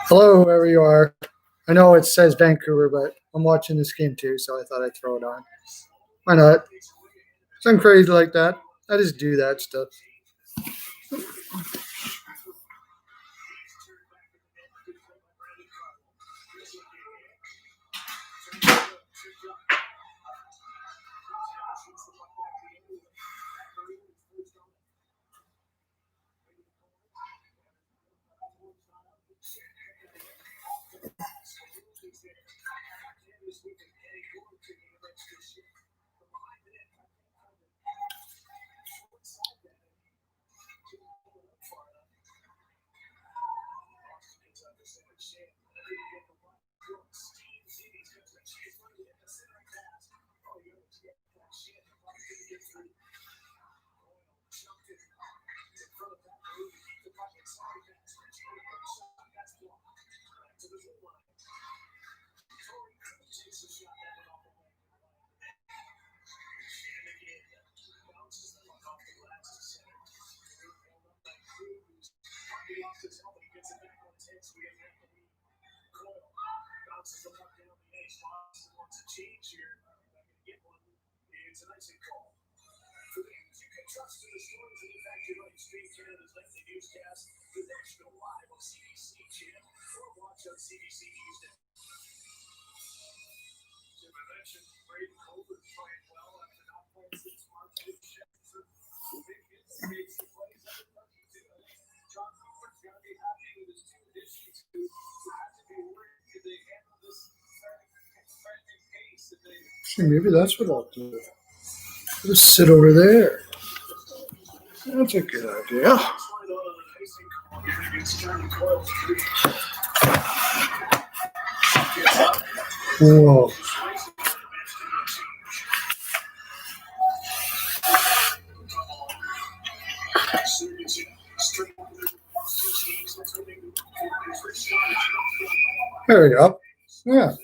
Hello, wherever you are. I know it says Vancouver, but I'm watching this game too, so I thought I'd throw it on. Why not? I'm crazy like that. I just do that stuff. Maybe that's what I'll do. Just sit over there. That's a good idea. Whoa. There we go. Yeah.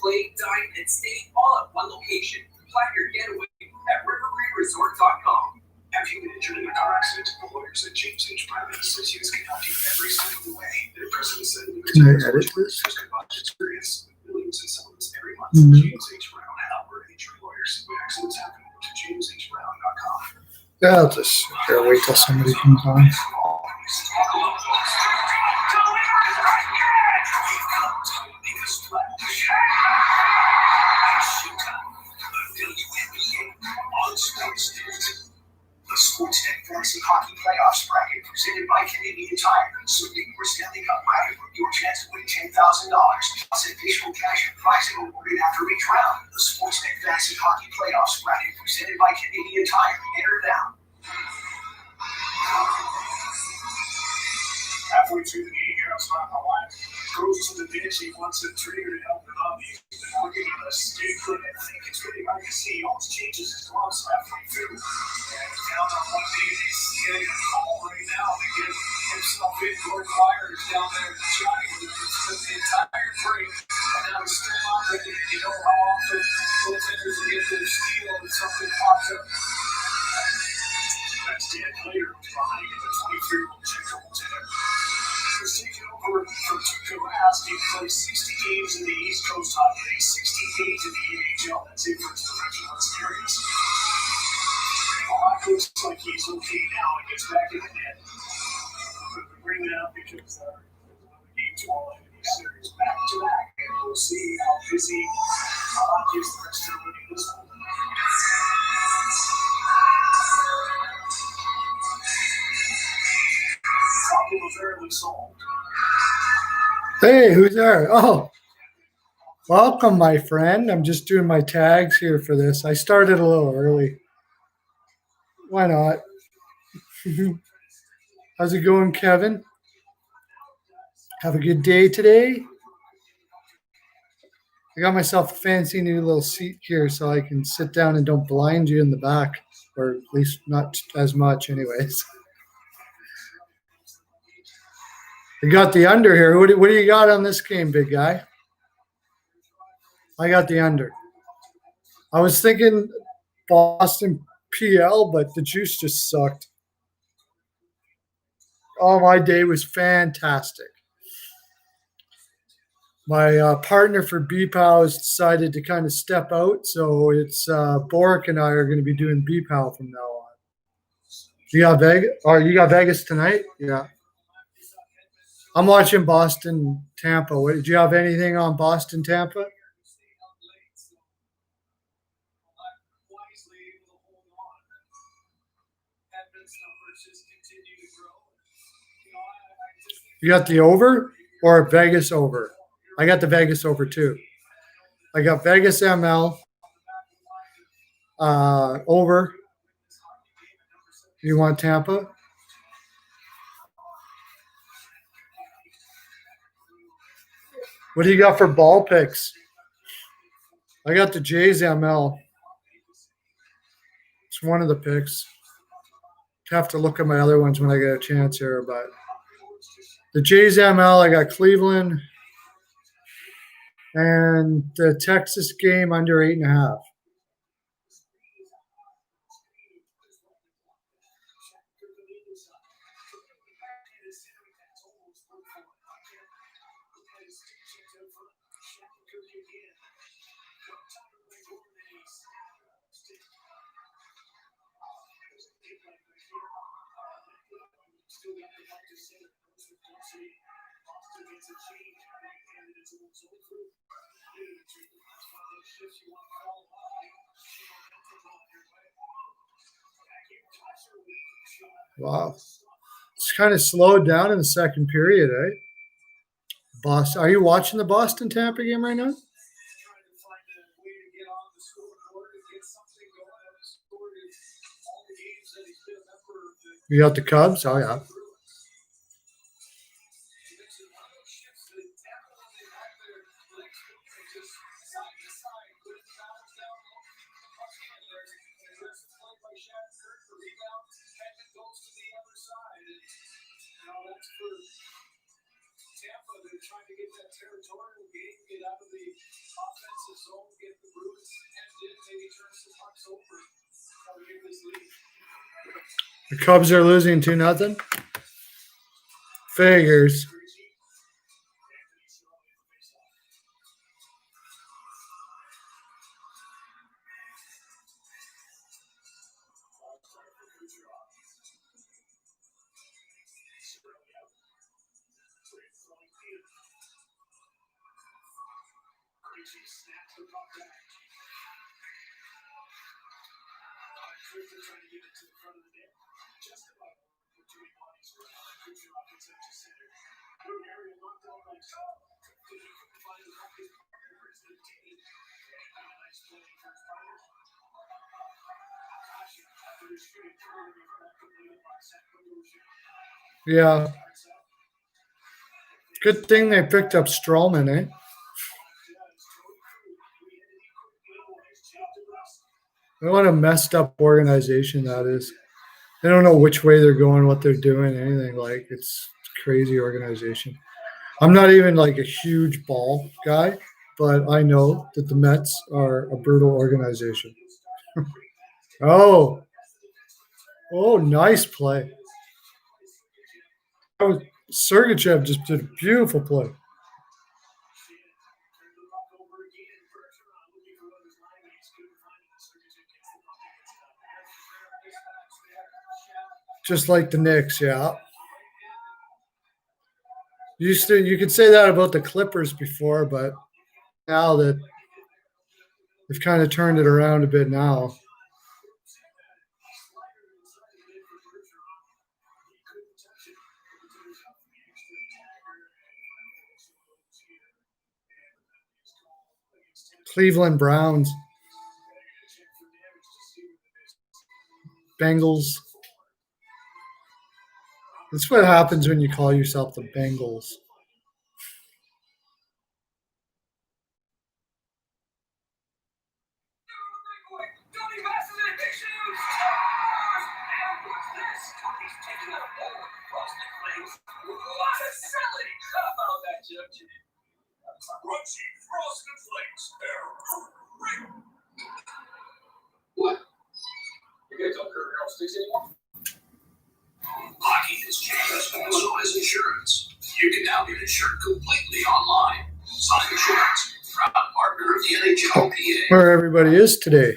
play, dine, and stay all at one location. Plan your getaway at rivergreenresort.com. Have you been injured in a car accident? The lawyers at James H. Brown and Associates can help you every step of the way. Their president said Can I edit this? Experience with millions in settlements every month. James H. Brown and Albert Injury Lawyers. When accidents happen, go to jameshbrown.com. Yeah, I'll just wait till somebody comes on. The Sportsnet Fantasy Hockey Playoffs bracket presented by Canadian Tire. Submit your Stanley Cup bracket for your chance to win $10,000 plus additional cash and prizing awarded after each round. The Sportsnet Fantasy Hockey Playoffs bracket presented by Canadian Tire. Enter now. Halfway through the game here, I was on the line. Goes to the bench. He wants a trigger to help him out. He's been working on a skate foot. I think it's really hard to see. He almost changes his gloves halfway through. And down on one knee, he's getting a call right now to get himself in. Gordon Wire is down there trying to put the entire break. And now he's still not ready. You know how often goaltenders will get their steal and something pops up. That's Dan Player behind him, the 23-year-old Czech goaltender. He's taken over from Tuukka Rask. He played 60 games in the East Coast Hockey League, 60 games in the NHL. That's it for his professional experience. It looks like he's okay now and gets back in the net. But we bring that up because the game to all in these series back to back. And we'll see how busy is the rest of the league this one. Hey, who's there? Oh, welcome, my friend. I'm just doing my tags here for this. I started a little early. Why not? How's it going, Kevin? Have a good day today. I got myself a fancy new little seat here so I can sit down and don't blind you in the back, or at least not as much anyways. I got the under here. What do you got on this game, big guy? I got the under. I was thinking Boston PL, but the juice just sucked. Oh, my day was fantastic. My partner for BPOW has decided to kind of step out, so it's Boric and I are going to be doing BPOW from now on. You got Vegas? Oh, you got Vegas tonight? Yeah. I'm watching Boston Tampa. Did you have anything on Boston Tampa? You got the over or Vegas over? I got the Vegas over too. I got Vegas ML over. You want Tampa? What do you got for ball picks? I got the Jays ML. It's one of the picks. Have to look at my other ones when I get a chance here, but the Jays ML, I got Cleveland and the Texas game under 8.5. Wow. It's kind of slowed down in the second period, eh? Boston. Are you watching the Boston Tampa game right now? You got the Cubs? Oh, yeah. The Cubs are losing 2-0. Figures. Yeah. Good thing they picked up Strawman, eh? What a messed up organization that is. They don't know which way they're going, what they're doing, anything. Like, it's crazy organization. I'm not even like a huge ball guy, but I know that the Mets are a brutal organization. Oh, nice play. Oh, Sergachev just did a beautiful play. Just like the Knicks, yeah. You could say that about the Clippers before, but now that they've kind of turned it around a bit now. Cleveland Browns. Bengals. That's what happens when you call yourself the Bengals. What? You guys don't care about sticks anymore? Hockey has changed, so has insurance. You can now get insured completely online. Sonic Insurance, proud partner of the NHLPA. Where everybody is today.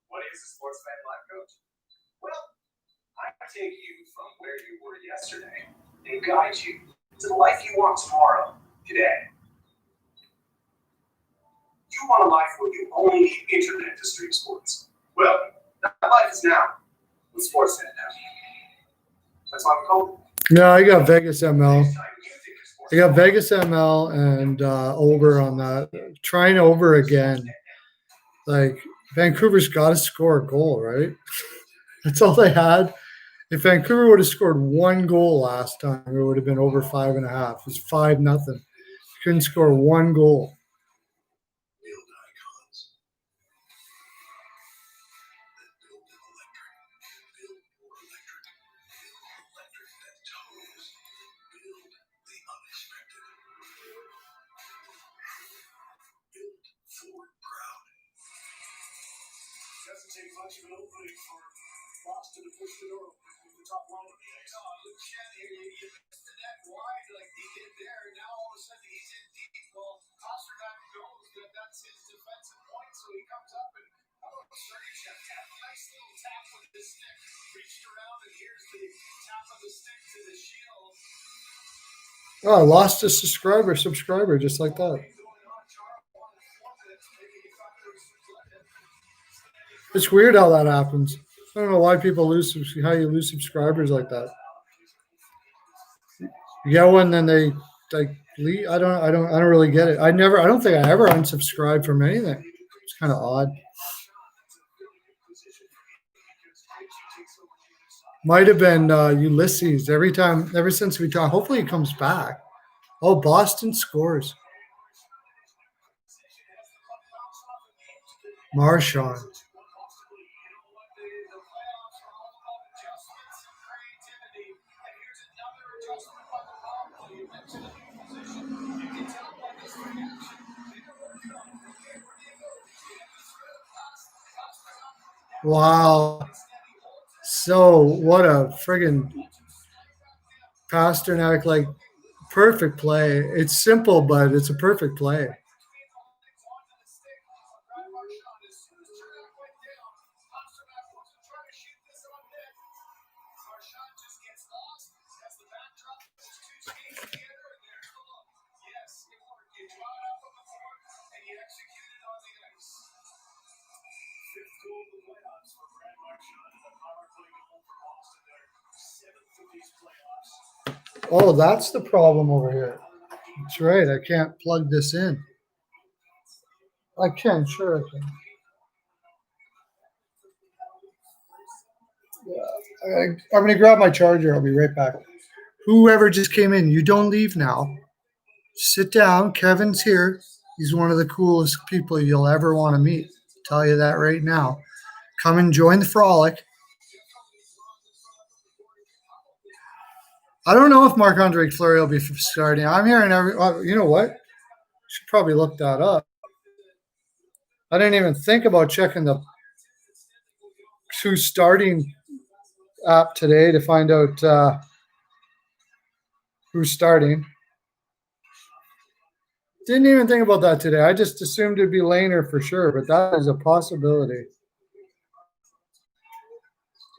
What is a sports fan life coach? Well, I take you from where you were yesterday and guide you to the life you want tomorrow, today. You want a life where you only need internet to stream sports. Well, that life is now with Sportsnet now. That's why we call it. No, I got Vegas ML. I got Vegas ML and over on that. Trying over again. Like, Vancouver's got to score a goal, right? That's all they had. If Vancouver would have scored one goal last time, it would have been over 5.5. It was 5-0. Couldn't score one goal. Doesn't take much of an opening for Boston to push the door with the top line of the X. Oh, look at it. You missed the net wide, like he did there. Now all of a sudden he's in deep. Well, Pasternak knows that that's his defensive point, so he comes up and Sergachev had a nice little tap with the stick. Reached around and here's the tap of the stick to the shield. Oh, I lost a subscriber just like that. It's weird how that happens. I don't know why people how you lose subscribers like that. You get one, then they like leave. I don't really get it. I don't think I ever unsubscribed from anything. It's kind of odd. Might have been Ulysses. Ever since we talked, hopefully he comes back. Oh, Boston scores. Marchand. Wow. So what a friggin' Pasternak, like perfect play. It's simple, but it's a perfect play. Oh, that's the problem over here. That's right. I can't plug this in. I can, sure I can. Yeah, I'm going to grab my charger. I'll be right back. Whoever just came in, you don't leave now. Sit down. Kevin's here. He's one of the coolest people you'll ever want to meet. I'll tell you that right now. Come and join the frolic. I don't know if Marc-Andre Fleury will be starting. I'm hearing you know what? Should probably look that up. I didn't even think about checking the who's starting app today to find out who's starting. Didn't even think about that today. I just assumed it'd be Lehner for sure, but that is a possibility.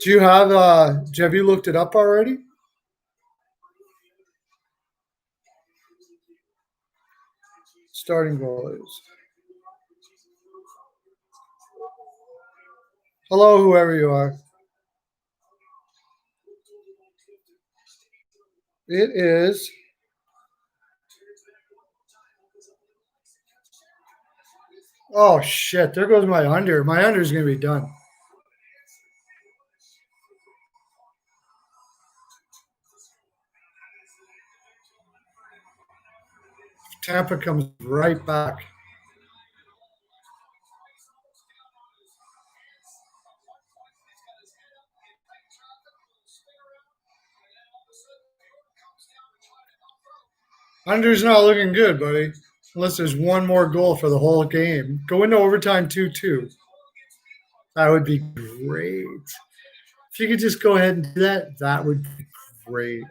Do you have you looked it up already? Starting goalies. Hello, whoever you are. It is. Oh shit! There goes my under. My under is gonna be done. Tampa comes right back. Under's not looking good, buddy. Unless there's one more goal for the whole game. Go into overtime 2-2. That would be great. If you could just go ahead and do that, that would be great.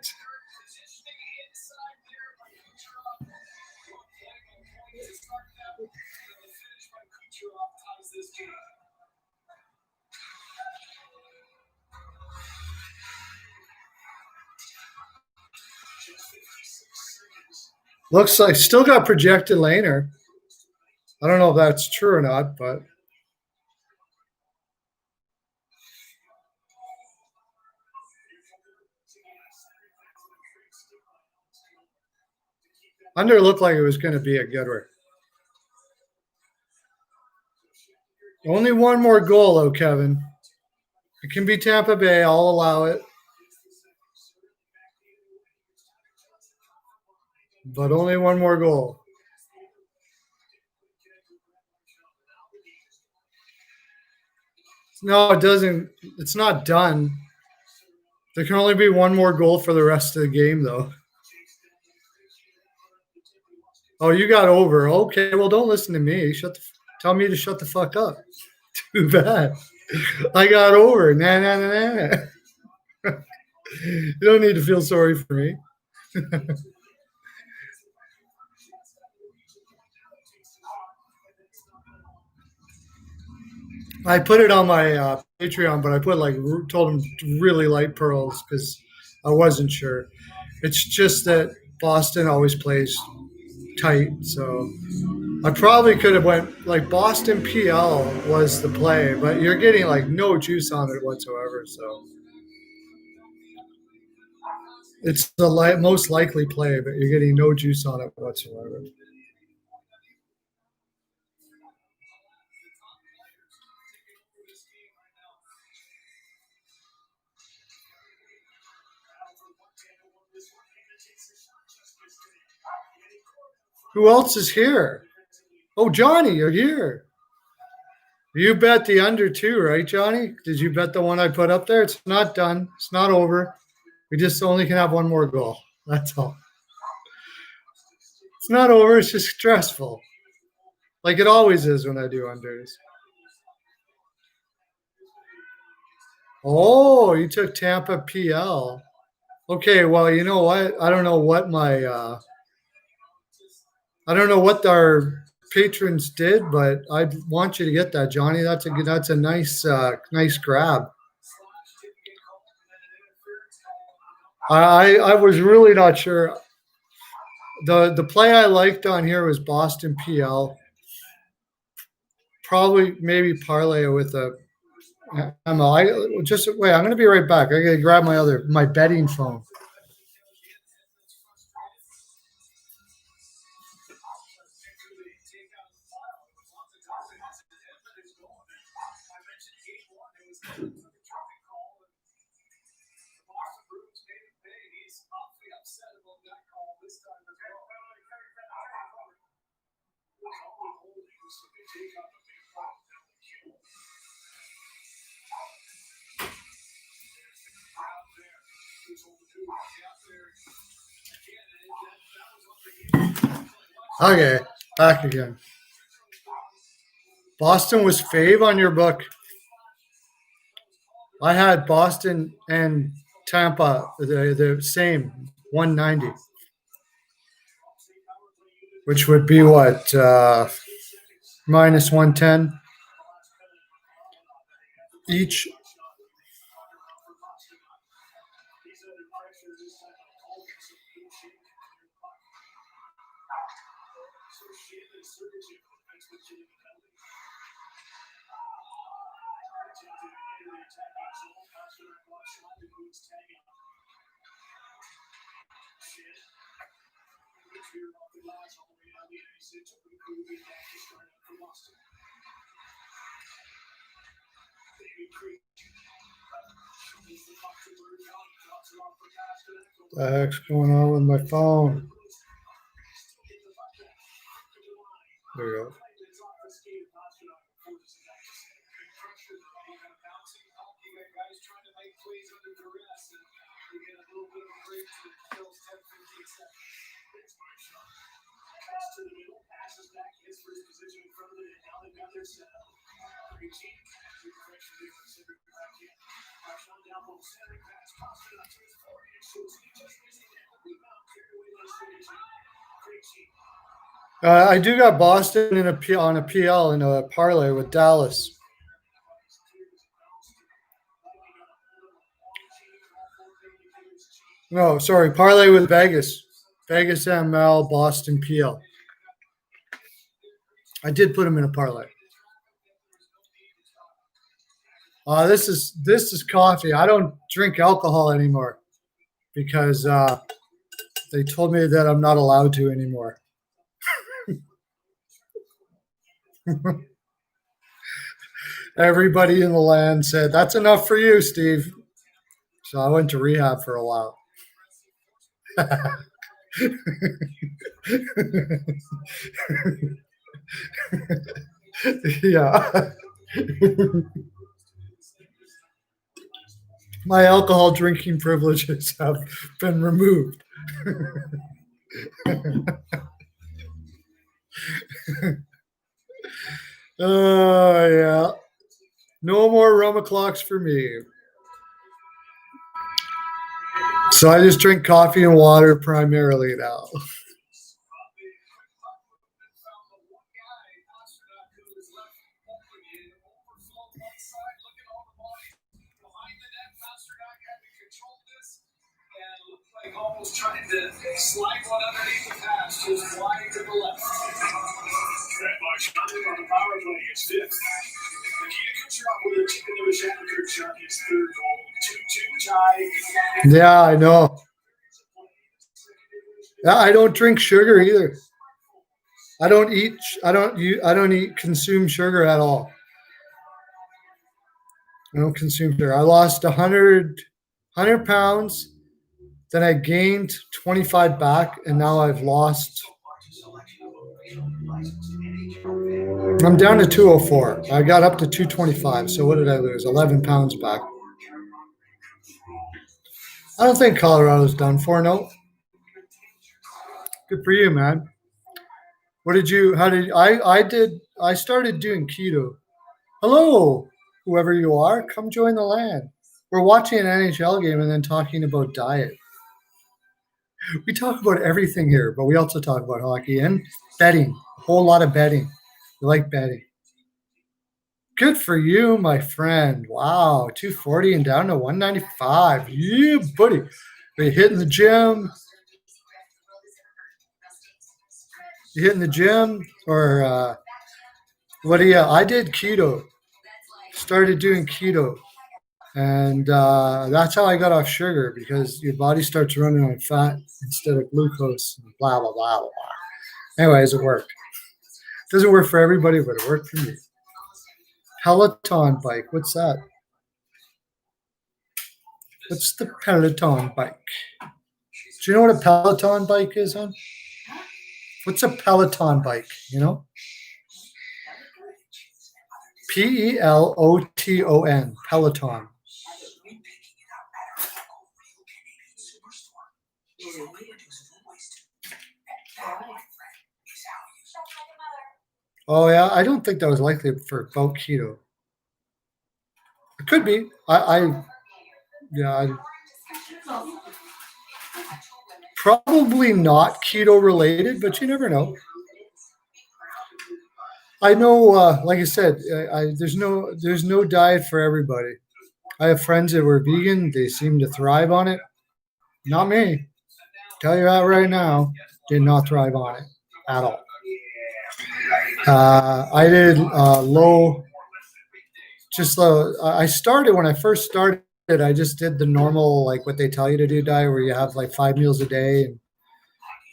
Looks like still got projected Lehner. I don't know if that's true or not, but under looked like it was going to be a good one. Only one more goal, though, Kevin. It can be Tampa Bay. I'll allow it. But only one more goal. No, it doesn't. It's not done. There can only be one more goal for the rest of the game, though. Oh, you got over. Okay, well, don't listen to me. Tell me to shut the fuck up. Too bad. I got over. Nah. You don't need to feel sorry for me. I put it on my Patreon, but I told him really light pearls because I wasn't sure. It's just that Boston always plays tight, so I probably could have went like Boston PL was the play, but you're getting like no juice on it whatsoever. So it's the most likely play, but you're getting no juice on it whatsoever. Who else is here? Oh, Johnny, you're here. You bet the under too, right, Johnny? Did you bet the one I put up there? It's not done. It's not over. We just only can have one more goal. That's all. It's not over. It's just stressful. Like it always is when I do unders. Oh, you took Tampa PL. Okay, well, you know what? I don't know what my I don't know what our patrons did, but I want you to get that, Johnny. That's a nice grab. I was really not sure. The play I liked on here was Boston PL. Probably maybe parlay with a ML. I just wait. I'm going to be right back. I got to grab my betting phone. Okay, back again. Boston was fave on your book. I had Boston and Tampa the same 190, which would be what minus 110 each. What the heck's going on with my phone? There we go. I do got Boston on a PL in a parlay with Dallas. No, sorry, parlay with Vegas. Vegas ML, Boston PL. I did put them in a parlay. This is coffee. I don't drink alcohol anymore because they told me that I'm not allowed to anymore. Everybody in the land said, that's enough for you, Steve. So I went to rehab for a while. Yeah. My alcohol drinking privileges have been removed. Oh, yeah. No more rum o'clocks for me. So I just drink coffee and water primarily now. Almost trying to slide one underneath the pass, just wide to the left. That much on the power play is fifth. His third goal, 2-2 tie. Yeah, I know. Yeah, I don't drink sugar either. I don't consume sugar at all. I don't consume sugar. I lost 100 pounds. Then I gained 25 back, and now I've lost. I'm down to 204. I got up to 225. So what did I lose? 11 pounds back. I don't think Colorado's done for. No. Good for you, man. What did you? How did I started doing keto. Hello, whoever you are, come join the land. We're watching an NHL game and then talking about diet. We talk about everything here, but we also talk about hockey and betting. A whole lot of betting. You like betting. Good for you, my friend. Wow, 240 and down to 195. Yeah, buddy. Are you hitting the gym? You hitting the gym? Or what do you? I did keto. Started doing keto. And that's how I got off sugar, because your body starts running on fat instead of glucose. And blah, blah, blah, blah, blah. Anyways, it worked. Doesn't work for everybody, but it worked for me. Peloton bike. What's that? What's the Peloton bike? Do you know what a Peloton bike is, hon? What's a Peloton bike? You know? Peloton. Peloton. Oh yeah, I don't think that was likely for boat keto. It could be. Probably not keto related, but you never know. I know, like I said, there's no diet for everybody. I have friends that were vegan; they seem to thrive on it. Not me. Tell you that right now, did not thrive on it at all. I did low. Just I started when I first started. I just did the normal, like what they tell you to do diet, where you have like 5 meals a day and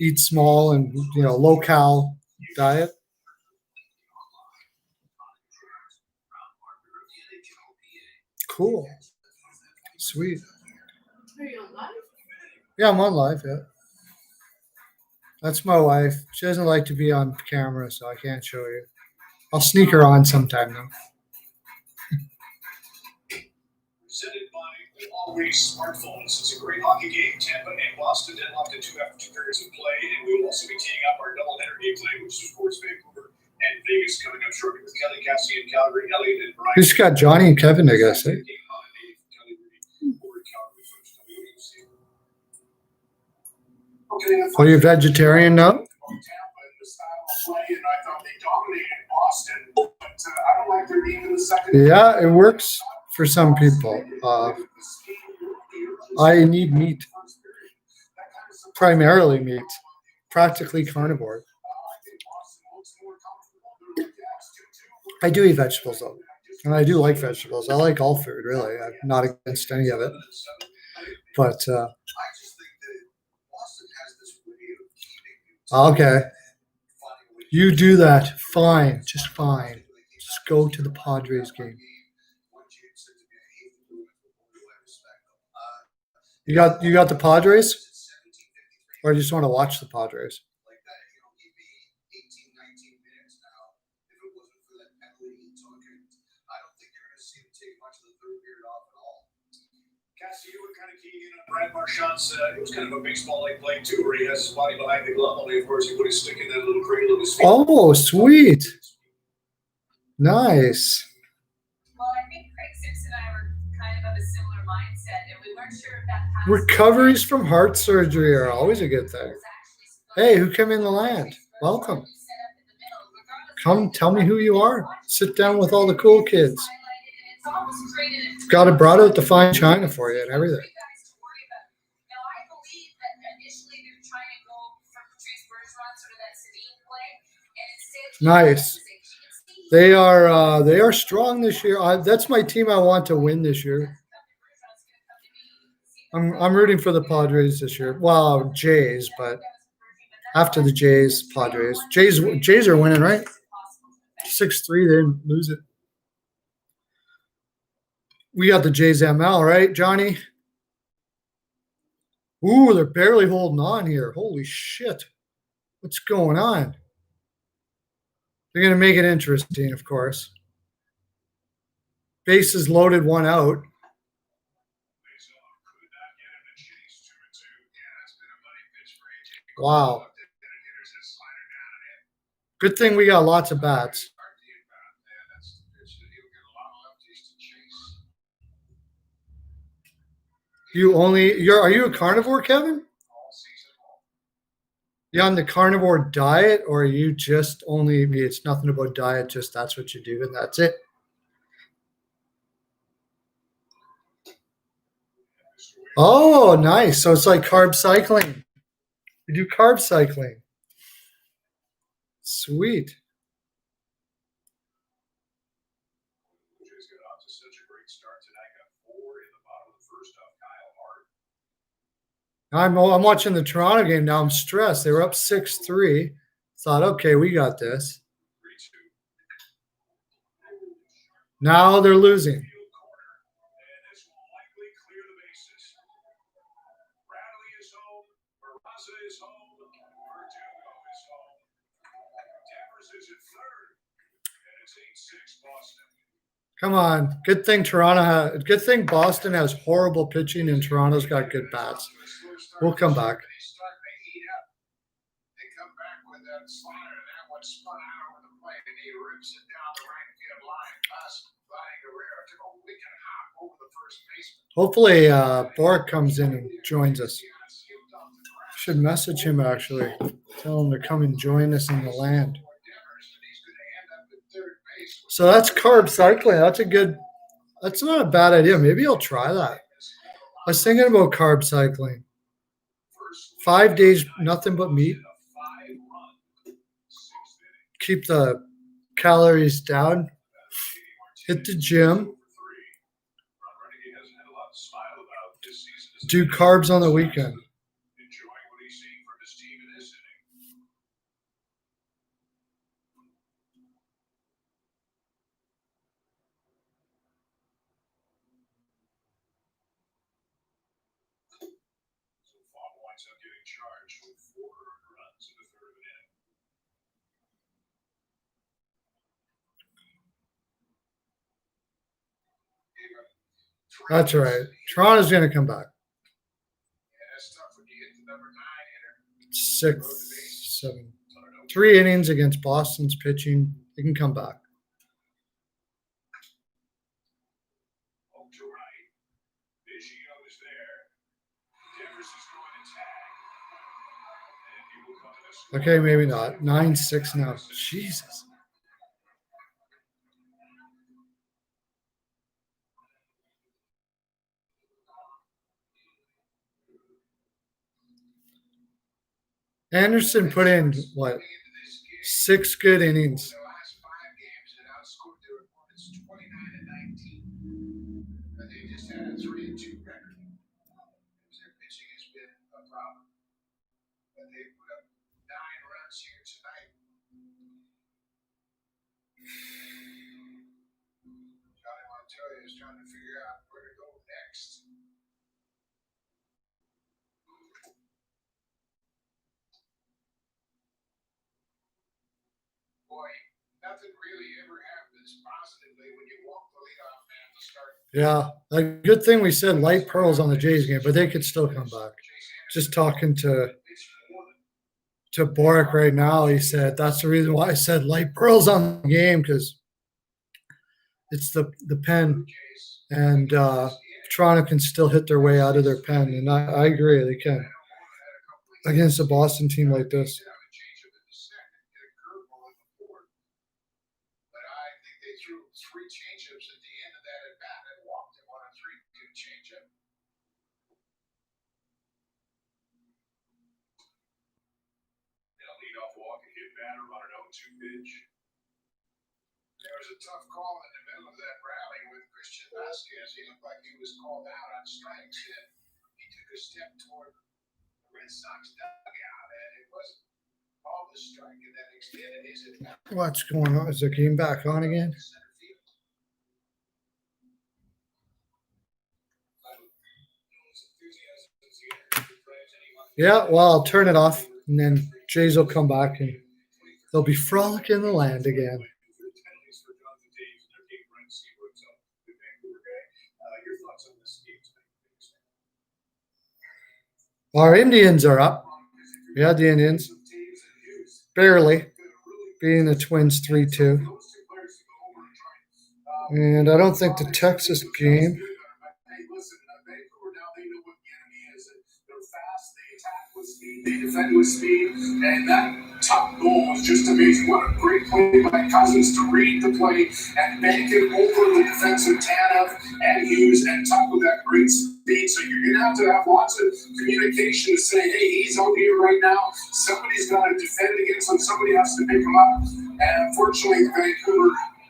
eat small and low cal diet. Cool, sweet. Yeah, I'm on live. Yeah, that's my wife. She doesn't like to be on camera, so I can't show you. I'll sneak her on sometime though. Presented by Always Smartphones. It's a great hockey game. Tampa and Boston deadlocked at 2 after 2 periods of play, and we will also be teeing up our doubleheader game tonight, which is of course Vancouver and Vegas coming up shortly with Kelly, Cassie, and Calgary, Elliott, and Brian. Who's got Johnny and Kevin, I guess, eh? Are you vegetarian now? Yeah, it works for some people. I need meat, primarily meat, practically carnivore. I do eat vegetables though, and I do like vegetables. I like all food, really. I'm not against any of it, but okay, you do that. Fine, just fine. Just go to the Padres game. You got the Padres, or you just want to watch the Padres? Cassie, you were kind of keying in on Brad Marchand's. It was kind of a baseball-like play too, where he has his body behind the glove. Only, of course, he put his stick in that little cradle of his feet. Oh, sweet, nice. Well, I think Craig Simpson and I were kind of a similar mindset, and we weren't sure if that recoveries from heart surgery are always a good thing. Hey, who came in the land? Welcome. Come, tell me who you are. Sit down with all the cool kids. Got it, brought out the fine china for you and everything. Nice. They are strong this year. That's my team I want to win this year. I'm rooting for the Padres this year. Well, Jays, but after the Jays, Padres. Jays are winning, right? 6-3, they didn't lose it. We got the Jays ML, right, Johnny? Ooh, they're barely holding on here. Holy shit. What's going on? They're going to make it interesting, of course. Bases loaded, one out. Wow. Good thing we got lots of bats. Are you a carnivore, Kevin? You on the carnivore diet, or are you just only? It's nothing about diet, just that's what you do, and that's it. Oh, nice. So it's like carb cycling. You do carb cycling. Sweet. Just got off to such a great start tonight. Got 4 in the bottom of the first off Kyle Hart. I'm watching the Toronto game now. I'm stressed. They were up 6-3. Thought, okay, we got this. 3-2. Now they're losing. Field corner, and this will likely clear the bases. Bradley is home. Barraza is home. Verdugo is home. Devers is at third, and it's 8-6 Boston. Come on. Good thing Boston has horrible pitching and Toronto's got good bats. We'll come back. They start to heat up. They come back with that slider, and that one spun out over the plate, and he rips it down the right field line. Past Vladdy Guerrero took a wicked hop over the first baseman. Hopefully Bork comes in and joins us. Should message him actually. Tell him to come and join us in the land. So that's carb cycling. That's not a bad idea. Maybe I'll try that. I was thinking about carb cycling. 5 days, nothing but meat. Keep the calories down. Hit the gym. Do carbs on the weekend. Up getting charged with 4 runs in the third of an inning. That's right. Toronto's going to come back. Yeah, that's tough when you get the number 9 hitter. 6, 7, 3 innings against Boston's pitching. They can come back. Oh, to right. Biggio is there. Devers is going to tag. And he will come to this. Okay, maybe not. 9-6 now. Jesus. Anderson put in, 6 good innings. The last 5 games and outscored their opponents 29-19. But they just had a 3-2 record. Their pitching has been a problem. But they put up 9 runs here tonight. Johnny Montoya is trying to figure out where to go next. Boy, nothing really ever happens positively when you walk the leadoff man to start. Yeah, a good thing we said light pearls on the Jays game, but they could still come back. Just talking to Boric right now, he said that's the reason why I said light pearls on the game, because it's the pen, and Toronto can still hit their way out of their pen, and I agree they can against a Boston team like this. But I think they threw 3 changeups at the end of that at bat and walked him on a 3-2 changeup. And a leadoff walk, a hit batter on an 0-2 pitch. There was a tough call in the middle of that rally with Christian Vasquez. He looked like he was called out on strikes, and he took a step toward the Red Sox dugout, and it wasn't called a strike, and that extended his at-bat. What's going on? Is the game back on again? Yeah, well, I'll turn it off, and then Jays will come back, and they'll be frolic in the land again. Our Indians are up. We had the Indians. Barely. Beating the Twins 3-2. And I don't think the Texas game. They defend with speed, and that top goal was just amazing. What a great play by Cousins to read the play and bank it over the defensive Tanev and Hughes and top with that great speed. So you're going to have lots of communication to say, hey, he's out here right now. Somebody's got to defend against him. Somebody has to pick him up. And unfortunately, the Vancouver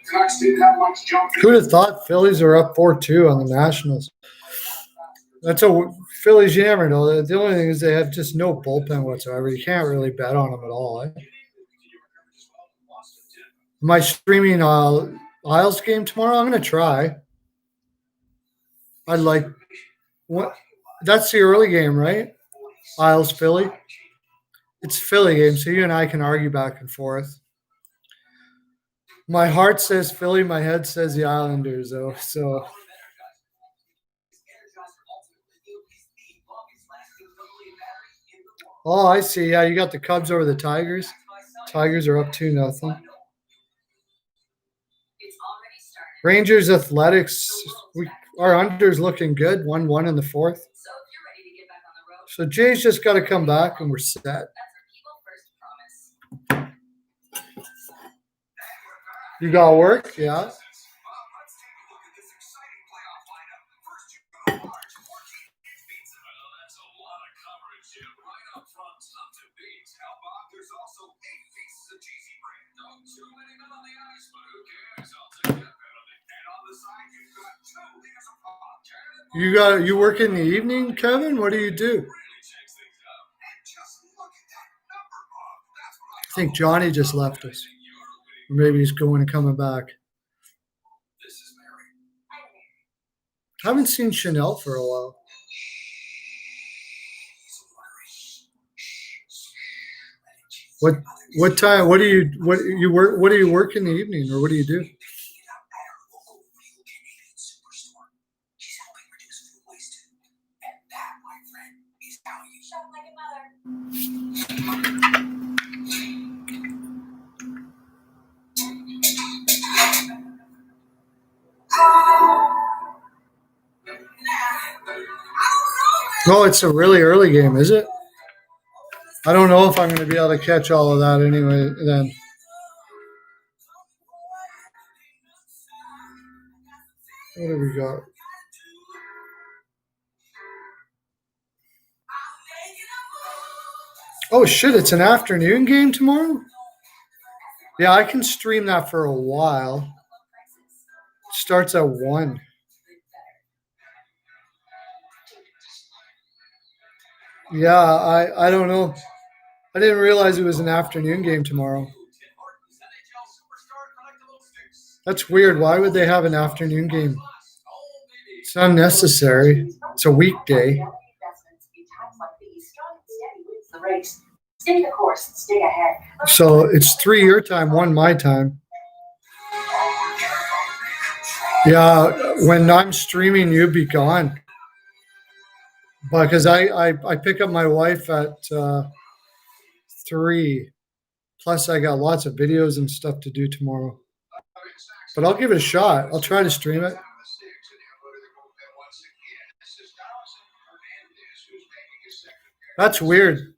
Canucks didn't have much jump. Who would have thought Phillies are up 4-2 on the Nationals? That's a Phillies. You never know. The only thing is they have just no bullpen whatsoever. You can't really bet on them at all. Am I streaming Isles game tomorrow? I'm going to try. I'd like what? That's the early game, right? Isles Philly. It's Philly game, so you and I can argue back and forth. My heart says Philly. My head says the Islanders, though. So. Oh, I see. Yeah, you got the Cubs over the Tigers. Tigers are up 2-0. Rangers Athletics. Our under's looking good. 1-1 in the fourth. So Jay's just got to come back and we're set. You got work? Yeah. You work in the evening, Kevin? What do you do? I think Johnny just left us. Or maybe he's going and coming back. Haven't seen Chanel for a while. What time? What do you work in the evening, or what do you do? Oh, it's a really early game, is it? I don't know if I'm going to be able to catch all of that anyway then. What do we got? Oh, shit, it's an afternoon game tomorrow? Yeah, I can stream that for a while. It starts at 1. Yeah, I don't know. I didn't realize it was an afternoon game tomorrow. That's weird. Why would they have an afternoon game? It's unnecessary. It's a weekday. So it's 3 your time, 1 my time. Yeah, when I'm streaming, you'd be gone. Because I pick up my wife at 3. Plus, I got lots of videos and stuff to do tomorrow. But I'll give it a shot. I'll try to stream it. That's weird.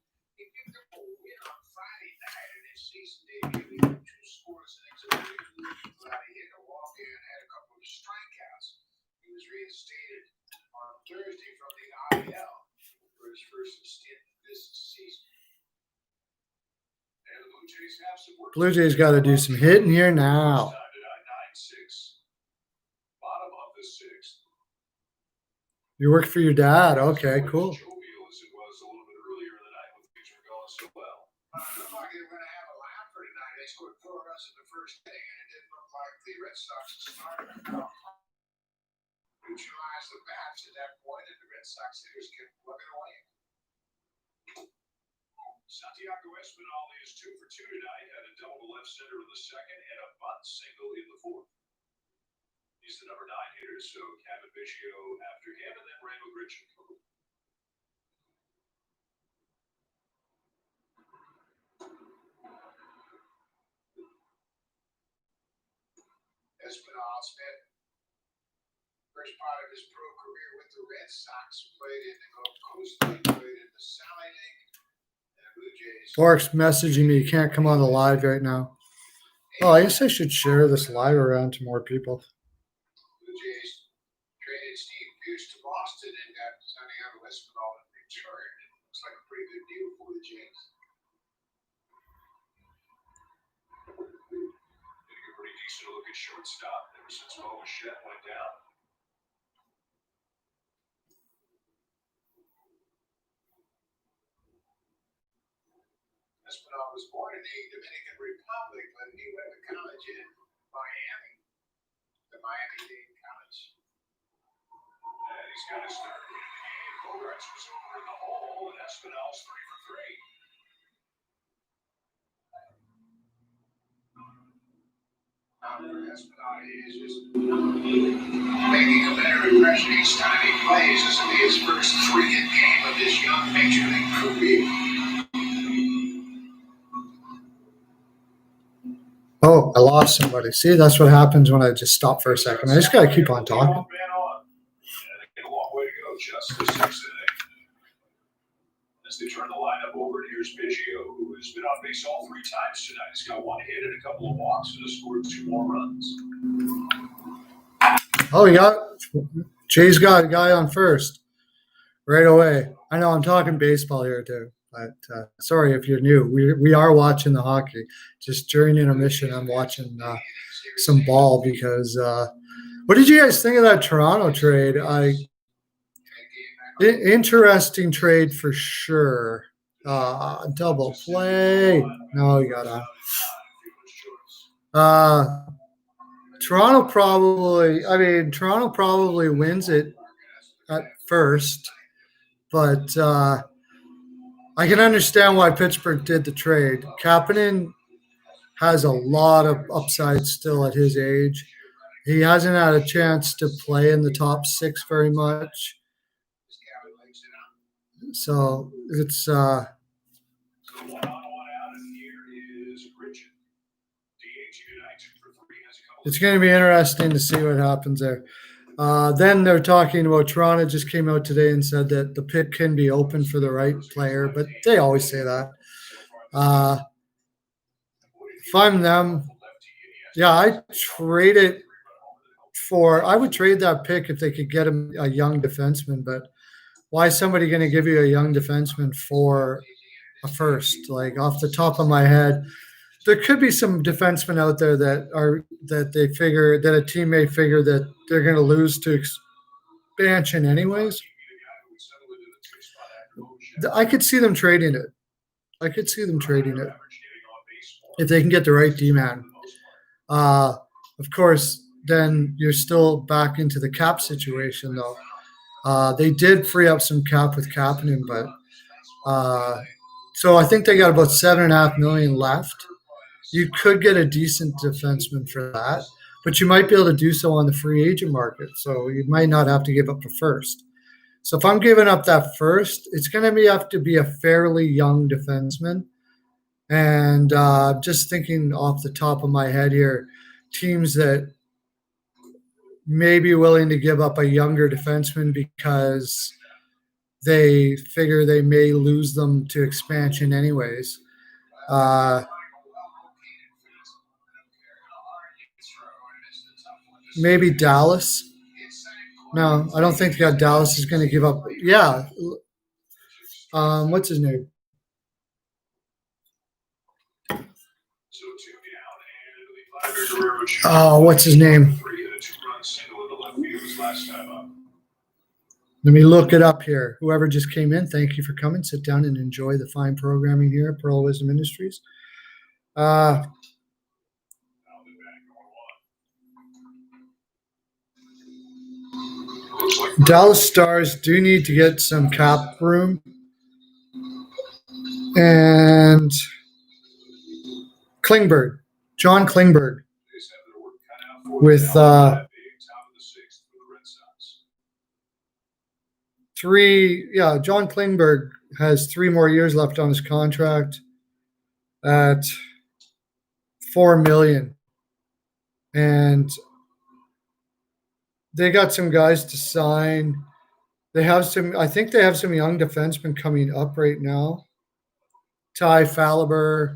Blue Jays got to do some hitting here now. You work for your dad. Okay, cool. Santiago Espinal is 2 for 2 tonight, had a double to left center in the second and a bunt single in the fourth. He's the number 9 hitter, so Kevin Biggio after him, and then Randall Grichuk. Espinal spent first part of his pro career with the Red Sox, played in the Gulf Coast League, played in the Sally League. Bork's messaging me. He can't come on the live right now. Oh, I guess I should share this live around to more people. Blue Jays traded Steve Pierce to Boston and got Sonny Espinal in return. It looks like a pretty good deal for the Jays. Getting a pretty decent look at shortstop ever since Bo Bichette went down. Espinal was born in the Dominican Republic, but he went to college in Miami, the Miami-Dade College. And he's got his third win of the game. Bogarts was over in the hole, and Espinal's 3 for 3. Espinal is just making a better impression each time he plays. This will be his first 3-hit game of his young major league career. Oh, I lost somebody. See, that's what happens when I just stop for a second. I just got to keep on talking. Man on. Yeah, they got a long way to go just for 6th inning. As they turn the lineup over, and here's Biggio, who has been on base all 3 times tonight. He's got 1 hit and a couple of walks and has scored 2 more runs. Oh, Jay's got a guy on first right away. I know I'm talking baseball here too, but sorry if you're new. We are watching the hockey. Just during intermission, I'm watching some ball because what did you guys think of that Toronto trade? Interesting trade for sure. Double play. No, you got Toronto probably wins it at first, but I can understand why Pittsburgh did the trade. Kapanen has a lot of upside still at his age. He hasn't had a chance to play in the top 6 very much. So it's going to be interesting to see what happens there. Then they're talking about Toronto just came out today and said that the pick can be open for the right player, but they always say that. If I'm them, yeah, I would trade that pick if they could get a young defenseman, but why is somebody going to give you a young defenseman for a first? Like off the top of my head, there could be some defensemen out there that they figure that a team may figure that they're going to lose to expansion anyways. I could see them trading it. If they can get the right D-man. Of course, then you're still back into the cap situation though. They did free up some cap with Kapanen, but so I think they got about $7.5 million left. You could get a decent defenseman for that, but you might be able to do so on the free agent market. So you might not have to give up a first. So if I'm giving up that first, it's going to have to be a fairly young defenseman. And just thinking off the top of my head here, teams that may be willing to give up a younger defenseman because they figure they may lose them to expansion anyways. Maybe Dallas. No, I don't think Dallas is going to give up. Yeah. What's his name? Oh, what's his name? Let me look it up here. Whoever just came in, thank you for coming. Sit down and enjoy the fine programming here at Pearl Wisdom Industries. Dallas Stars do need to get some cap room. And Klingberg, John Klingberg, with John Klingberg has 3 more years left on his contract at $4 million. And they got some guys to sign. I think they have some young defensemen coming up right now. Ty Faliber.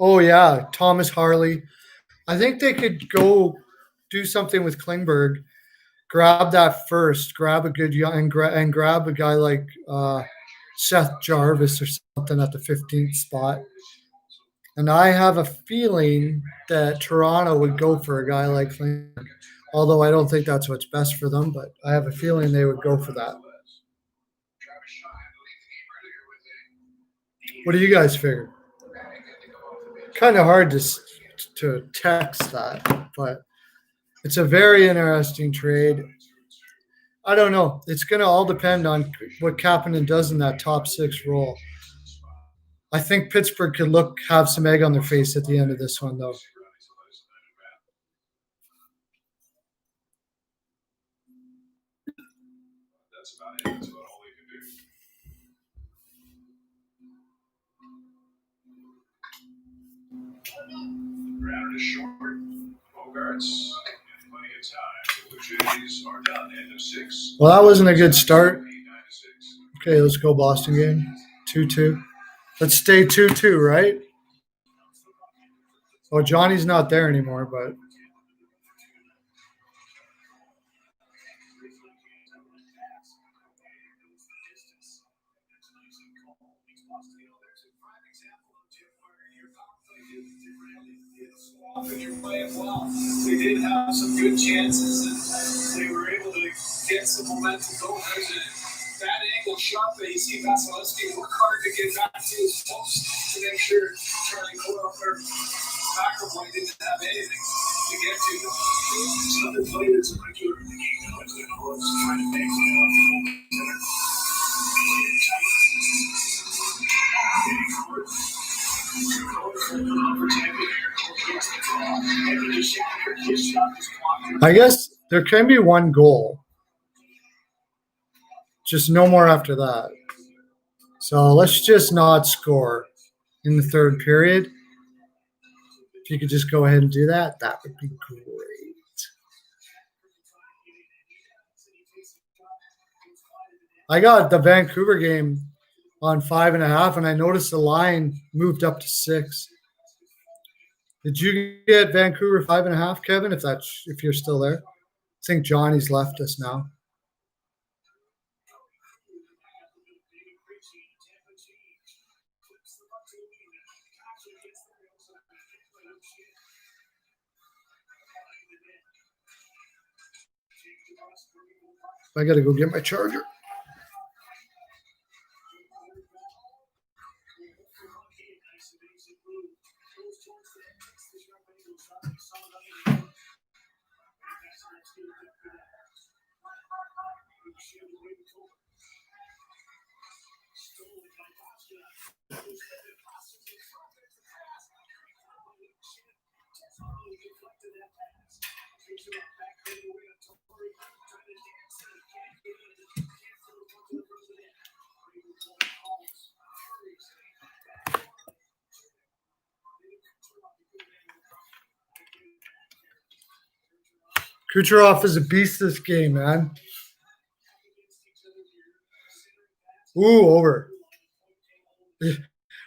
Oh yeah, Thomas Harley. I think they could go do something with Klingberg. Grab that first. Grab a good young and grab a guy like Seth Jarvis or something at the 15th spot. And I have a feeling that Toronto would go for a guy like Klingberg. Although I don't think that's what's best for them, but I have a feeling they would go for that. What do you guys figure? Kind of hard to text that, but it's a very interesting trade. I don't know. It's going to all depend on what Kapanen does in that top 6 role. I think Pittsburgh could have some egg on their face at the end of this one, though. That's about it. That's about all they can do. Ground is short. Bogarts. Plenty of time. The Blue Jays are done. End of 6. Well, that wasn't a good start. Okay, let's go Boston game. 2-2. Let's stay 2-2, right? Oh, Johnny's not there anymore, but You're playing well. They did have some good chances, and they were able to get some momentum going. There's a bad angle shot that you see Vasilevsky work hard to get back to his post to make sure Charlie Coyle or McAvoy didn't have anything to get to. Some other players are regular in the game now, as they know, trying to make I guess there can be one goal. Just no more after that. So let's just not score in the third period. If you could just go ahead and do that, that would be great. I got the Vancouver game on 5.5, and I noticed the line moved up to 6. Did you get Vancouver 5.5, Kevin? If you're still there, I think Johnny's left us now. I got to go get my charger. Kucherov is a beast this game, man. Ooh, over.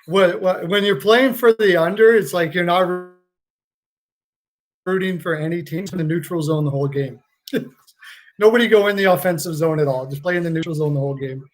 When you're playing for the under, it's like you're not rooting for any teams in the neutral zone the whole game. Nobody go in the offensive zone at all. Just play in the neutral zone the whole game.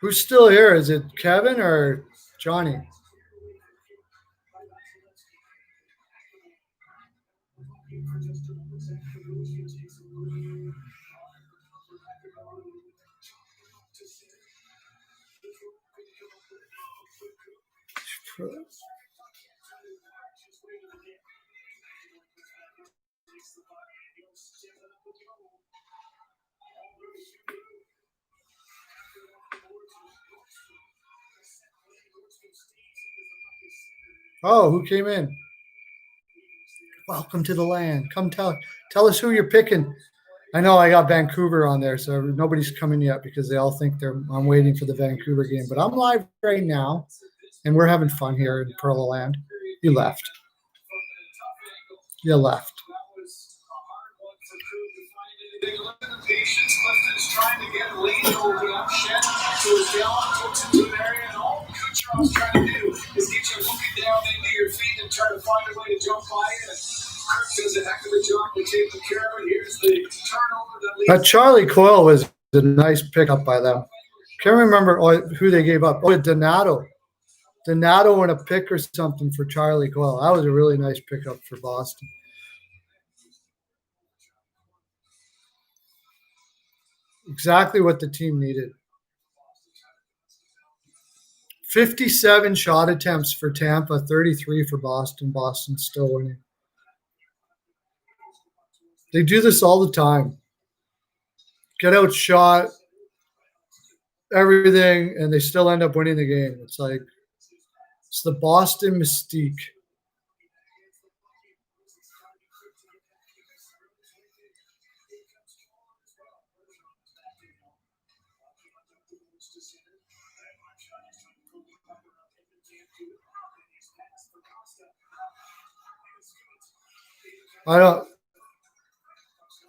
Who's still here? Is it Kevin or Johnny? Oh, who came in? Welcome to the land. Come tell us who you're picking. I know I got Vancouver on there, so nobody's coming yet because they all think I'm waiting for the Vancouver game. But I'm live right now, and we're having fun here in Pearl Land. You left. You left. Patience, Clifton's trying to get lead over the upshed. So as Gallant puts into an area, and all Kucherov's trying to do is get you looking down into your feet and try to find a way to jump by it. Kirk does a heck of a job to take the care of it. Here's the turnover that leads. That Charlie Coyle was a nice pickup by them. Can't remember who they gave up. Oh, Donato. Donato and a pick or something for Charlie Coyle. That was a really nice pickup for Boston. Exactly what the team needed. 57 shot attempts for Tampa, 33 for Boston. Boston's still winning. They do this all the time. Get outshot, everything, and they still end up winning the game. It's like, it's the Boston mystique. I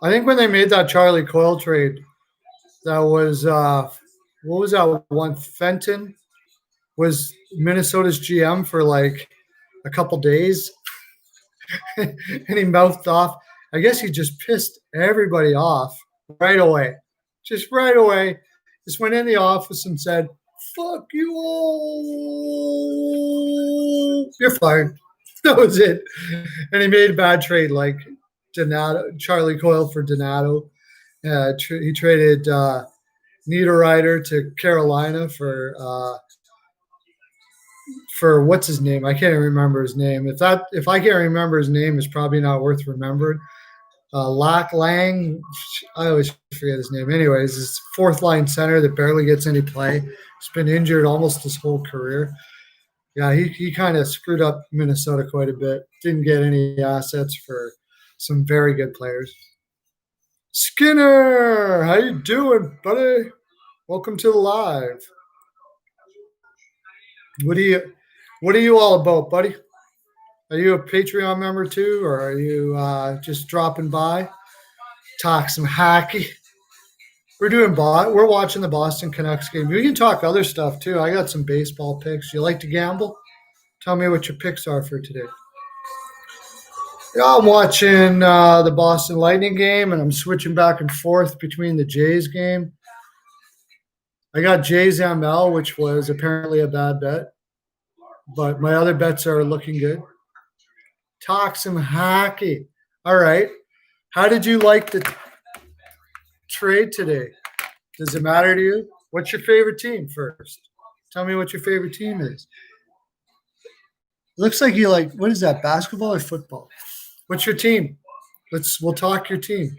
think when they made that Charlie Coyle trade, that was what was that one? Fenton was Minnesota's GM for like a couple days, and he mouthed off. I guess he just pissed everybody off right away. Just right away. Just went in the office and said, "Fuck you all. You're fired." That was it. And he made a bad trade like Donato, Charlie Coyle for Donato. He traded Niederreiter to Carolina for what's his name? I can't even remember his name. If I can't remember his name, it's probably not worth remembering. Lang, I always forget his name. Anyways, his fourth line center that barely gets any play. He's been injured almost his whole career. Yeah, he kind of screwed up Minnesota quite a bit. Didn't get any assets for some very good players. Skinner, how you doing, buddy? Welcome to the live. What are you all about, buddy? Are you a Patreon member too, or are you just dropping by? Talk some hockey. We're watching the Boston Canucks game. We can talk other stuff too. I got some baseball picks. You like to gamble? Tell me what your picks are for today. Yeah, I'm watching the Boston Lightning game, and I'm switching back and forth between the Jays game. I got Jays ML, which was apparently a bad bet, but my other bets are looking good. Talk some hockey. All right. How did you like the trade today? Does it matter to you? What's your favorite team first? Tell me what your favorite team is. Looks like you like, what is that, basketball or football? What's your team? We'll talk your team.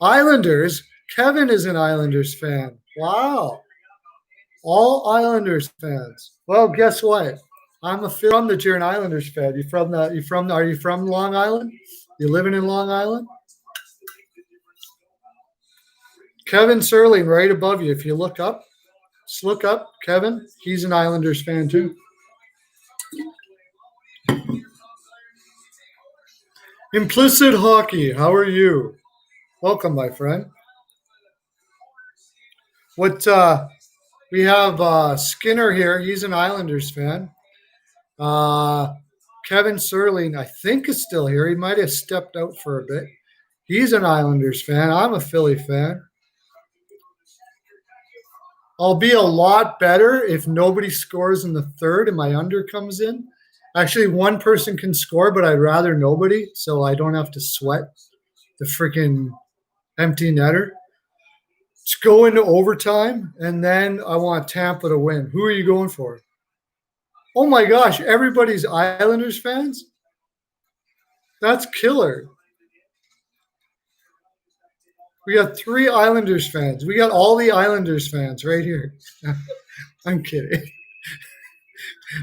Islanders. Kevin is an Islanders fan. Wow. All Islanders fans. Well, guess what? I'm from that you're an Islanders fan. Are you from Long Island? You living in Long Island? Kevin Serling right above you. If you look up, just look up Kevin. He's an Islanders fan too. Implicit Hockey, how are you? Welcome, my friend. We have Skinner here. He's an Islanders fan. Kevin Serling, I think, is still here. He might have stepped out for a bit. He's an Islanders fan. I'm a Philly fan. I'll be a lot better if nobody scores in the third and my under comes in. Actually, one person can score, but I'd rather nobody, so I don't have to sweat the freaking empty netter. Let's go into overtime, and then I want Tampa to win. Who are you going for? Oh, my gosh, everybody's Islanders fans? That's killer. We got 3 Islanders fans. We got all the Islanders fans right here. I'm kidding.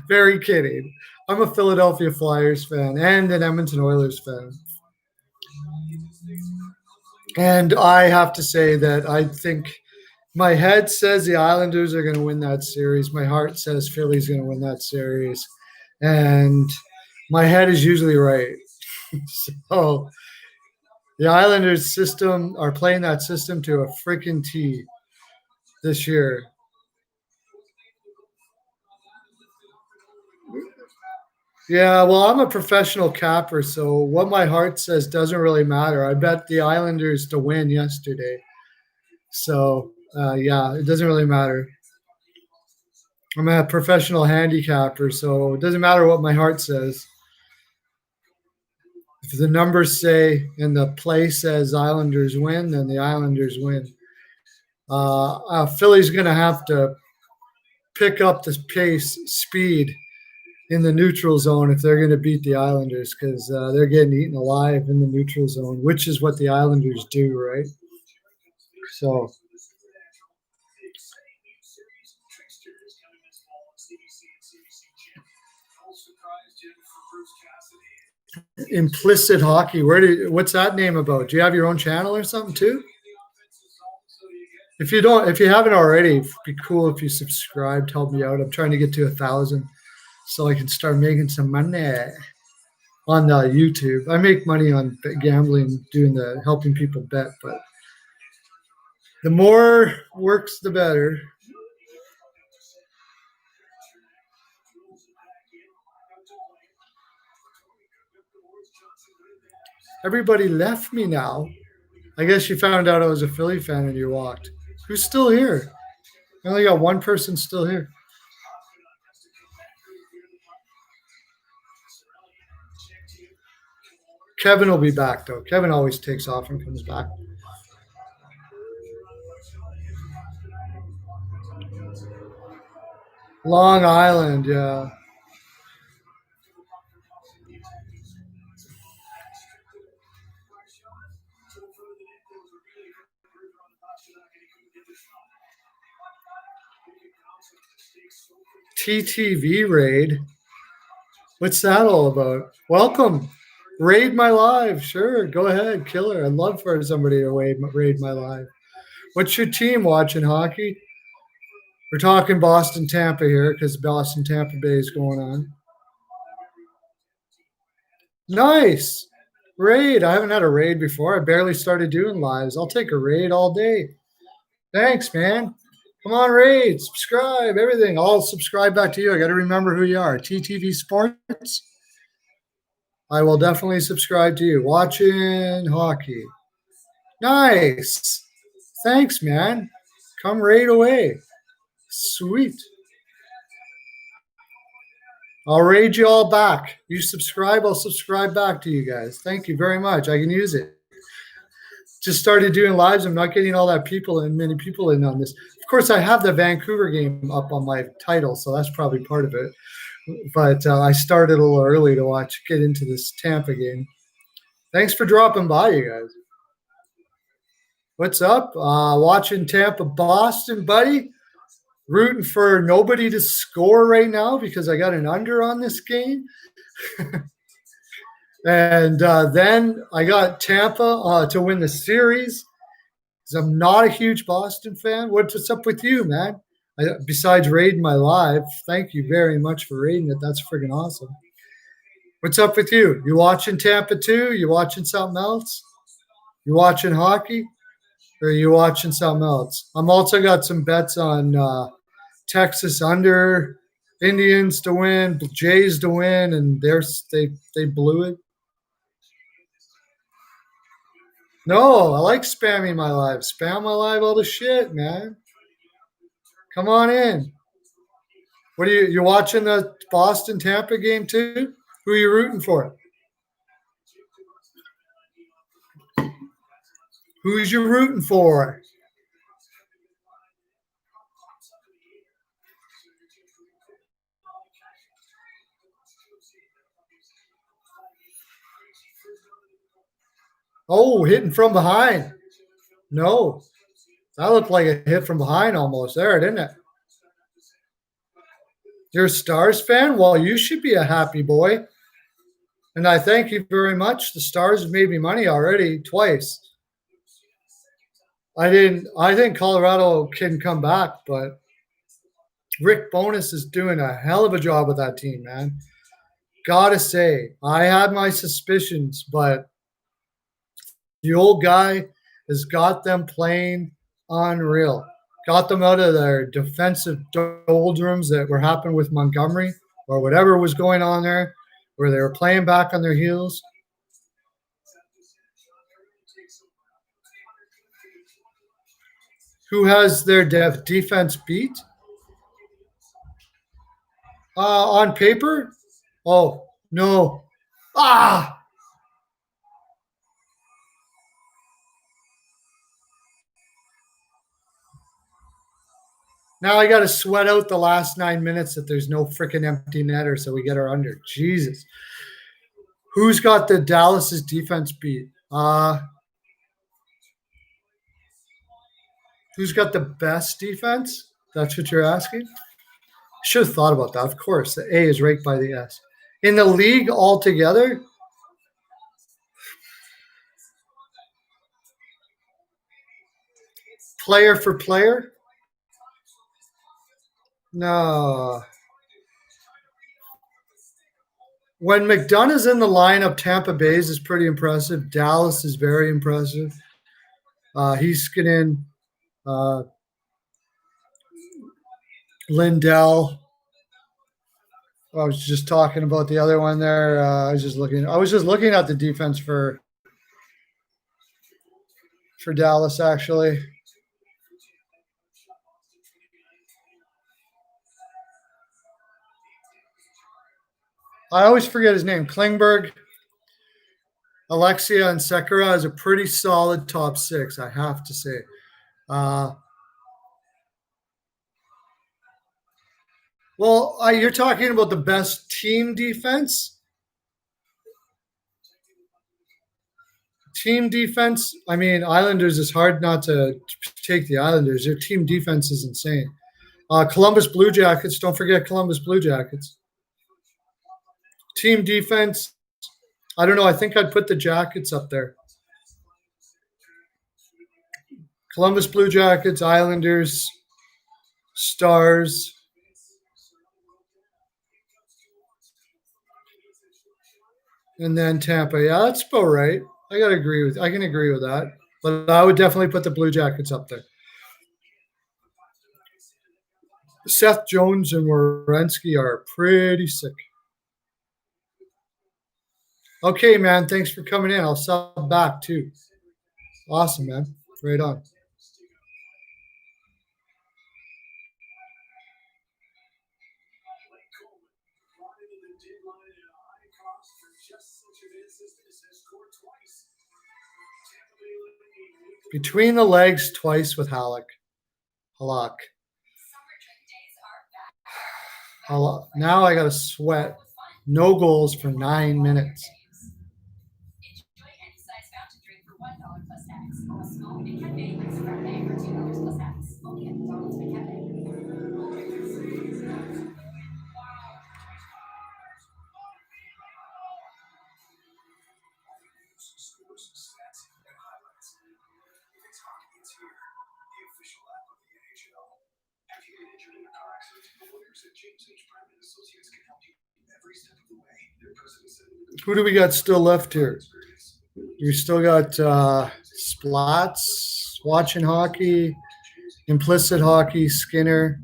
Very kidding. I'm a Philadelphia Flyers fan and an Edmonton Oilers fan. And I have to say that I think my head says the Islanders are going to win that series. My heart says Philly's going to win that series. And my head is usually right. So the Islanders system are playing that system to a freaking T this year. Yeah, well, I'm a professional capper, so what my heart says doesn't really matter. I bet the Islanders to win yesterday. So, yeah, it doesn't really matter. I'm a professional handicapper, so it doesn't matter what my heart says. If the numbers say and the play says Islanders win, then the Islanders win. Philly's going to have to pick up the pace, speed in the neutral zone if they're going to beat the Islanders, because they're getting eaten alive in the neutral zone, which is what the Islanders do, right? So implicit hockey. What's that name about? Do you have your own channel or something too? If you haven't already, it'd be cool if you subscribed, help me out. I'm trying to get to 1,000 so I can start making some money on YouTube. I make money on gambling, helping people bet, but the more works, the better. Everybody left me now. I guess you found out I was a Philly fan and you walked. Who's still here? I only got one person still here. Kevin will be back, though. Kevin always takes off and comes back. Long Island, yeah. TTV raid. What's that all about? Welcome. Raid my live. Sure. Go ahead. Killer. I'd love for somebody to raid my live. What's your team watching hockey? We're talking Boston Tampa here because Boston Tampa Bay is going on. Nice. Raid. I haven't had a raid before. I barely started doing lives. I'll take a raid all day. Thanks, man. Come on, raid, subscribe, everything. I'll subscribe back to you. I got to remember who you are. TTV Sports. I will definitely subscribe to you. Watching hockey. Nice. Thanks, man. Come raid away. Sweet. I'll raid you all back. You subscribe, I'll subscribe back to you guys. Thank you very much. I can use it. Just started doing lives. I'm not getting all that many people in on this. Of course, I have the Vancouver game up on my title, so that's probably part of it. But I started a little early to get into this Tampa game. Thanks for dropping by, you guys. What's up? Watching Tampa Boston, buddy. Rooting for nobody to score right now because I got an under on this game. And then I got Tampa to win the series because I'm not a huge Boston fan. What's up with you, man? Besides raiding my live, thank you very much for raiding it. That's friggin' awesome. What's up with you? You watching Tampa too? You watching something else? You watching hockey? Or are you watching something else? I'm also got some bets on Texas under, Indians to win, Jays to win, and they blew it. No, I like spamming my live. Spam my live all the shit, man. Come on in. What are you watching the Boston Tampa game too? Who are you rooting for? Who's you rooting for? Oh, hitting from behind. No. That looked like a hit from behind almost there, didn't it? You're a Stars fan? Well, you should be a happy boy. And I thank you very much. The Stars have made me money already twice. I think Colorado can come back, but Rick Bowness is doing a hell of a job with that team, man. Gotta say, I had my suspicions, but the old guy has got them playing unreal. Got them out of their defensive doldrums that were happening with Montgomery or whatever was going on there, where they were playing back on their heels. Who has their defense beat? On paper? Oh, no. Ah! Now I got to sweat out the last 9 minutes that there's no freaking empty netter, so we get our under. Jesus. Who's got the Dallas's defense beat? Who's got the best defense? That's what you're asking? Should have thought about that. Of course, the A is ranked by the S. In the league altogether, player for player? No. When McDonough's in the lineup, Tampa Bay's is pretty impressive. Dallas is very impressive. He's skinning Lindell. I was just talking about the other one there. I was just looking at the defense for Dallas, actually. I always forget his name. Klingberg, Alexia, and Sekera is a pretty solid top six, I have to say. Well, you're talking about the best team defense? Team defense, I mean, Islanders is hard not to take the Islanders. Their team defense is insane. Columbus Blue Jackets, don't forget Columbus Blue Jackets. Team defense, I don't know. I think I'd put the Jackets up there. Columbus Blue Jackets, Islanders, Stars. And then Tampa. Yeah, that's about right. I can agree with that. But I would definitely put the Blue Jackets up there. Seth Jones and Werenski are pretty sick. Okay, man. Thanks for coming in. I'll sub back too. Awesome, man. Right on. Between the legs twice with Halak. Now I got to sweat. No goals for 9 minutes. Enjoy any size fountain drink for $1 plus tax. A small McCafe is Friday for $2 plus tax. Only at McDonald's McCafe. Who do we got still left here? We still got Splats watching hockey, Implicit Hockey, Skinner.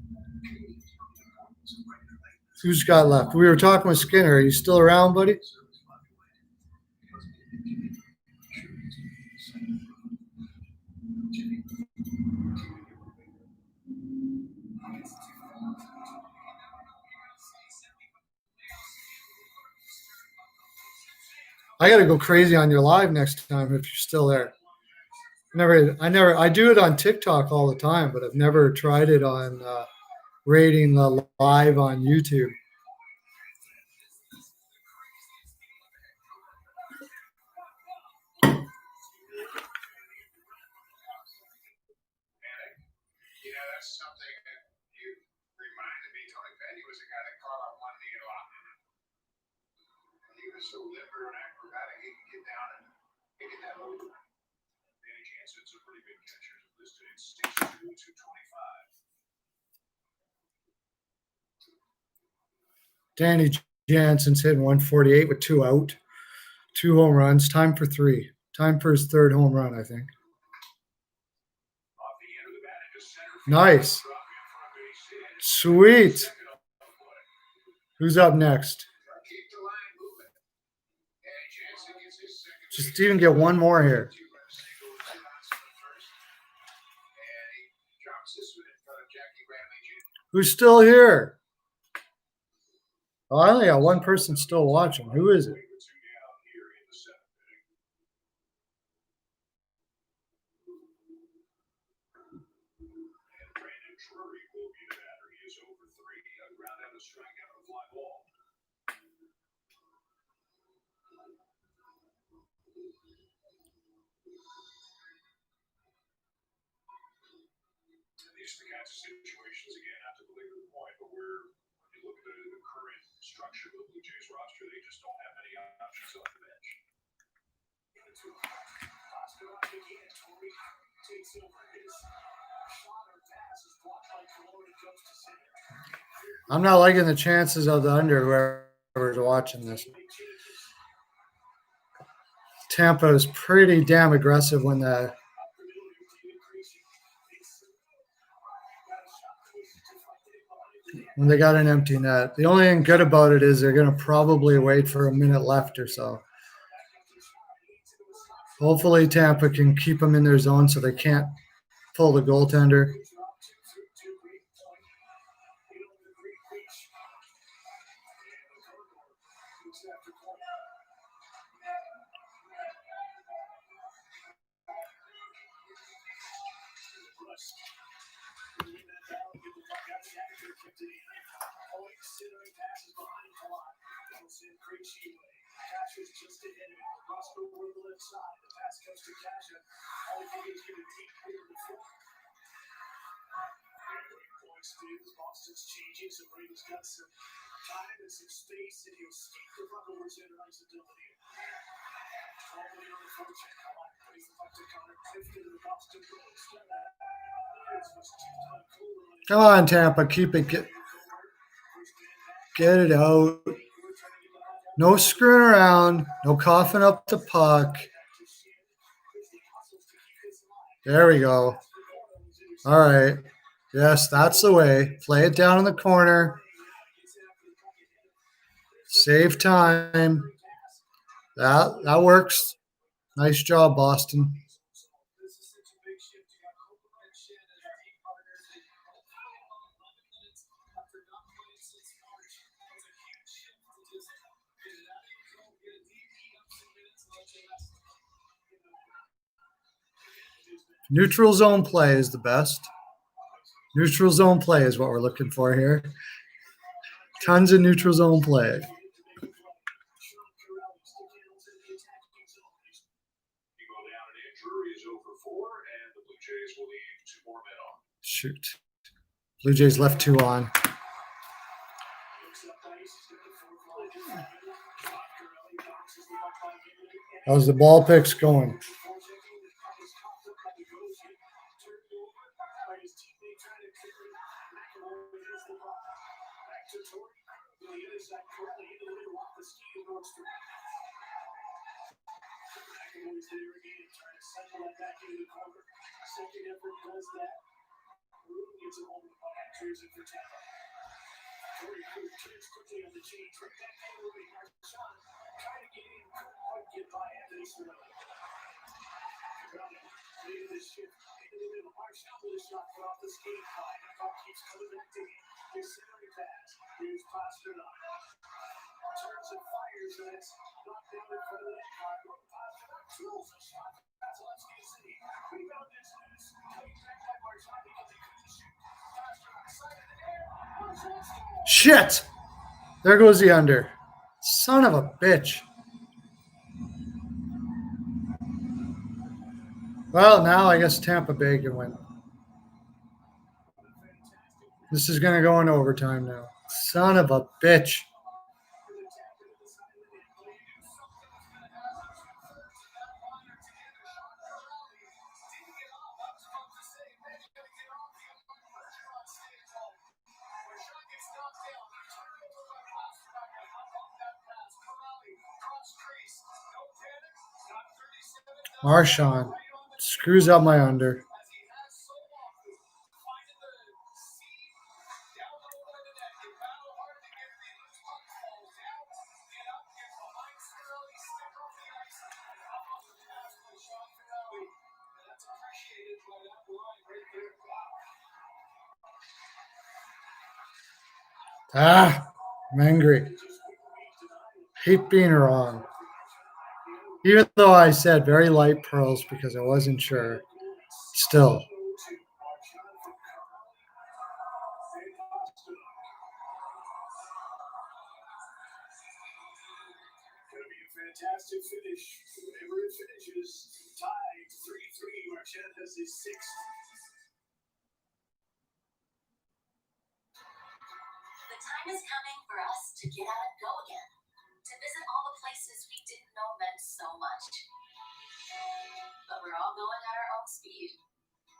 Who's got left? We were talking with Skinner. Are you still around, buddy? I got to go crazy on your live next time if you're still there. I do it on TikTok all the time, but I've never tried it on rating the live on YouTube. That's something that you reminded me. Tony Petty was a guy that so limber and acrobatic, he can get down and get that over. Danny Jansen's a pretty big catcher, listed at 6'2", 225. Danny Jansen's hitting 148 with 2 out, 2 home runs. Time for 3. Time for his 3rd home run, I think. Off the end of the bat into center field. Nice. Drop in for a base hit. Sweet. Second off the play. Who's up next? Keep the line moving. And Jansen gets his second. Just even get one more here. Two-run single with 2 outs for the first. And he drops this one in front of Jackie Bradley Jr. Who's still here? Oh, I only got one person still watching. Who is it? Two down here in the 7th inning. And Brandon Drury will be the batter. He is over 3. A ground out, a strikeout, a fly ball. And these are the kinds of situations, again, not to belabor the point, but where when you look at the current structure of the Blue Jays roster, they just don't have many options off the bench. I'm not liking the chances of the under, whoever's watching this. Tampa is pretty damn aggressive when they got an empty net. The only thing good about it is they're going to probably wait for a minute left or so. Hopefully Tampa can keep them in their zone so they can't pull the goaltender. Boston's changing, so Brady's got some time and some space, and he'll sneak the puck over to the ice ability. Totally unfortunate. Plays the puck to Connor Clifton to the Boston Bruins. Come on, Tampa, keep it. Get it out. No screwing around. No coughing up the puck. There we go. All right. Yes, that's the way. Play it down in the corner. Save time. That works. Nice job, Boston. Neutral zone play is the best. Neutral zone play is what we're looking for here. Tons of neutral zone play. You go down and Drury is over 4, and the Blue Jays will leave 2 more men on. Shoot. Blue Jays left 2 on. How's the ball picks going? Second effort does that. Bruin gets a hold of the puck and clears it for Tampa. Corey clears quickly on the change. Right back over to Marchand. Trying to get in. Couldn't quite get by Anthony Cirelli. Late in this shift. Into the middle. Marchand with a shot put off the skate line. The puck keeps coming back to him. His centering pass. Here's Pasternak. Turns and fires, and it's knocked down in front of the net. Pasternak throws a shot. That's Lefsky City. Rebound is loose. Coming back by Marchand because he couldn't shoot. Pasternak side of the air. Marchand scores. Shit! There goes the under. Son of a bitch. Well, now I guess Tampa Bay can win. This is going to go in overtime now. Son of a bitch. Marshawn screws up my under. Ah, I'm angry. Hate being wrong. Even though I said very light pearls because I wasn't sure. Still. Gonna be a fantastic finish. Whenever it finishes, tied 3-3. Marchand has his sixth. The time is coming for us to get out and go again. To visit all the places we didn't know meant so much. But we're all going at our own speed.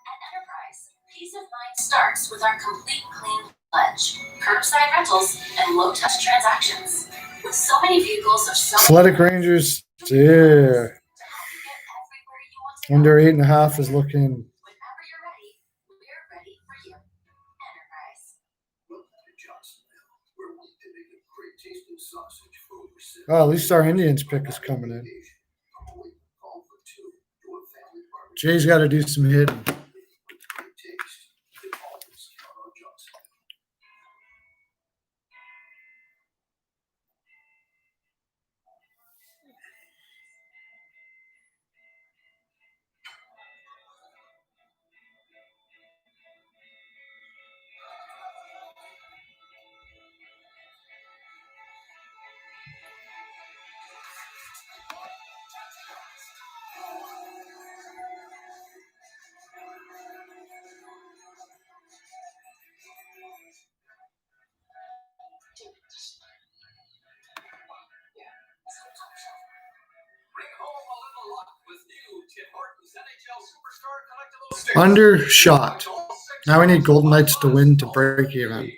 At Enterprise, peace of mind starts with our complete clean pledge, curbside rentals, and low-touch transactions. With so many vehicles of so Athletic Rangers, yeah. to help you get everywhere you want to go. Under 8.5 is looking. Whenever you're ready, we're ready for you. Enterprise. Welcome to Johnsonville, where we can make a great tasting sausage for over 7 Oh, at least our Indians pick is coming in. Call for 2 to a family barbecue. Jay's got to do some hitting. Great taste. They always count on Johnsonville. Undershot. Now we need Golden Knights to win to break even.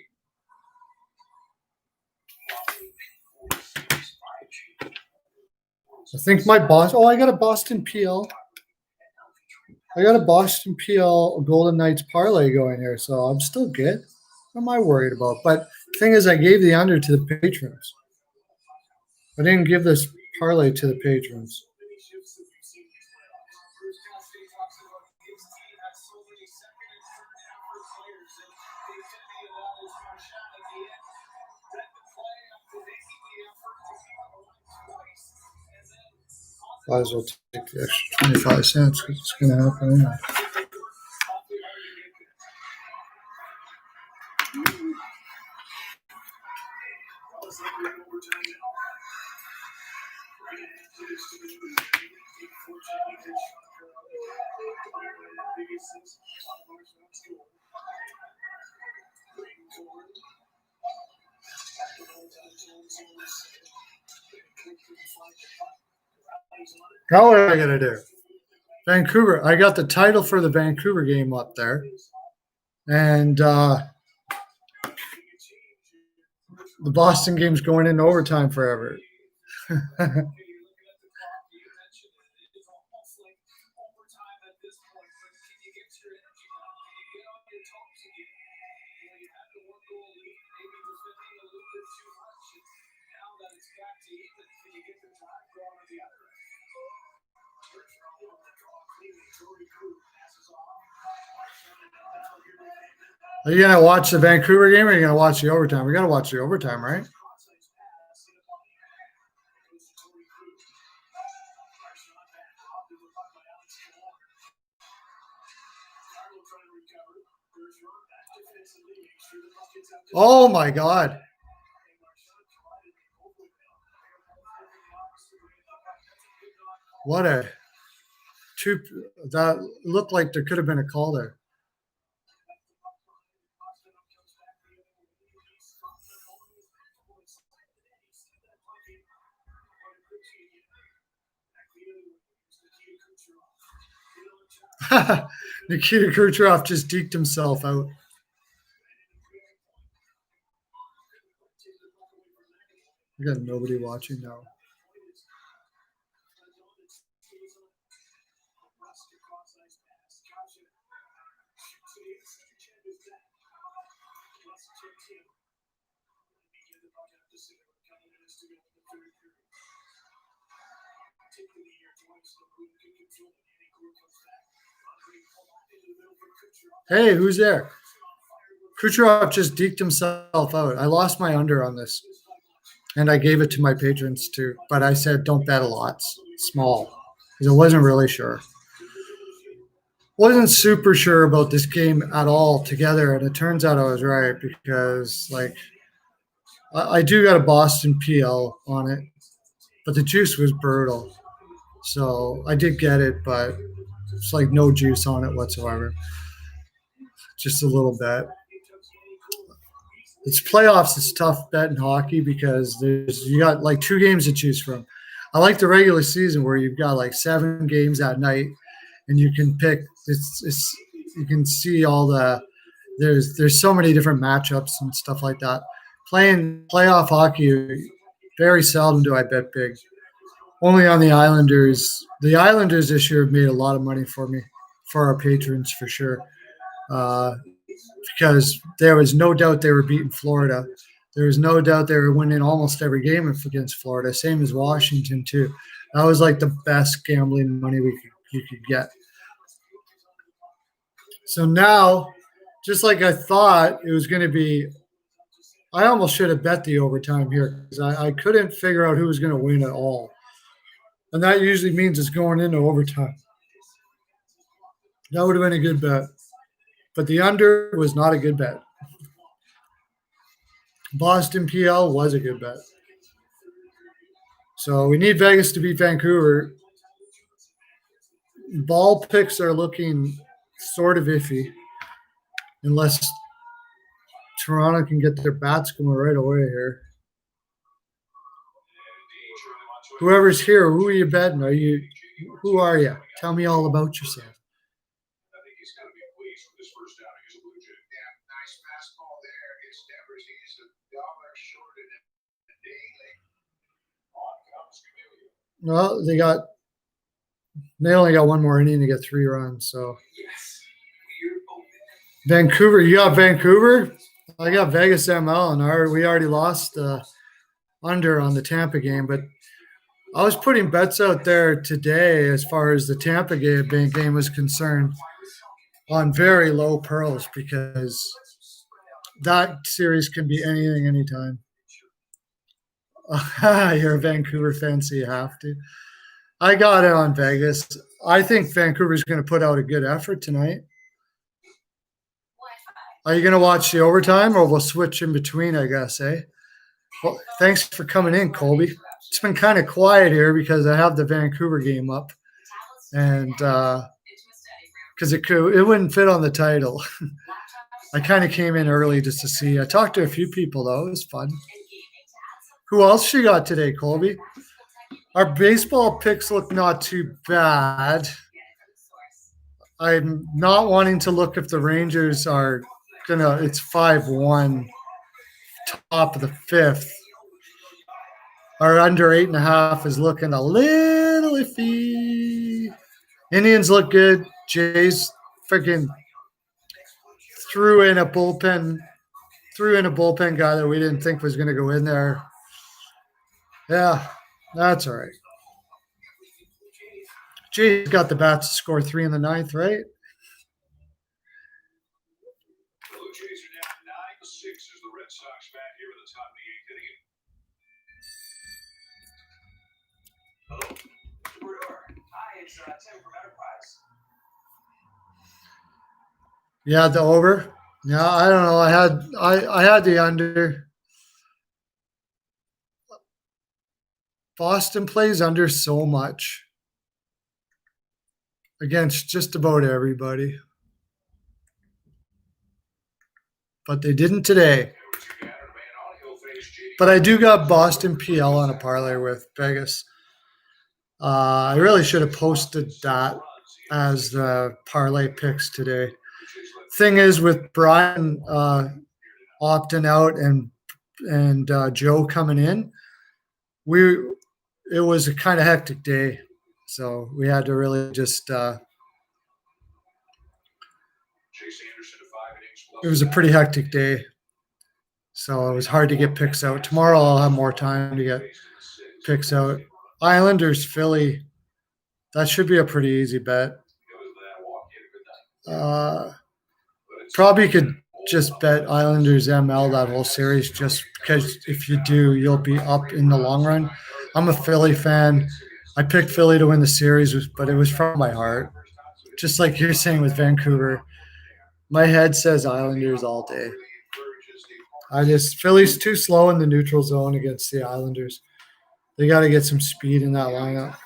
I think my boss. Oh, I got a Boston PL. I got a Boston PL Golden Knights parlay going here, so I'm still good. What am I worried about? But the thing is, I gave the under to the patrons. I didn't give this parlay to the patrons. Might as well take the extra 25 cents because it's going to happen anyway. Now what am I going to do? Vancouver. I got the title for the Vancouver game up there. And the Boston game's going into overtime forever. Are you going to watch the Vancouver game or are you going to watch the overtime? We got to watch the overtime, right? Oh, my God. What a two. That looked like there could have been a call there. Nikita Kucherov just deked himself out. We got nobody watching now. Hey, who's there? Kucherov just deked himself out. I lost my under on this, and I gave it to my patrons too. But I said don't bet a lot, small, because I wasn't really sure. Wasn't super sure about this game at all together, and it turns out I was right because like I do got a Boston PL on it, but the juice was brutal, so I did get it, but it's like no juice on it whatsoever, just a little bit. It's playoffs. It's tough betting hockey because you got like 2 games to choose from. I like the regular season where you've got like 7 games at night, and you can pick. It's you can see all the there's so many different matchups and stuff like that. Playing playoff hockey, very seldom do I bet big. Only on the Islanders. The Islanders this year have made a lot of money for me, for our patrons for sure. Because there was no doubt they were beating Florida. There was no doubt they were winning almost every game against Florida, same as Washington too. That was like the best gambling money you could get. So now, just like I thought it was going to be, I almost should have bet the overtime here because I couldn't figure out who was going to win at all. And that usually means it's going into overtime. That would have been a good bet. But the under was not a good bet. Boston PL was a good bet. So we need Vegas to beat Vancouver. Ball picks are looking sort of iffy unless Toronto can get their bats going right away here. Whoever's here, who are you betting? Who are you? Tell me all about yourself. I think he's going to be pleased with his first outing as a Blue Jay. Yeah, nice fastball there against Devers. He's $1 short in a daily. On comes Chameleon. No, they only got 1 more inning to get 3 runs. So Yes. We're open. Vancouver, you got Vancouver? I got Vegas ML, and we already lost under on the Tampa game, but I was putting bets out there today as far as the Tampa game was concerned on very low pearls because that series can be anything, anytime. You're a Vancouver fan, so you have to. I got it on Vegas. I think Vancouver's going to put out a good effort tonight. Are you going to watch the overtime, or we'll switch in between, I guess, eh? Well, thanks for coming in, Colby. It's been kind of quiet here because I have the Vancouver game up, and because it wouldn't fit on the title. I kind of came in early just to see. I talked to a few people, though. It was fun. Who else you got today, Colby? Our baseball picks look not too bad. I'm not wanting to look if the Rangers are it's 5-1, top of the 5th. Our under 8.5 is looking a little iffy. Indians look good. Jays freaking threw in a bullpen guy that we didn't think was going to go in there. Yeah, that's all right. Jays got the bats to score 3 in the 9th, right? Blue Jays are down 9-6 as the Red Sox bat here in the top of the 8th inning. Hello? Mr. Brodeur. Hi, it's Tim from Enterprise. Yeah, the over. Yeah, I don't know. I had the under. Boston plays under so much against just about everybody. But they didn't today. But I do got Boston PL on a parlay with Vegas. I really should have posted that as the parlay picks today. Thing is, with Brian opting out and Joe coming in, it was a kind of hectic day, so we had to really just. It was a pretty hectic day. So it was hard to get picks out. Tomorrow I'll have more time to get picks out. Islanders, Philly. That should be a pretty easy bet. Probably could just bet Islanders ML that whole series just because if you do, you'll be up in the long run. I'm a Philly fan. I picked Philly to win the series, but it was from my heart. Just like you're saying with Vancouver. My head says Islanders all day. Philly's too slow in the neutral zone against the Islanders. They got to get some speed in that lineup.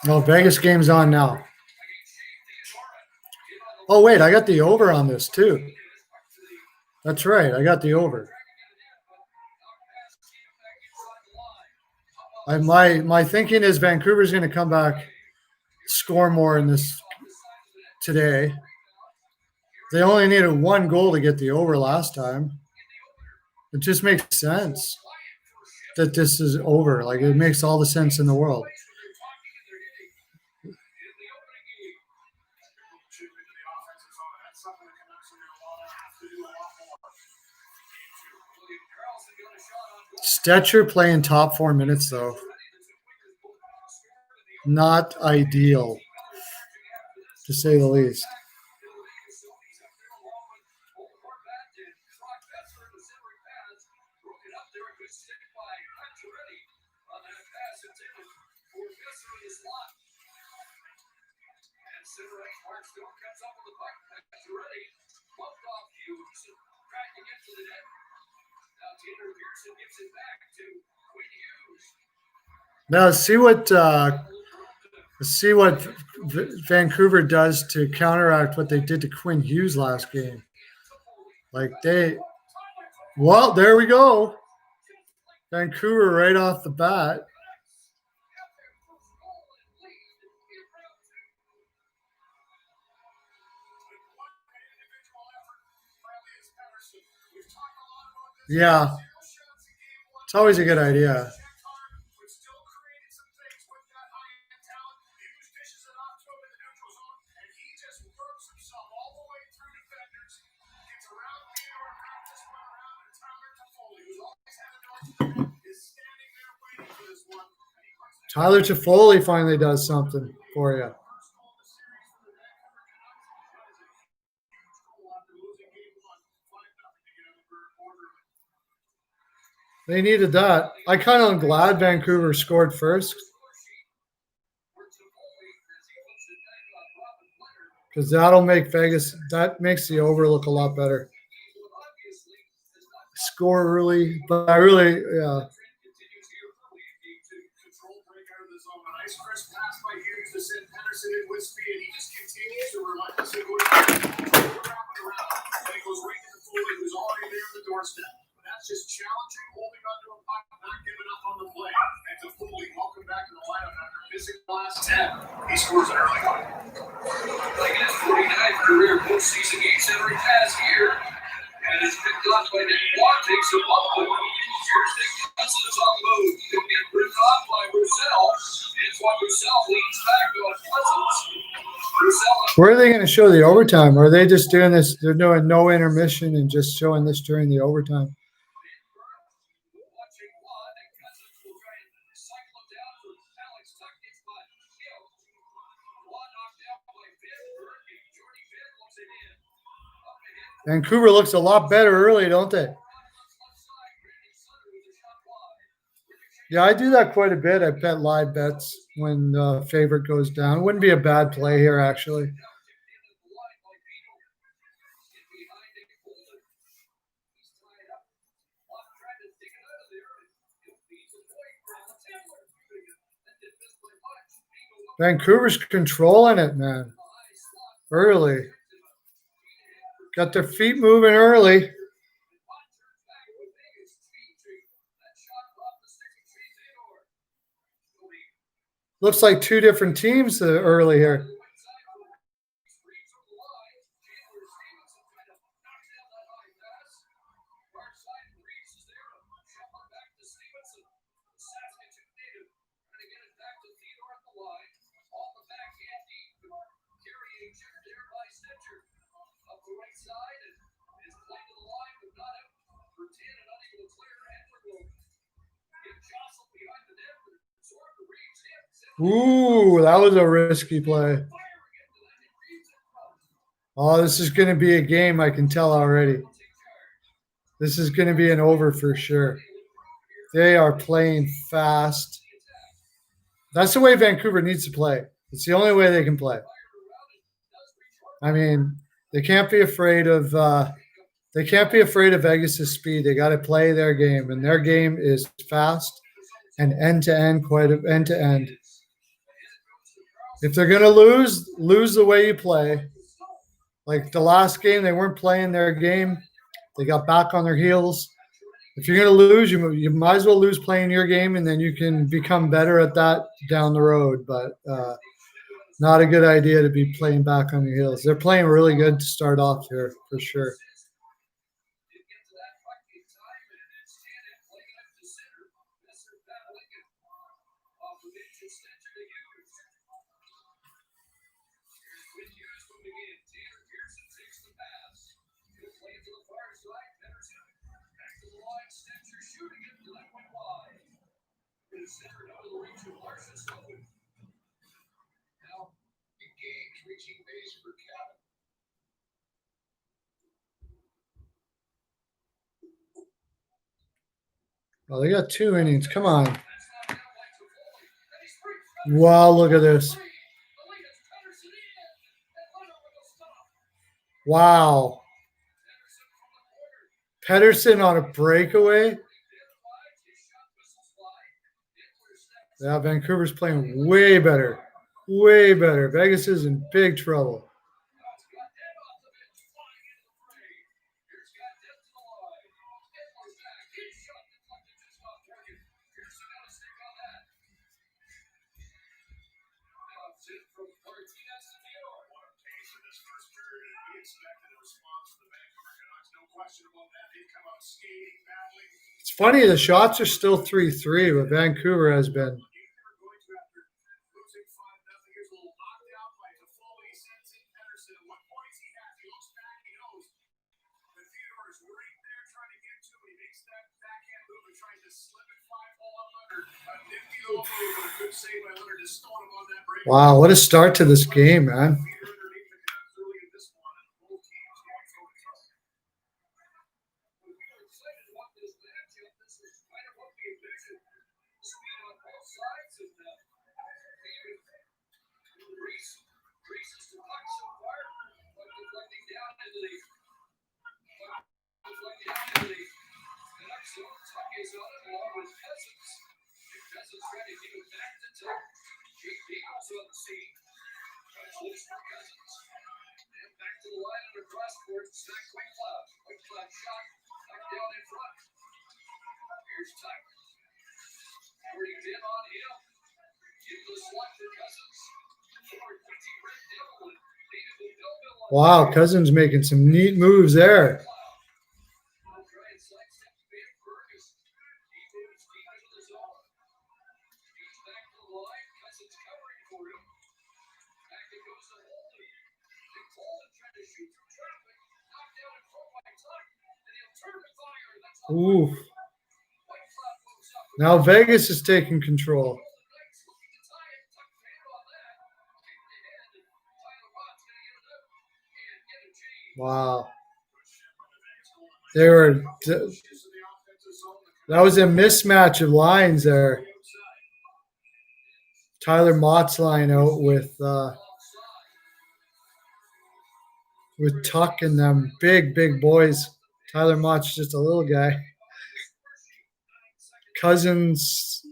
No, Vegas game's on now. Oh, wait, I got the over on this too. That's right, I got the over. My thinking is Vancouver's going to come back, score more in this today. They only needed 1 goal to get the over last time. It just makes sense that this is over. Like, it makes all the sense in the world. Stetcher playing top 4 minutes, though. Not ideal, to say the least. Now see what Vancouver does to counteract what they did to Quinn Hughes last game. Well, there we go. Vancouver right off the bat. Yeah, it's always a good idea. Tyler Toffoli finally does something for you. They needed that. I kind of am glad Vancouver scored first, because that'll make Vegas, that makes the over look a lot better. Score early, but I really, yeah. That's just challenging, holding on to a puck, not giving up on the play. And Toffoli, welcome back in the lineup after missing the last 10. He scores an early one. Like his 49th career postseason games every past year. And it's picked off by Nick Watt, takes him up. Here's Nick Johnson on move. He'll get ripped off by Roussel. Antoine Roussel leads back on Pleasance. Where are they going to show the overtime? Or are they just doing this? They're doing no intermission and just showing this during the overtime. Vancouver looks a lot better early, don't they? Yeah, I do that quite a bit. I bet live bets when the favorite goes down. Wouldn't be a bad play here, actually. Vancouver's controlling it, man. Early. Got their feet moving early. Looks like 2 different teams early here. Ooh, that was a risky play. Oh, this is going to be a game, I can tell already. This is going to be an over for sure. They are playing fast. That's the way Vancouver needs to play. It's the only way they can play. I mean, they can't be afraid of Vegas' speed. They got to play their game, and their game is fast and end to end, quite end to end. If they're gonna lose the way you play. Like the last game, they weren't playing their game. They got back on their heels. If you're gonna lose, you might as well lose playing your game, and then you can become better at that down the road. But not a good idea to be playing back on your heels. They're playing really good to start off here for sure. Oh, they got 2 innings. Come on. Wow, look at this. Wow. Pedersen on a breakaway. Yeah, Vancouver's playing way better. Way better. Vegas is in big trouble. It's funny, the shots are still 3-3, but Vancouver has been. Wow, what a start to this game, man. Wow, Cousins making some neat moves there. Ooh. Now Vegas is taking control. Wow. That was a mismatch of lines there. Tyler Mott's line out with Tuck and them big boys. Tyler Mott's just a little guy. Cousins,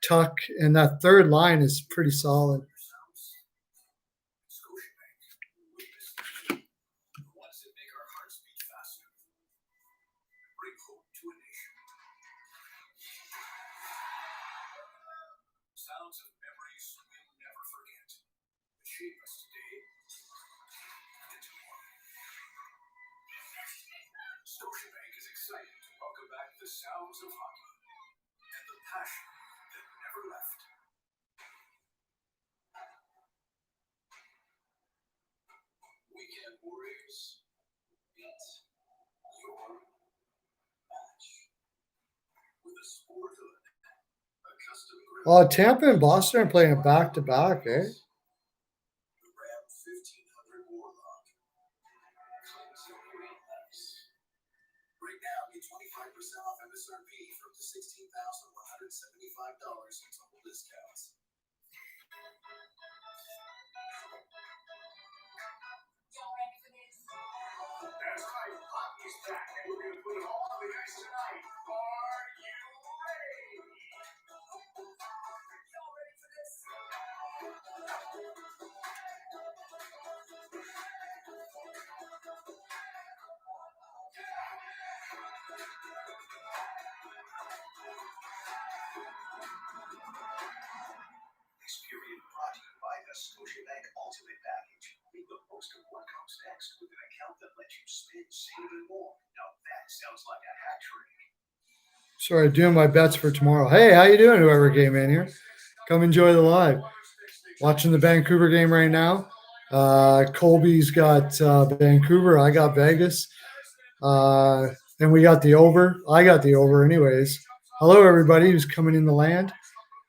Tuck, and that third line is pretty solid. The sounds of hockey and the passion that never left. Weekend Warriors, beat your match with a sport hood, a custom Oh, Tampa and Boston are playing a back-to-back, eh? The Ram 1500 Warlock. Right now, get 25% off MSRP for up to $16,175 in total discounts. Y'all ready for this? That's right, hockey's back, and we're going to put it all on the ice tonight. Are you ready? Y'all ready for this? This period brought to you by the Scotiabank Ultimate Package. Make the most of what comes next with an account that lets you spend, save, and more. Now that sounds like a hat trick. Sorry, doing my bets for tomorrow. Hey, how you doing, whoever came in here? Come enjoy the live. Watching the Vancouver game right now. Colby's got Vancouver. I got Vegas. And we got the over. I got the over anyways. Hello, everybody who's coming in the land.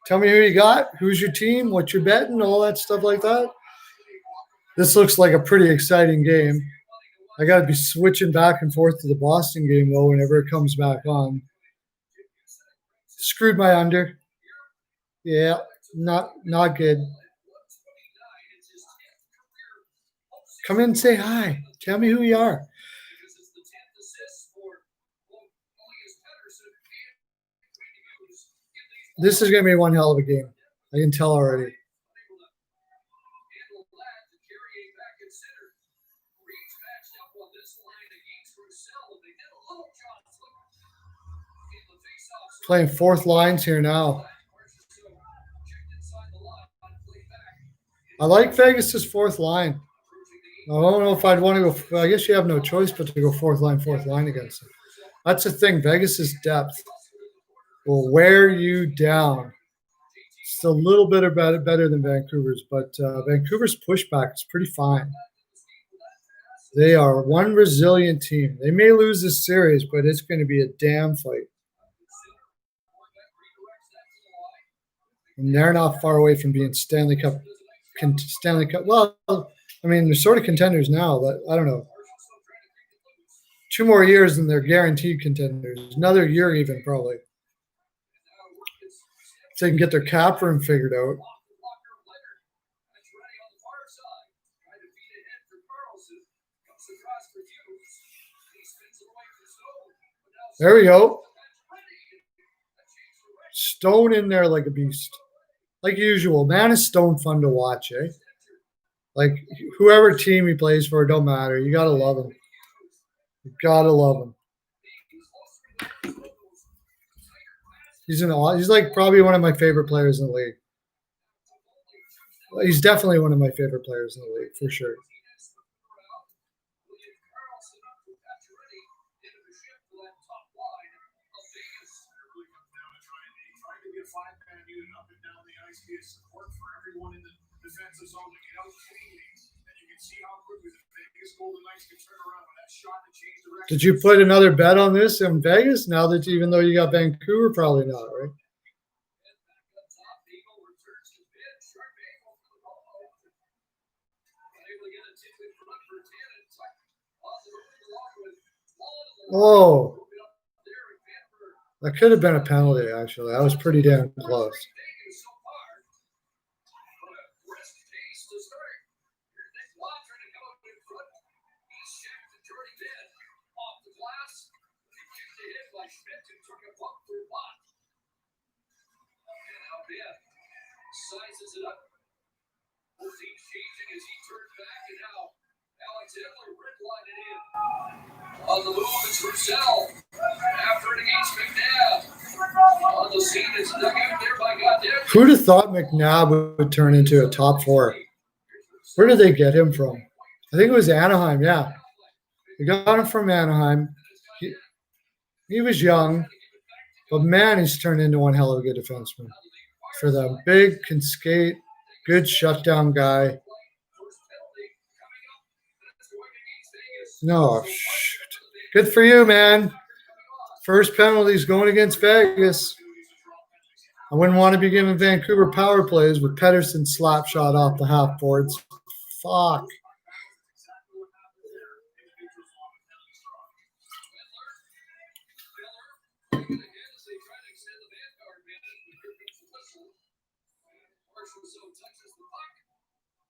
Tell me who you got. Who's your team? What you're betting? All that stuff like that. This looks like a pretty exciting game. I got to be switching back and forth to the Boston game, though, whenever it comes back on. Screwed my under. Yeah, not good. Come in and say hi. Tell me who you are. This is going to be one hell of a game. I can tell already. Playing fourth lines here now. I like Vegas's fourth line. I don't know if I'd want to go. Well, I guess you have no choice but to go fourth line against them. That's the thing. Vegas's depth will wear you down. It's a little bit better than Vancouver's, but Vancouver's pushback is pretty fine. They are one resilient team. They may lose this series, but it's going to be a damn fight. And they're not far away from being Stanley Cup. Well, I mean, they're sort of contenders now, but I don't know. 2 more years and they're guaranteed contenders. Another year even, probably. If they can get their cap room figured out. There we go. Stone in there like a beast. Like usual. Man, is Stone fun to watch, eh? Like, whoever team he plays for, it don't matter. You got to love him. You got to love him. He's like probably one of my favorite players in the league. He's definitely one of my favorite players in the league, for sure. Defensive zone to get out cleanly, and you can see how quickly the Vegas Golden Knights can turn around with that shot to change direction. Did you put another bet on this in Vegas? Now that even though you got Vancouver, probably not, right? Oh, that could have been a penalty. Actually, that was pretty damn close. Sizes it up. Both teams changing as he turns back, and now Alex Edler redlining in. On the move, it's Roussel. After it against McNabb. On the scene, it's dug out there by Goddamn. Who'd have thought McNabb would turn into a top 4? Where did they get him from? I think it was Anaheim, yeah. They got him from Anaheim. He was young, but man, he's turned into one hell of a good defenseman. For them. Big, can skate, good shutdown guy. No, shoot. Good for you, man. First penalty's going against Vegas. I wouldn't want to be giving Vancouver power plays with Pedersen slap shot off the half boards. Fuck.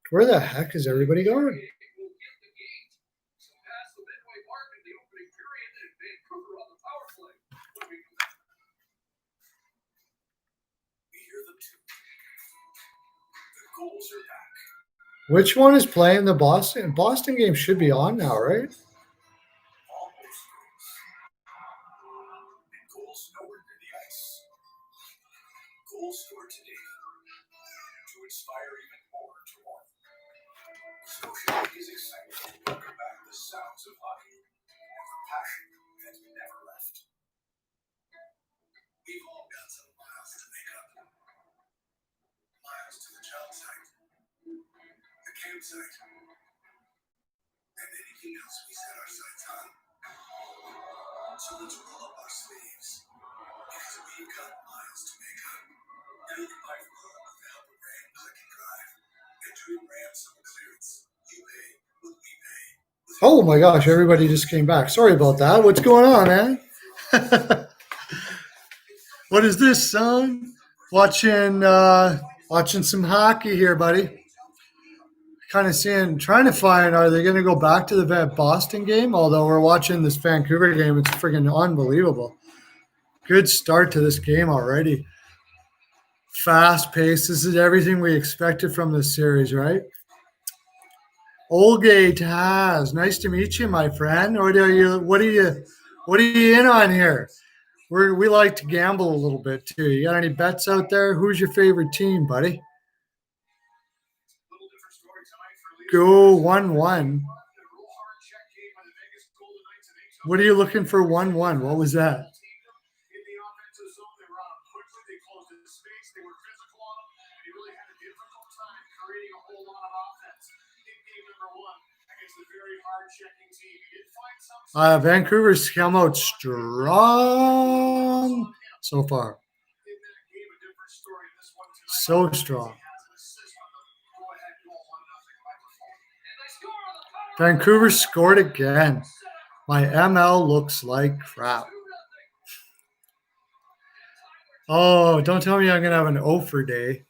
Where the heck is everybody going? Which one is playing the Boston? Boston game should be on now, right? Goals scored today to inspire even more tomorrow. Social is excited to welcome back the sounds of hockey and the passion that never left. We've all got some miles to make up. Miles to the job site, the campsite, and anything else we set our sights on. So let's roll up our sleeves, because we've got miles to make up. And you can buy from home with the help of Ram Click and Drive. And during Ram Summer Clearance, you pay what we pay. Oh my gosh, everybody just came back. Sorry about that. What's going on, man? What is this, son? Watching some hockey here, buddy. Kind of trying to find, are they going to go back to the Boston game? Although we're watching this Vancouver game, it's friggin' unbelievable. Good start to this game already. Fast pace. This is everything we expected from this series, right? Olgay Taz, nice to meet you, my friend. What are you in on here? We like to gamble a little bit too. You got any bets out there? Who's your favorite team, buddy? Go 1-1. What are you looking for 1-1? What was that? Vancouver's come out strong so far. So strong. Vancouver scored again. My ML looks like crap. Oh, don't tell me I'm going to have an over day.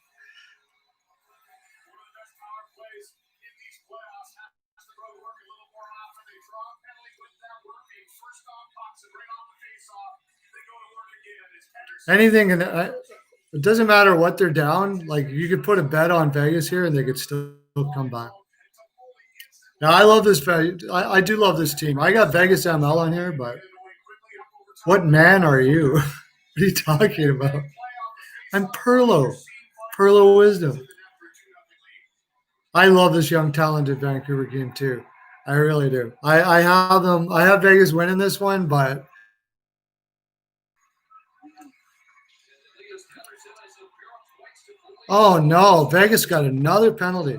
Anything, it doesn't matter what they're down. Like, you could put a bet on Vegas here and they could still come back. Now, I love this. I do love this team. I got Vegas ML on here, but what man are you? What are you talking about? I'm Perlo Wisdom. I love this young, talented Vancouver team too. I really do. I have them. I have Vegas winning this one, but oh no, Vegas got another penalty.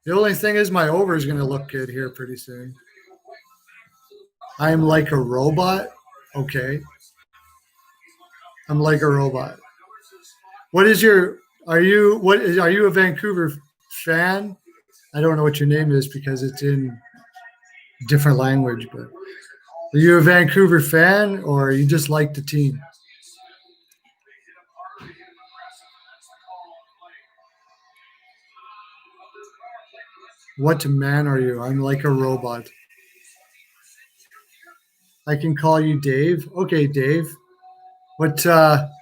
The only thing is my over is going to look good here pretty soon. I'm like a robot. Okay. I'm like a robot. What is your, are you a Vancouver fan? I don't know what your name is because it's in different language, but are you a Vancouver fan or you just like the team? What man are you? I'm like a robot. I can call you Dave. Okay, Dave. What's your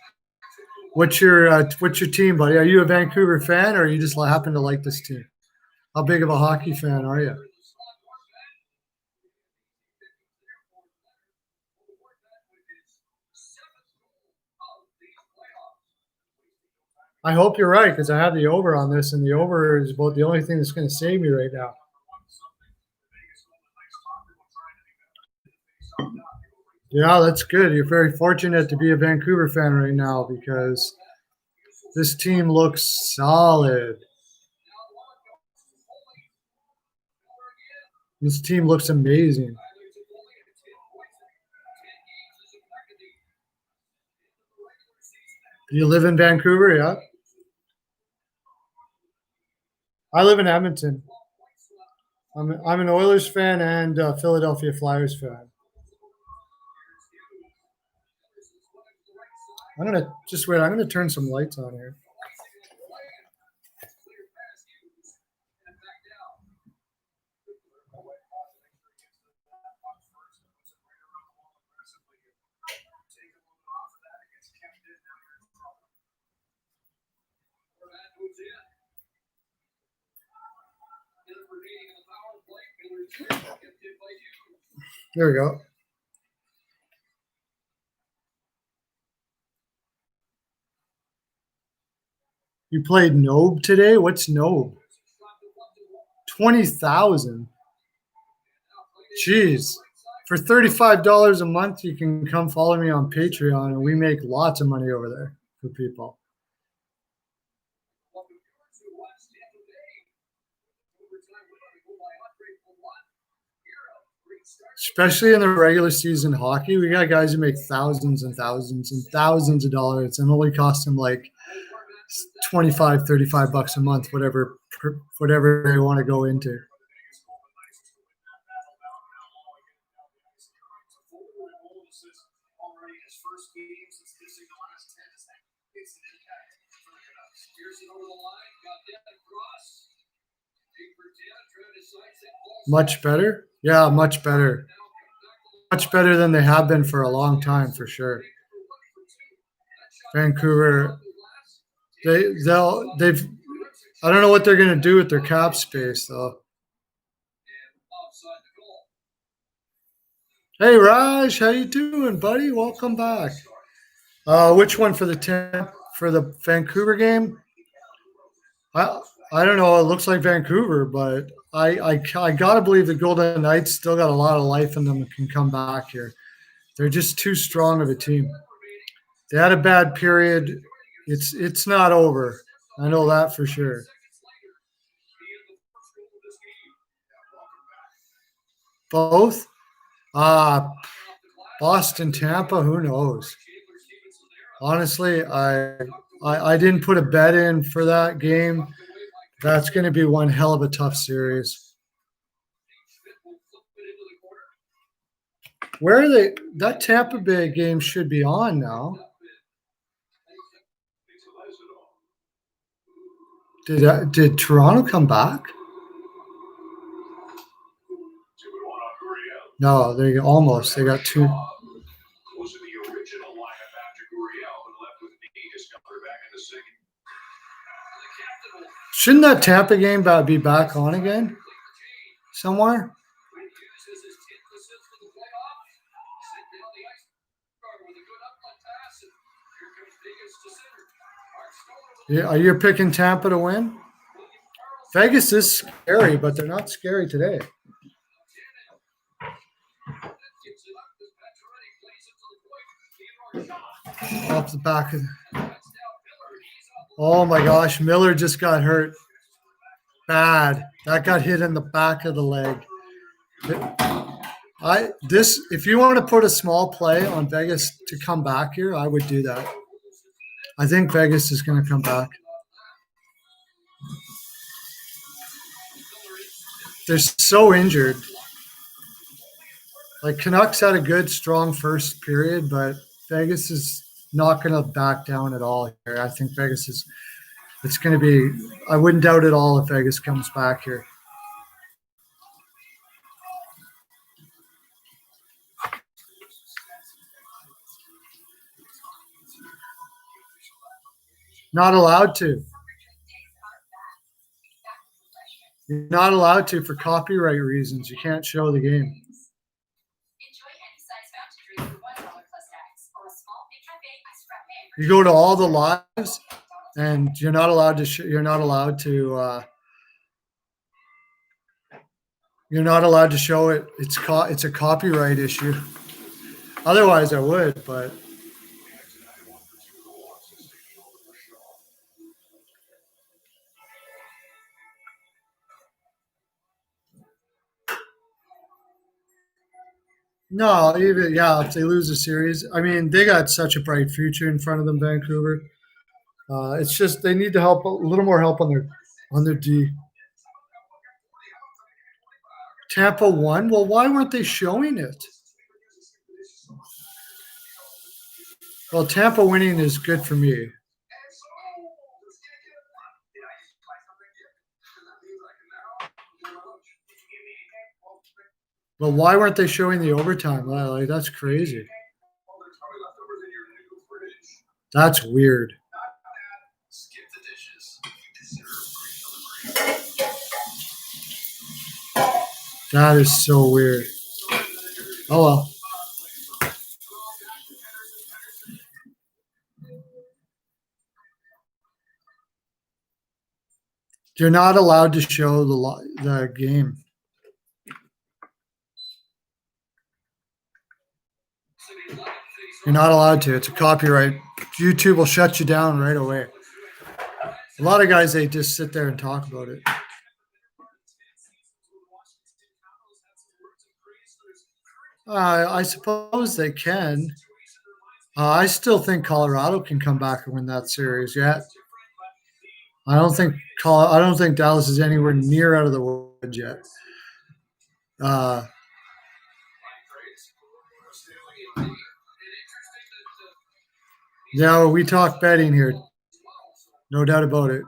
team, buddy? Are you a Vancouver fan or you just happen to like this team? How big of a hockey fan are you? I hope you're right because I have the over on this, and the over is about the only thing that's going to save me right now. Yeah, that's good. You're very fortunate to be a Vancouver fan right now because this team looks solid. This team looks amazing. You live in Vancouver, yeah? I live in Edmonton. I'm an Oilers fan and a Philadelphia Flyers fan. I'm gonna just wait. I'm gonna turn some lights on here. There we go. You played Nobe today? What's Nobe? 20,000. Jeez. For $35 a month, you can come follow me on Patreon, and we make lots of money over there for people. Especially in the regular season hockey, we got guys who make thousands and thousands and thousands of dollars and only cost them like 25, $35 a month, whatever they want to go into. Much better? Yeah, much better. Much better than they have been for a long time, for sure. Vancouver, they've I don't know what they're gonna do with their cap space though. Hey Raj, how you doing, buddy? Welcome back. Which one for the Vancouver game? I don't know. It looks like Vancouver, but I gotta believe the Golden Knights still got a lot of life in them and can come back here. They're just too strong of a team. They had a bad period. It's not over. I know that for sure. Both? Boston, Tampa, who knows? Honestly, I didn't put a bet in for that game. That's going to be one hell of a tough series. Where are they? That Tampa Bay game should be on now. Did Toronto come back? No, they almost. They got two. Shouldn't that Tampa game be back on again somewhere? Yeah, you're picking Tampa to win? Vegas is scary, but they're not scary today. Off the back of oh my gosh, Miller just got hurt. Bad. That got hit in the back of the leg. If you want to put a small play on Vegas to come back here, I would do that. I think Vegas is going to come back. They're so injured. Like Canucks had a good, strong first period, but Vegas is not going to back down at all here. I think Vegas is – it's going to be – I wouldn't doubt at all if Vegas comes back here. Not allowed to. You're not allowed to for copyright reasons. You can't show the game. You go to all the lives, and you're not allowed to. You're not allowed to show it. It's a copyright issue. Otherwise, I would, but. No, even if they lose a series, I mean, they got such a bright future in front of them, Vancouver. It's just they need to help a little more help on their D. Tampa won. Well, why weren't they showing it? Well, Tampa winning is good for me. But why weren't they showing the overtime? Like that's crazy. That's weird. That is so weird. Oh well. You're not allowed to show the game. You're not allowed to. It's a copyright. YouTube will shut you down right away. A lot of guys, they just sit there and talk about it. I suppose they can. I still think Colorado can come back and win that series yet. I don't think Dallas is anywhere near out of the woods yet. Yeah, we talk betting here, no doubt about it.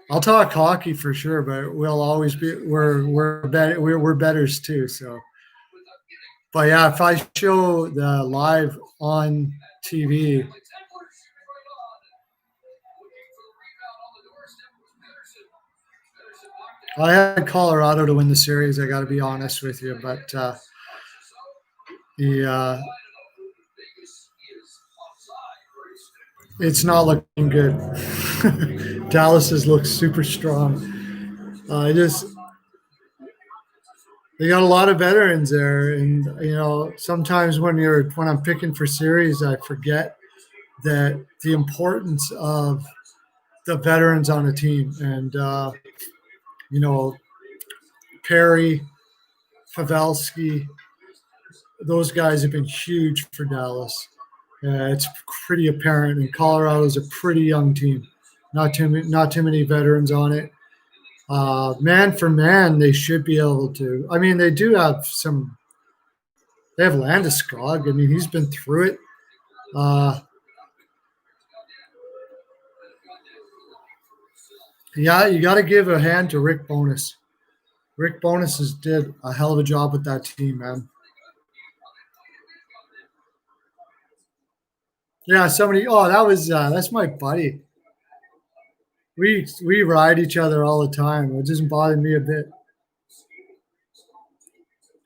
I'll talk hockey for sure, but we'll always be we're betters too. So, but yeah, if I show the live on TV. I had Colorado to win the series. I got to be honest with you, but it's not looking good. Dallas has looked super strong. They got a lot of veterans there, and sometimes when I'm picking for series, I forget that the importance of the veterans on a team, and Perry, Pavelski, those guys have been huge for Dallas. It's pretty apparent, and Colorado's a pretty young team. Not too many veterans on it. Man for man, they should be able to. I mean, they do have some. They have Landeskog. I mean, he's been through it. Yeah, you got to give a hand to Rick Bowness. Rick Bowness did a hell of a job with that team, man. Yeah, somebody. Oh, that's my buddy. We ride each other all the time. It doesn't bother me a bit.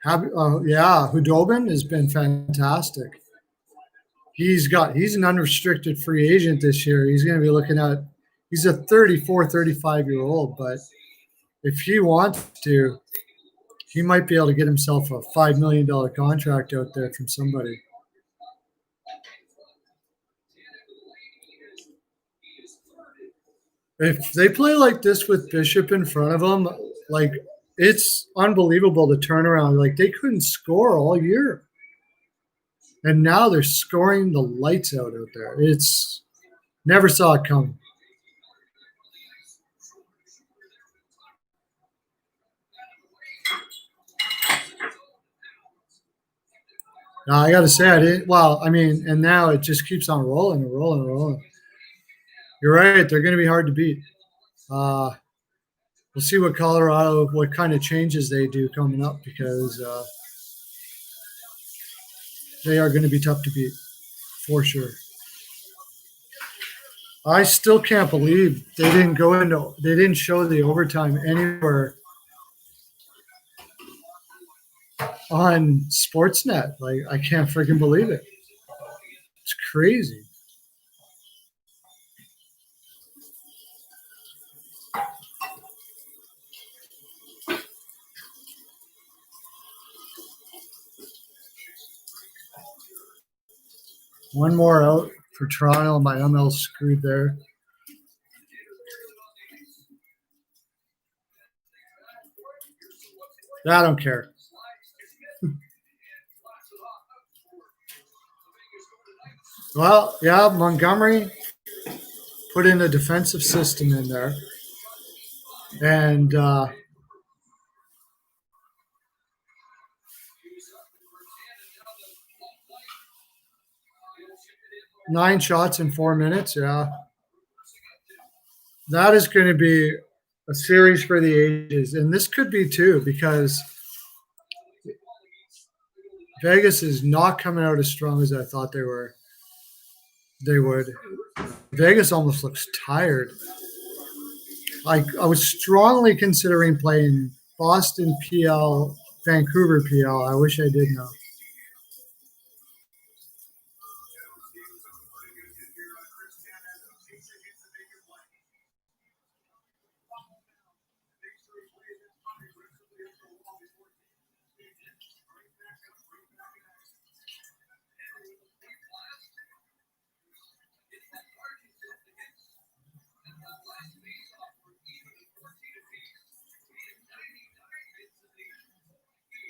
Yeah, Hudobin has been fantastic. He's an unrestricted free agent this year. He's going to be looking at. He's a 34, 35-year-old, but if he wants to, he might be able to get himself a $5 million contract out there from somebody. If they play like this with Bishop in front of them, like it's unbelievable the turnaround. Like they couldn't score all year, and now they're scoring the lights out there. It's never saw it coming. Now, I got to say, I didn't. Well, I mean, and now it just keeps on rolling and rolling and rolling. You're right. They're going to be hard to beat. We'll see what kind of changes they do coming up, because they are going to be tough to beat for sure. I still can't believe they didn't show the overtime anywhere on Sportsnet. Like, I can't freaking believe it. It's crazy. One more out for Toronto. My ML screwed there. I don't care. Well, yeah, Montgomery. put in a defensive system in there, and 9 shots in 4 minutes. Yeah, that is going to be a series for the ages, and this could be too, because Vegas is not coming out as strong as I thought they would. Vegas almost looks tired. I was strongly considering playing Boston PL, Vancouver PL. I wish I did now.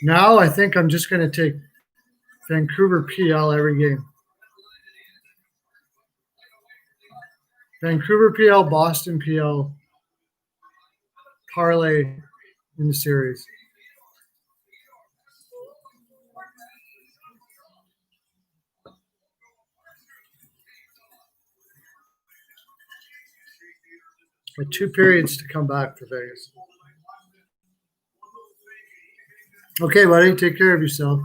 Now I think I'm just going to take Vancouver PL every game. Vancouver PL, Boston PL, parlay in the series. With 2 periods to come back for Vegas. Okay, buddy, take care of yourself.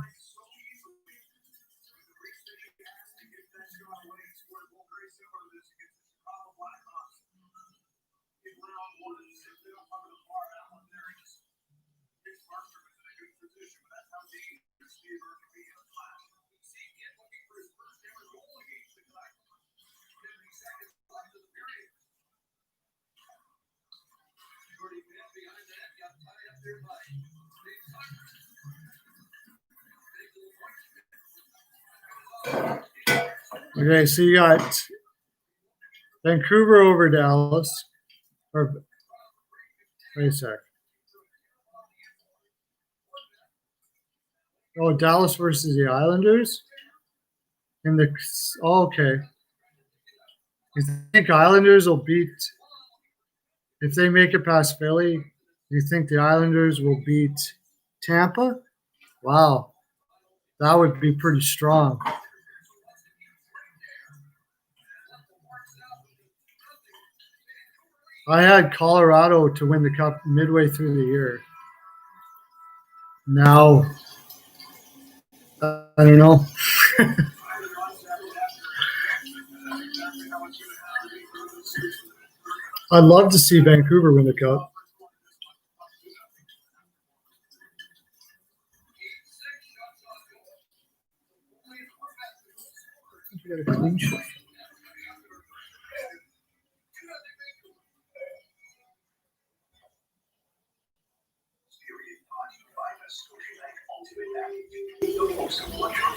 Okay, so you got Vancouver over Dallas. Or wait a sec. Oh, Dallas versus the Islanders? And the okay. You think Islanders will beat, if they make it past Philly, you think the Islanders will beat Tampa? Wow. That would be pretty strong. I had Colorado to win the cup midway through the year. Now, I don't know. I'd love to see Vancouver win the cup. You got a clean sheet.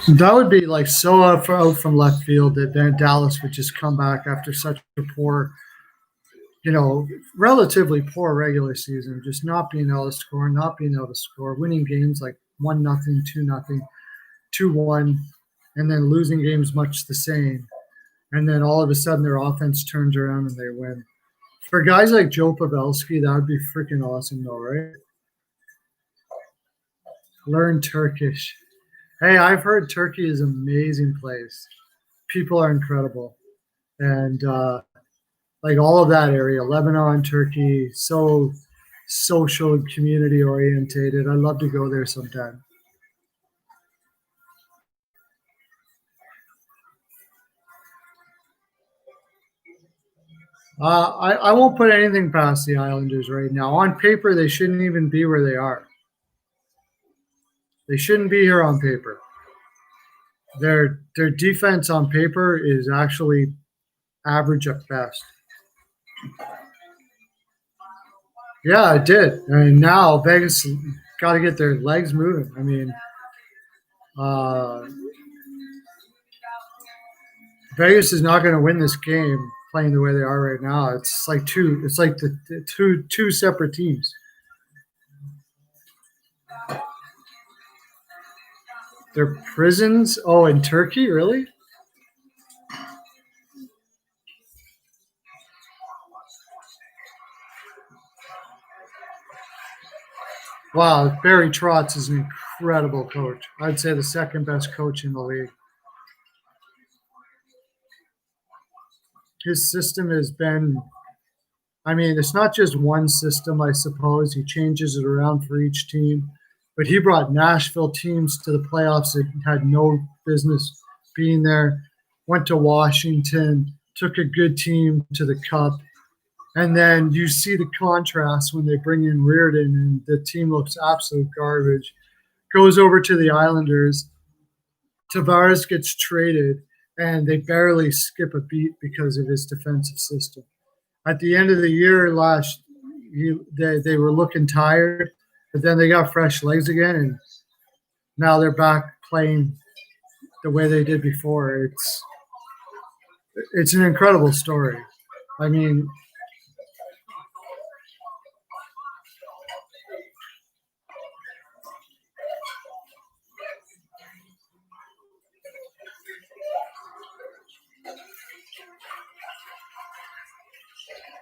That would be like so out from left field that Dallas would just come back after such a poor, relatively poor regular season, just not being able to score, winning games like 1-0, 2-0, 2-1, and then losing games much the same. And then all of a sudden their offense turns around and they win. For guys like Joe Pavelski, that would be freaking awesome though, right? Learn Turkish. Hey, I've heard Turkey is an amazing place. People are incredible. And like all of that area, Lebanon, Turkey, so social, community orientated. I'd love to go there sometime. I won't put anything past the Islanders right now. On paper, they shouldn't even be where they are. They shouldn't be here on paper. Their defense on paper is actually average at best. Yeah, it did. And now Vegas got to get their legs moving. I mean, Vegas is not going to win this game playing the way they are right now. It's like the two separate teams. Their prisons? Oh, in Turkey, really? Wow, Barry Trotz is an incredible coach. I'd say the second best coach in the league. His system has been, I mean, it's not just one system, I suppose. He changes it around for each team. But he brought Nashville teams to the playoffs that had no business being there, went to Washington, took a good team to the Cup. And then you see the contrast when they bring in Reardon and the team looks absolute garbage. Goes over to the Islanders. Tavares gets traded, and they barely skip a beat because of his defensive system. At the end of the year they were looking tired, but then they got fresh legs again, and now they're back playing the way they did before. It's an incredible story. I mean,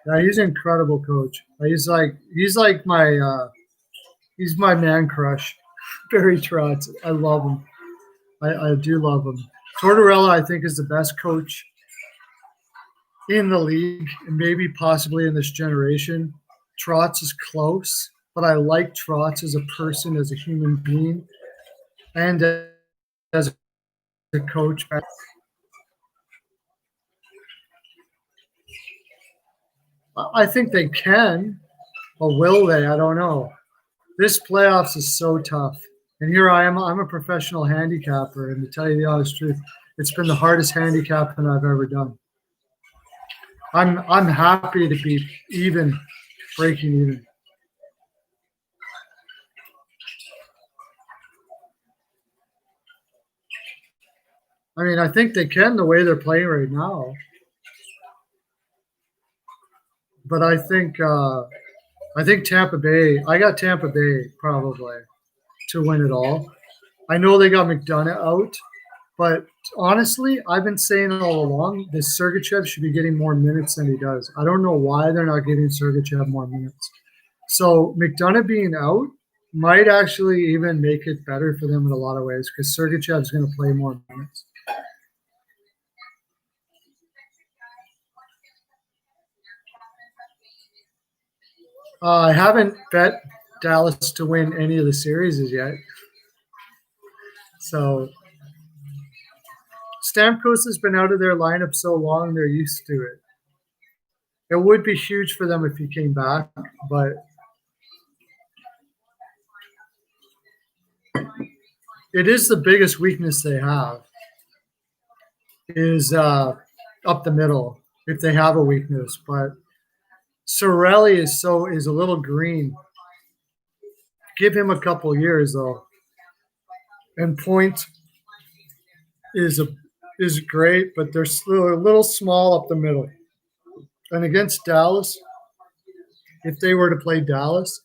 yeah, he's an incredible coach. He's like my he's my man crush. Barry Trotz. I love him. I do love him. Tortorella, I think, is the best coach in the league and maybe possibly in this generation. Trotz is close, but I like Trotz as a person, as a human being, and as a coach. I think they can, but will they? I don't know. This playoffs is so tough. And here I am. I'm a professional handicapper, and to tell you the honest truth, it's been the hardest handicapping I've ever done. I'm happy to be even, breaking even. I mean, I think they can the way they're playing right now. But I think Tampa Bay. I got Tampa Bay probably to win it all. I know they got McDonough out, but honestly, I've been saying all along that Sergachev should be getting more minutes than he does. I don't know why they're not giving Sergachev more minutes. So McDonough being out might actually even make it better for them in a lot of ways because Sergachev's going to play more minutes. I haven't bet Dallas to win any of the series yet. So Stamkos has been out of their lineup so long, they're used to it. It would be huge for them if he came back, but it is the biggest weakness they have is up the middle if they have a weakness. But Sorelli is a little green. Give him a couple years though. And Point is great, but they're still a little small up the middle. And against Dallas, if they were to play Dallas,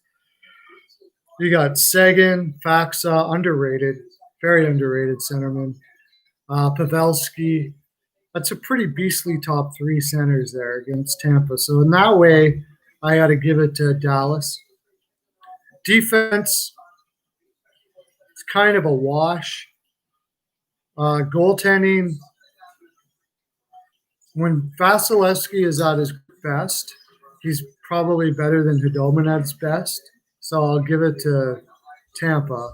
you got Seguin, Faxa, underrated, very underrated centerman. Pavelski. That's a pretty beastly top three centers there against Tampa. So in that way, I got to give it to Dallas. Defense, it's kind of a wash. Goaltending, when Vasilevsky is at his best, he's probably better than Hudobin at his best. So I'll give it to Tampa.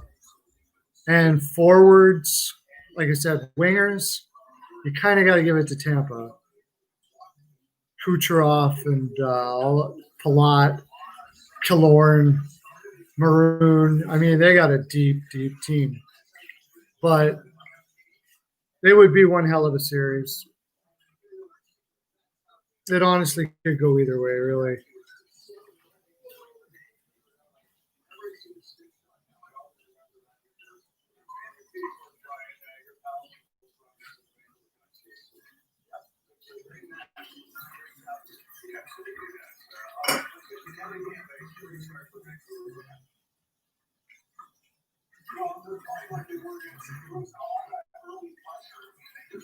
And forwards, like I said, wingers, you kind of got to give it to Tampa. Kucherov and Palat, Killorn, Maroon. I mean, they got a deep, deep team. But they would be one hell of a series. It honestly could go either way, really.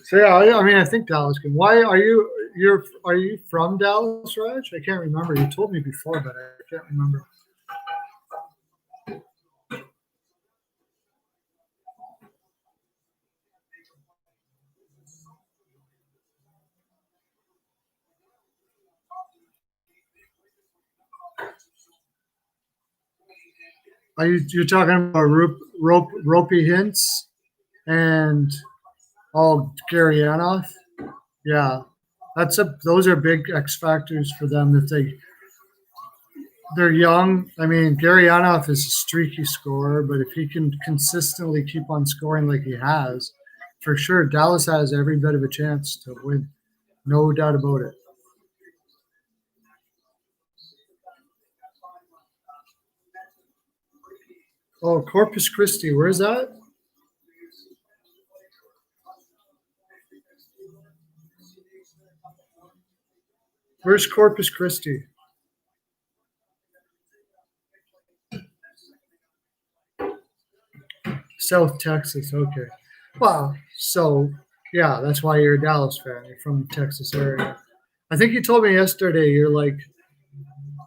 So yeah, I mean, I think Dallas can. Why are you from Dallas, Raj? I can't remember. You told me before, but I can't remember. You're talking about ropey hints and Gary Anoff? Yeah, those are big X factors for them if they're young. I mean, Gary Anoff is a streaky scorer, but if he can consistently keep on scoring like he has, for sure, Dallas has every bit of a chance to win. No doubt about it. Oh, Corpus Christi, where's that? Where's Corpus Christi? South Texas. Okay. Well, so yeah, that's why you're a Dallas fan. You're from the Texas area. I think you told me yesterday you're like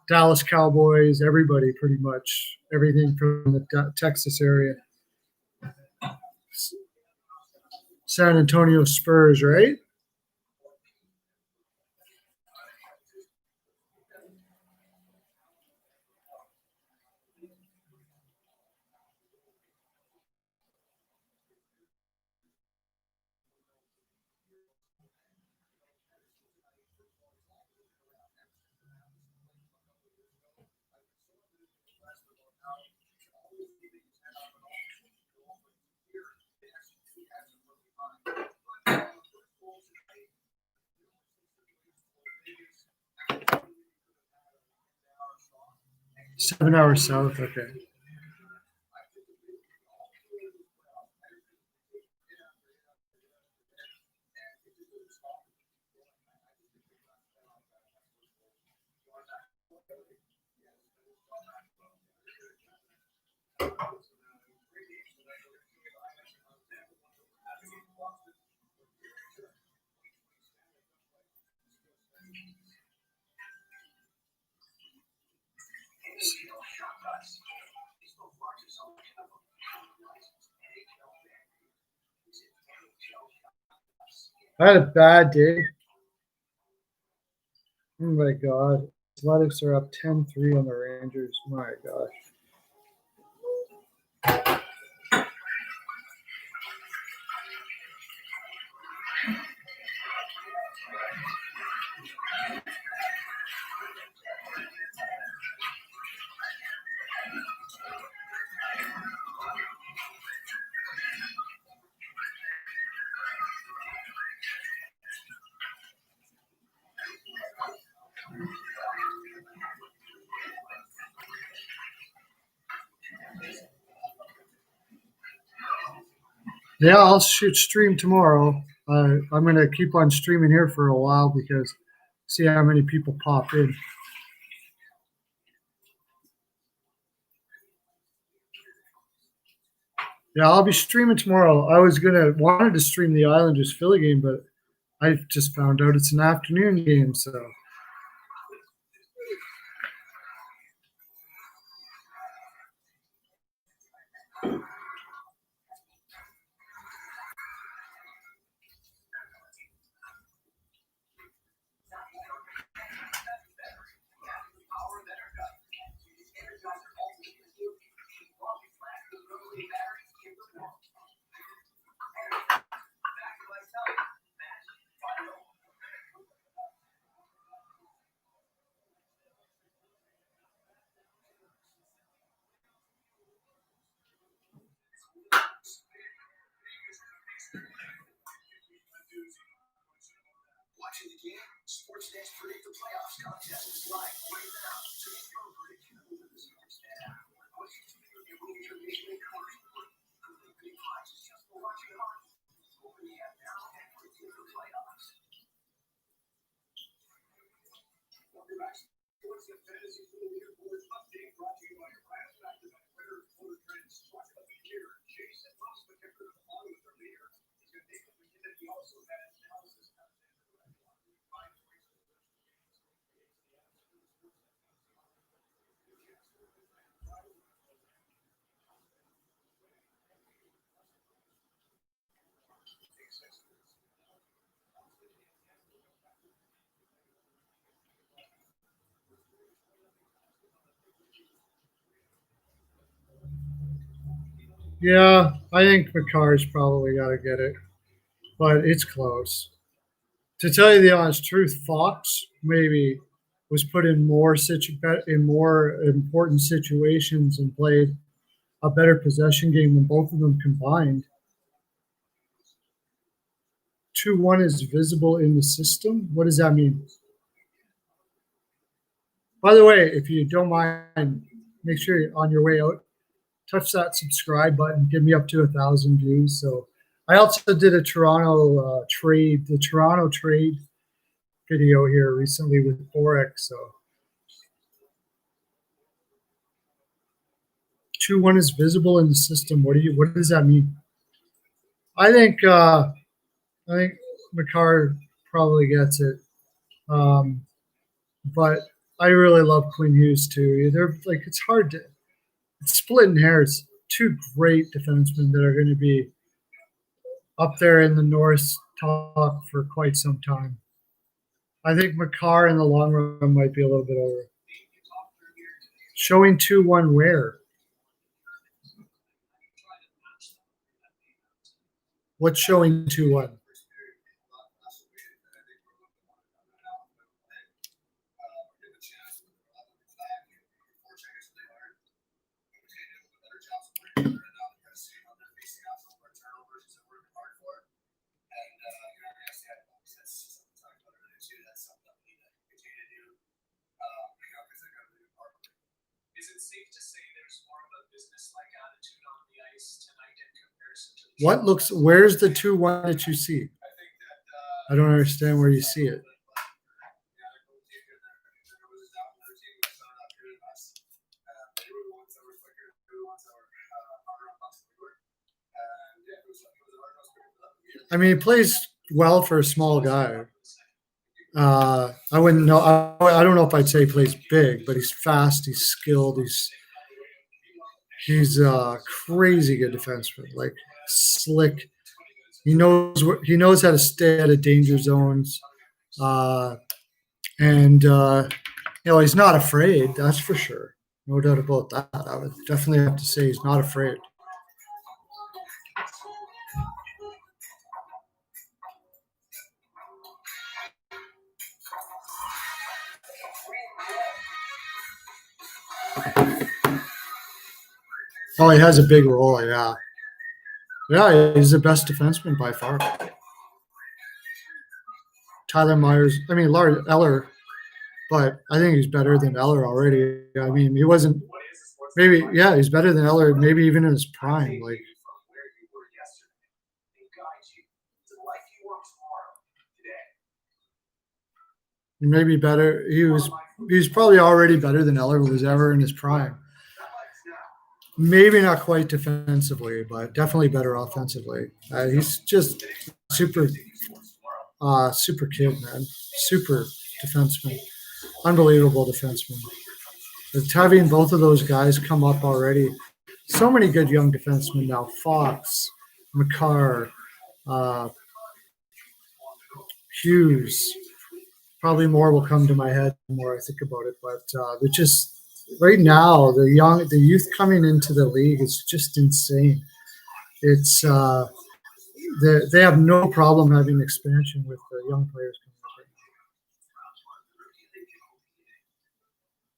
Dallas Cowboys, everybody pretty much, everything from the Texas area. San Antonio Spurs, right? Seven hours south. Okay. I had a bad day. Oh my God. Athletics are up 10-3 on the Rangers. My gosh. Yeah, I'll shoot stream tomorrow. I'm going to keep on streaming here for a while because see how many people pop in. Yeah, I'll be streaming tomorrow. I wanted to stream the Islanders Philly game, but I just found out it's an afternoon game, so Watching the game, Sportsnet's Predict the Playoffs contest is live right now. So get your prediction over the Sportsnet app. Your movie or Major League commercial. Big prizes just for watching live. Open the app now and predict the playoffs. Welcome back. Sportsnet Fantasy Leaderboard update brought to you by your last back-to-back winners, Motor Trends, Truck of the Year, Jason Mossbecker, along with their leader. He's going to take the weekend that he also has analysis. Yeah, I think McCarr's probably got to get it, but it's close. To tell you the honest truth, Fox maybe was put in in more important situations and played a better possession game than both of them combined. 2-1 is visible in the system. What does that mean? By the way, if you don't mind, make sure you're on your way out, touch that subscribe button, give me up to 1,000 views. So I also did a Toronto the Toronto trade video here recently with FROLIC. So 2-1 is visible in the system. What does that mean? I think McCarr probably gets it. But I really love Quinn Hughes too. They're like, it's splitting hairs. Two great defensemen that are going to be up there in the North talk for quite some time. I think McCarr in the long run might be a little bit over. Showing 2-1 where? What's showing 2-1? Is it safe to say there's more of a business-like attitude on the ice tonight in comparison to Where's the 2-1 that you see? I don't understand where you see it. I mean, he plays well for a small guy. I wouldn't know. I don't know if I'd say he plays big, but he's fast. He's skilled. He's a crazy good defenseman. Like slick. He knows how to stay out of danger zones, and he's not afraid. That's for sure. No doubt about that. I would definitely have to say he's not afraid. Oh, he has a big role, yeah. Yeah, he's the best defenseman by far. Lars Eller, but I think he's better than Eller already. I mean, he wasn't maybe, yeah, he's better than Eller, maybe even in his prime. Like, maybe better. He's probably already better than Eller was ever in his prime. Maybe not quite defensively, but definitely better offensively. He's just super kid, man. Super defenseman. Unbelievable defenseman. It's having both of those guys come up already. So many good young defensemen now. Fox, McCarr, Hughes. Probably more will come to my head the more I think about it. But they're just right now, the youth coming into the league is just insane. It's they have no problem having expansion with the young players coming up right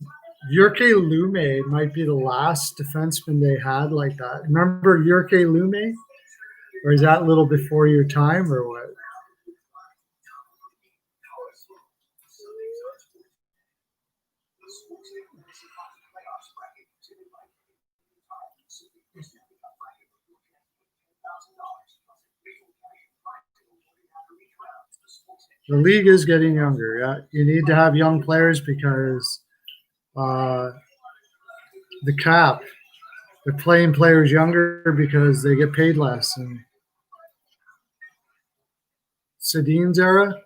now. Jyrki Lume might be the last defenseman they had like that. Remember Jyrki Lume? Or is that a little before your time or what? The league is getting younger. Yeah, you need to have young players because the cap. They're playing players younger because they get paid less. And Sedin's era,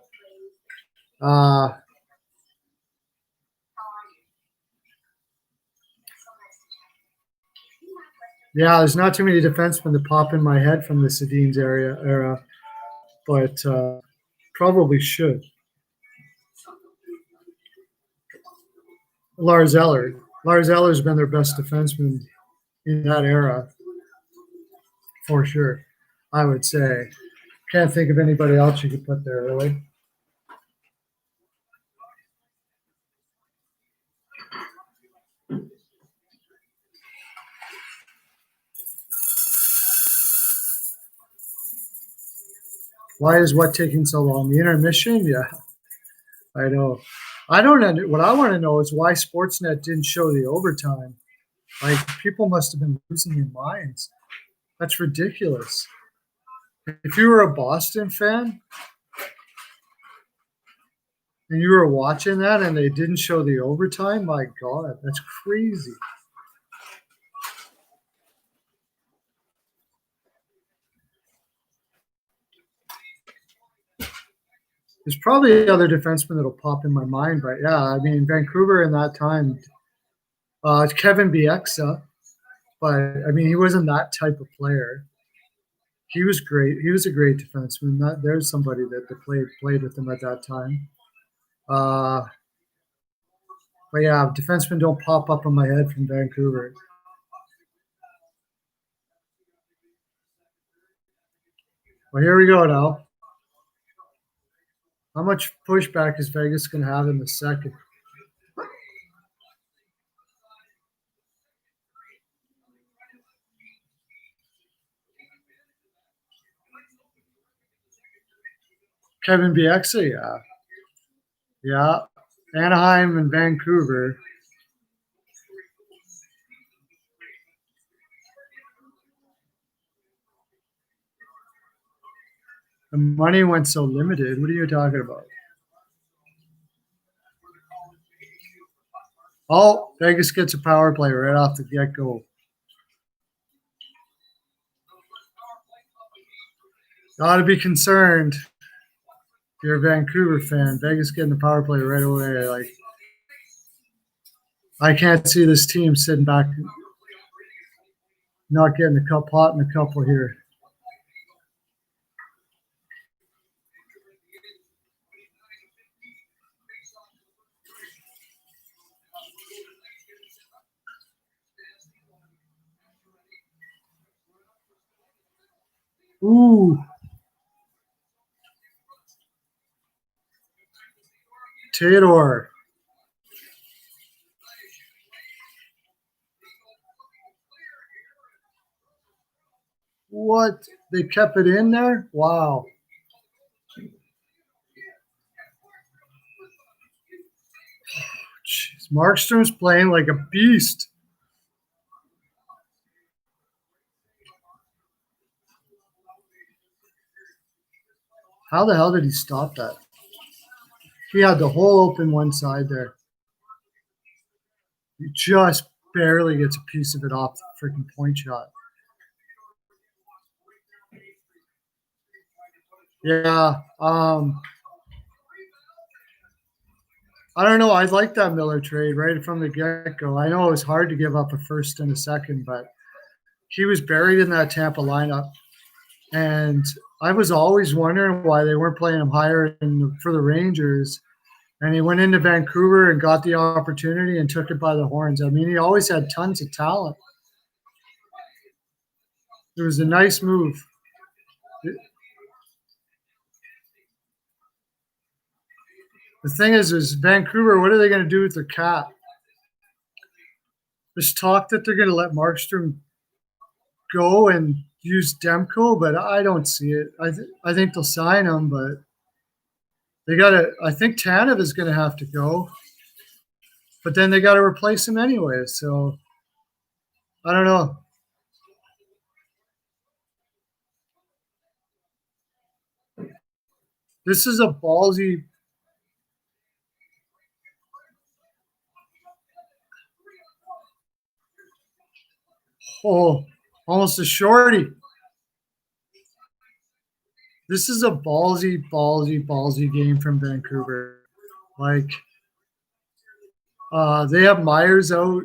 yeah, there's not too many defensemen that pop in my head from the Sedin's era, but probably should. Lars Eller's been their best defenseman in that era. for sure. I would say. Can't think of anybody else you could put there, really. Why is what taking so long? The intermission? Yeah, I know. I don't know. What I want to know is why Sportsnet didn't show the overtime. Like, people must have been losing their minds. That's ridiculous. If you were a Boston fan and you were watching that and they didn't show the overtime, my God, that's crazy. There's probably other defensemen that'll pop in my mind, but yeah, I mean, Vancouver in that time, Kevin Bieksa, but I mean, he wasn't that type of player. He was great. He was a great defenseman. There's somebody that played with him at that time. But yeah, defensemen don't pop up in my head from Vancouver. Well, here we go now. How much pushback is Vegas going to have in the second? Kevin Bieksa, yeah. Yeah. Anaheim and Vancouver. The money went so limited. What are you talking about? Oh, Vegas gets a power play right off the get-go. Got to be concerned. If you're a Vancouver fan, Vegas getting the power play right away. Like, I can't see this team sitting back, not getting the cup hot in a couple here. Ooh. Theodore. What? They kept it in there? Wow. Jeez. Markstrom's playing like a beast. How the hell did he stop that? He had the hole open one side there. He just barely gets a piece of it off the freaking point shot. Yeah. I don't know. I like that Miller trade right from the get-go. I know it was hard to give up a first and a second, but he was buried in that Tampa lineup. And I was always wondering why they weren't playing him higher for the Rangers. And he went into Vancouver and got the opportunity and took it by the horns. I mean, he always had tons of talent. It was a nice move. The thing is Vancouver, what are they going to do with their cap? There's talk that they're going to let Markstrom go and use Demko, but I don't see it. I think they'll sign him, but they got to – I think Tanev is going to have to go. But then they got to replace him anyway, so I don't know. This is a ballsy – oh, almost a shorty. This is a ballsy game from Vancouver. Like, they have Myers out.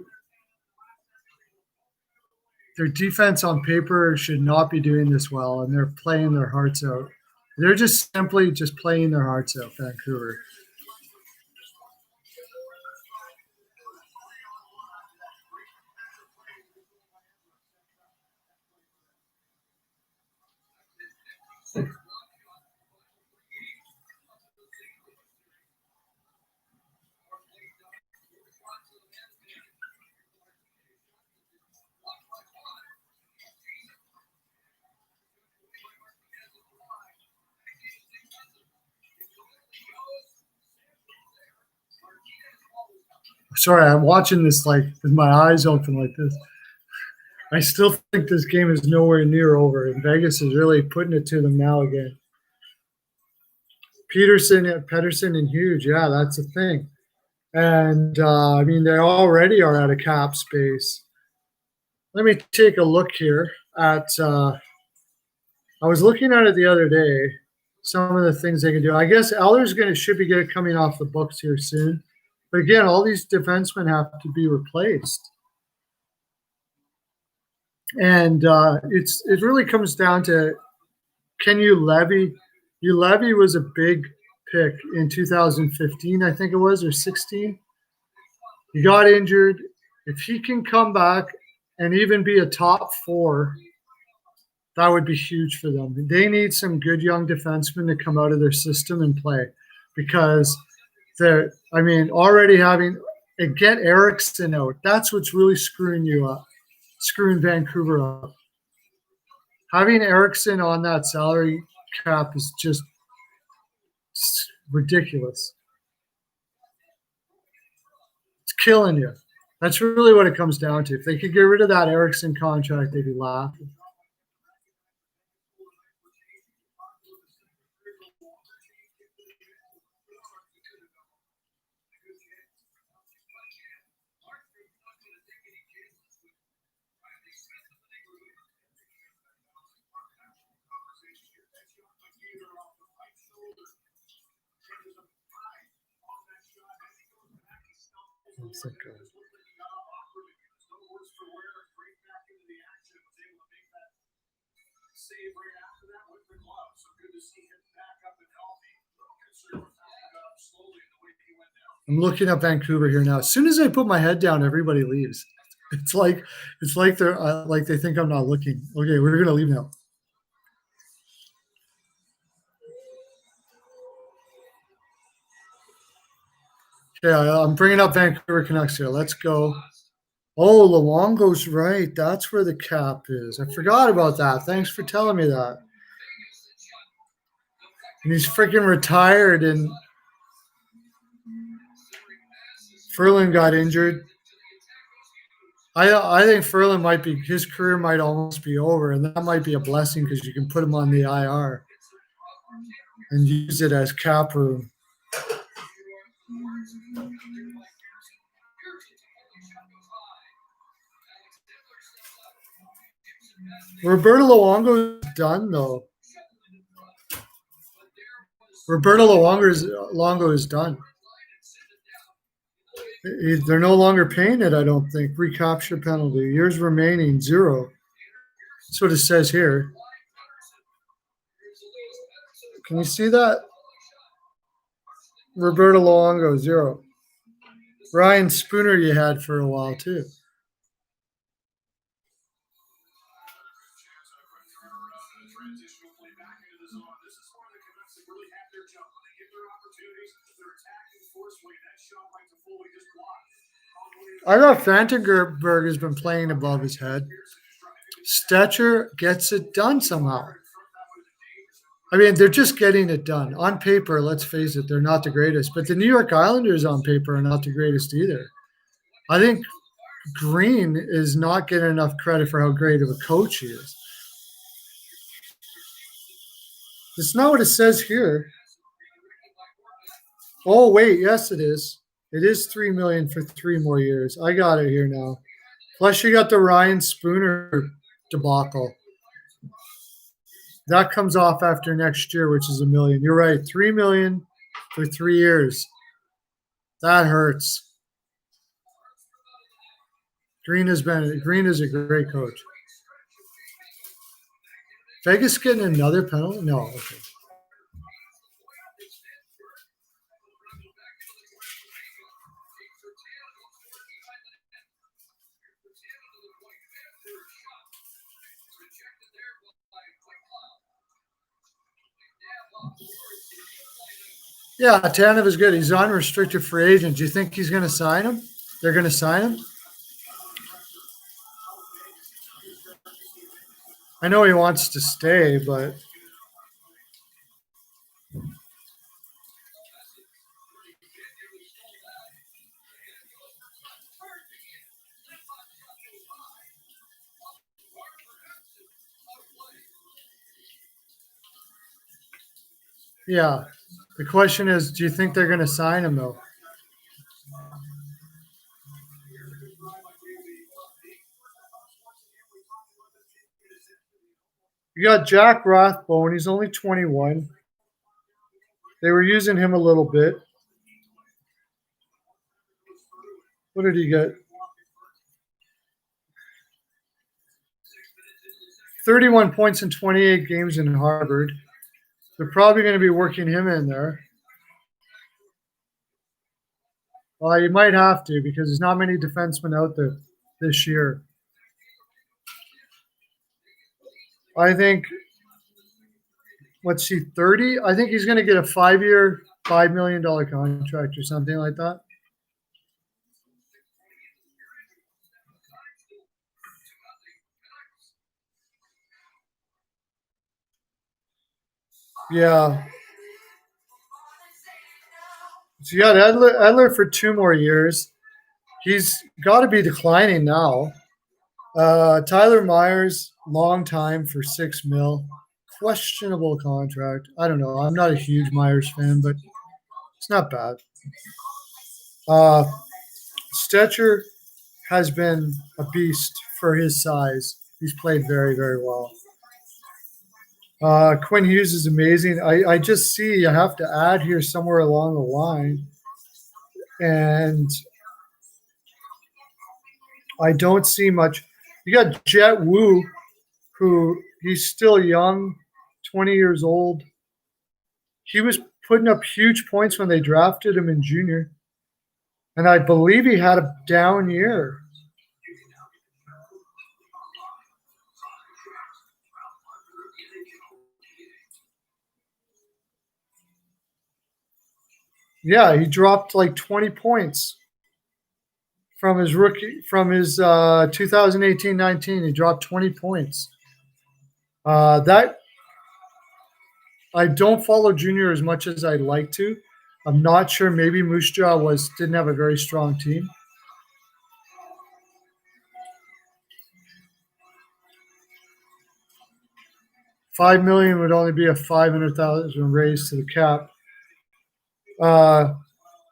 Their defense on paper should not be doing this well, and they're playing their hearts out. They're just simply just playing their hearts out, Vancouver. Sorry, I'm watching this like with my eyes open like this. I still think this game is nowhere near over, and Vegas is really putting it to them now again. Pedersen, and Hughes, yeah, that's a thing. And I mean, they already are at a cap space. Let me take a look here at. I was looking at it the other day. Some of the things they can do. I guess Eller's should be coming off the books here soon. But again, all these defensemen have to be replaced. And it really comes down to, can you levy? Levy was a big pick in 2015, I think it was, or 16. He got injured. If he can come back and even be a top 4, that would be huge for them. They need some good young defensemen to come out of their system and play, because already having and get Eriksson out. That's what's really screwing you up, screwing Vancouver up. Having Eriksson on that salary cap is just ridiculous. It's killing you. That's really what it comes down to. If they could get rid of that Eriksson contract, they'd be laughing. I'm looking up Vancouver here now. As soon as I put my head down, everybody leaves. It's like they're like they think I'm not looking. Okay, we're gonna leave now. Okay, I'm bringing up Vancouver Canucks here. Let's go. Oh, Luongo's right. That's where the cap is. I forgot about that. Thanks for telling me that. And he's freaking retired, and Ferland got injured. I think Ferland his career might almost be over, and that might be a blessing because you can put him on the IR and use it as cap room. Roberto Luongo is done, though. Roberto Luongo is done. They're no longer paying it, I don't think. Recapture penalty. Years remaining, 0. That's what it says here. Can you see that? Roberto Luongo, 0. Ryan Spooner you had for a while, too. I thought Fantenberg has been playing above his head. Stetcher gets it done somehow. I mean, they're just getting it done. On paper, let's face it, they're not the greatest. But the New York Islanders on paper are not the greatest either. I think Green is not getting enough credit for how great of a coach he is. It's not what it says here. Oh, wait, yes, it is. It is $3 million for 3 more years. I got it here now. Plus, you got the Ryan Spooner debacle. That comes off after next year, which is $1 million. You're right, $3 million for 3 years. That hurts. Green is a great coach. Vegas getting another penalty? No, okay. Yeah, Tanev is good. He's unrestricted free agent. Do you think he's going to sign him? They're going to sign him? I know he wants to stay, but Yeah. The question is, do you think they're going to sign him though? You got Jack Rathbone. He's only 21. They were using him a little bit. What did he get? 31 points in 28 games in Harvard. They're probably going to be working him in there. Well, you might have to because there's not many defensemen out there this year. I think, what's he, 30? I think he's going to get a 5-year, $5 million contract or something like that. Yeah. So you got Edler for 2 more years. He's got to be declining now. Tyler Myers, long time for $6 million. Questionable contract. I don't know. I'm not a huge Myers fan, but it's not bad. Stetcher has been a beast for his size. He's played very, very well. Quinn Hughes is amazing. I just see I have to add here somewhere along the line. And I don't see much. You got Jet Wu, who he's still young, 20 years old. He was putting up huge points when they drafted him in junior. And I believe he had a down year. Yeah, he dropped like 20 points from his 2018-19. He dropped 20 points. That I don't follow junior as much as I'd like to. I'm not sure. Maybe Moose Jaw didn't have a very strong team. $5 million would only be a $500,000 raise to the cap.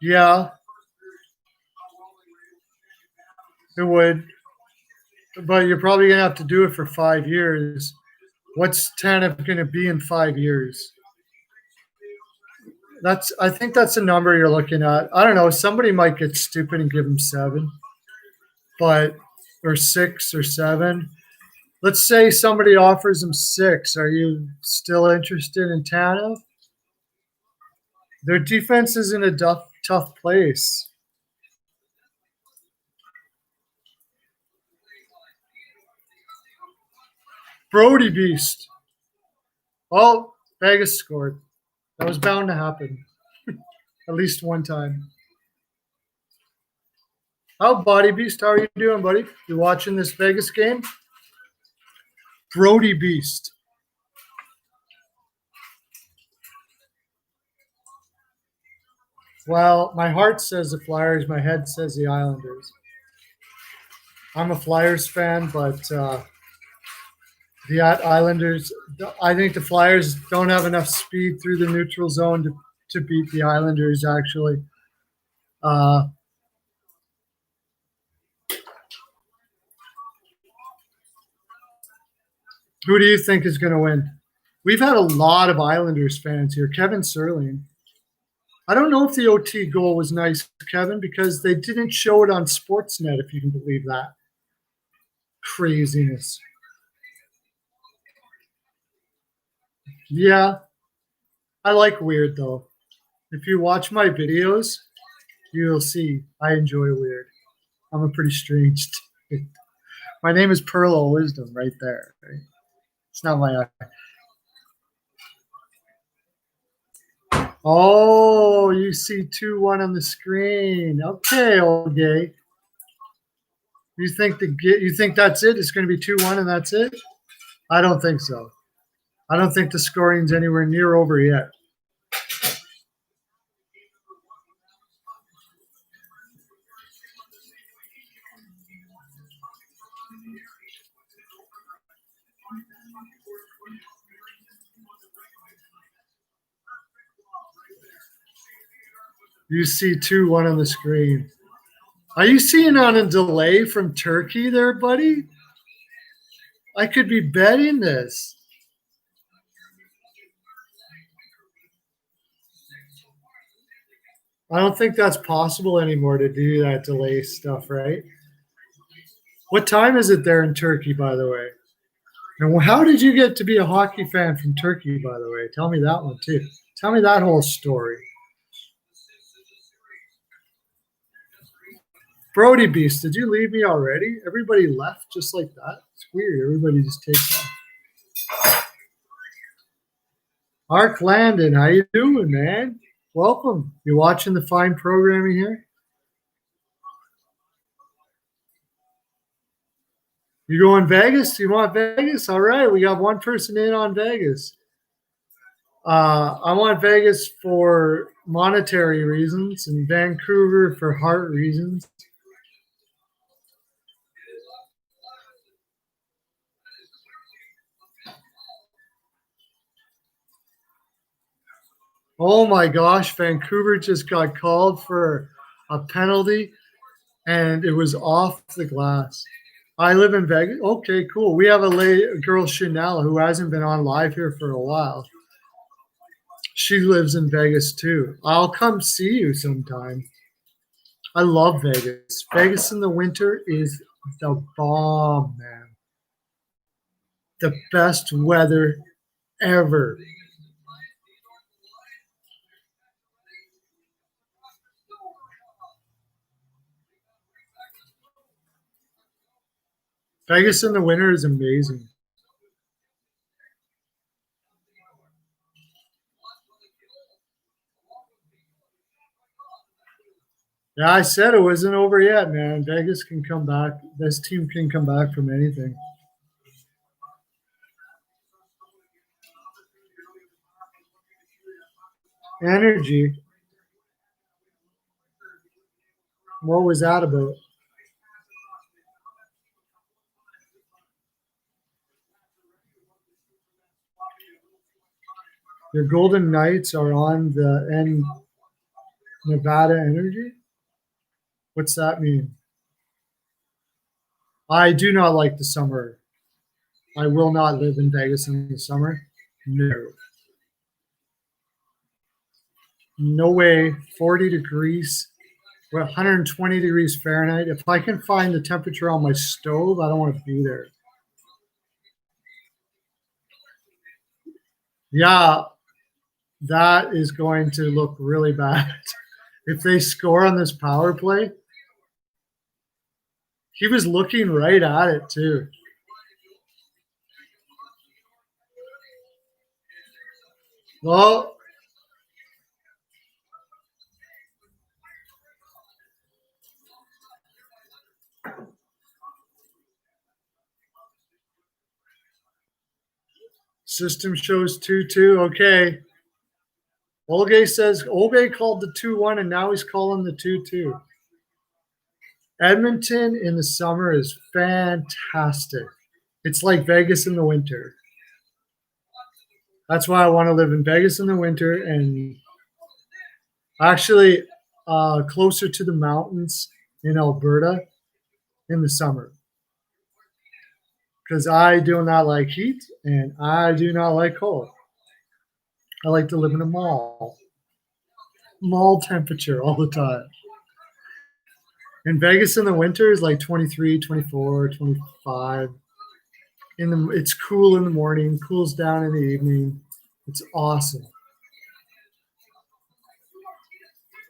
Yeah, it would, but you're probably gonna have to do it for 5 years. What's TANF going to be in 5 years? I think that's a number you're looking at. I don't know. Somebody might get stupid and give him 7, or 6 or 7. Let's say somebody offers him 6. Are you still interested in TANF? Their defense is in a tough place. Brody Beast. Oh, Vegas scored. That was bound to happen. At least one time. How Body Beast? How are you doing, buddy? You watching this Vegas game? Brody Beast. Well, my heart says the Flyers. My head says the Islanders. I'm a Flyers fan, but the Islanders, I think the Flyers don't have enough speed through the neutral zone to beat the Islanders, actually. Who do you think is going to win? We've had a lot of Islanders fans here. Kevin Serling. I don't know if the OT goal was nice, Kevin, because they didn't show it on Sportsnet, if you can believe that. Craziness. Yeah. I like weird, though. If you watch my videos, you'll see I enjoy weird. I'm a pretty strange dude. My name is Pearl of Wisdom right there. Right? It's not my Oh, you see 2-1 on the screen. Okay, old gay. You think that's it? It's going to be 2-1 and that's it? I don't think so. I don't think the scoring's anywhere near over yet. You see 2-1 on the screen. Are you seeing on a delay from Turkey there, buddy? I could be betting this. I don't think that's possible anymore to do that delay stuff, right? What time is it there in Turkey, by the way? And how did you get to be a hockey fan from Turkey, by the way? Tell me that one, too. Tell me that whole story. Brody Beast, did you leave me already? Everybody left just like that? It's weird. Everybody just takes off. Ark Landon, how you doing, man? Welcome. You watching the fine programming here? You going Vegas? You want Vegas? All right, we got one person in on Vegas. I want Vegas for monetary reasons and Vancouver for heart reasons. Oh my gosh, Vancouver just got called for a penalty and it was off the glass. I live in Vegas. Okay, cool. We have a girl, Chanel, who hasn't been on live here for a while. She lives in Vegas too. I'll come see you sometime. I love Vegas. Vegas in the winter is the bomb, man. The best weather ever. Vegas in the winter is amazing. Yeah, I said it wasn't over yet, man. Vegas can come back. This team can come back from anything. Energy. What was that about? Your Golden Knights are on the end Nevada Energy? What's that mean? I do not like the summer. I will not live in Vegas in the summer. No. No way. 40 degrees. We're 120 degrees Fahrenheit. If I can find the temperature on my stove, I don't want to be there. Yeah, that is going to look really bad. If they score on this power play, he was looking right at it too. Well, system shows 2-2. Okay. Olge says Olge called the 2-1 and now he's calling the 2-2. Edmonton in the summer is fantastic. It's like Vegas in the winter. That's why I want to live in Vegas in the winter and actually closer to the mountains in Alberta in the summer. Because I do not like heat and I do not like cold. I like to live in a mall temperature all the time. In Vegas in the winter is like 23, 24, 25. It's cool in the morning, cools down in the evening. It's awesome.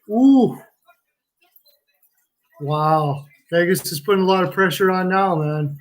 Ooh. Wow. Vegas is putting a lot of pressure on now, man.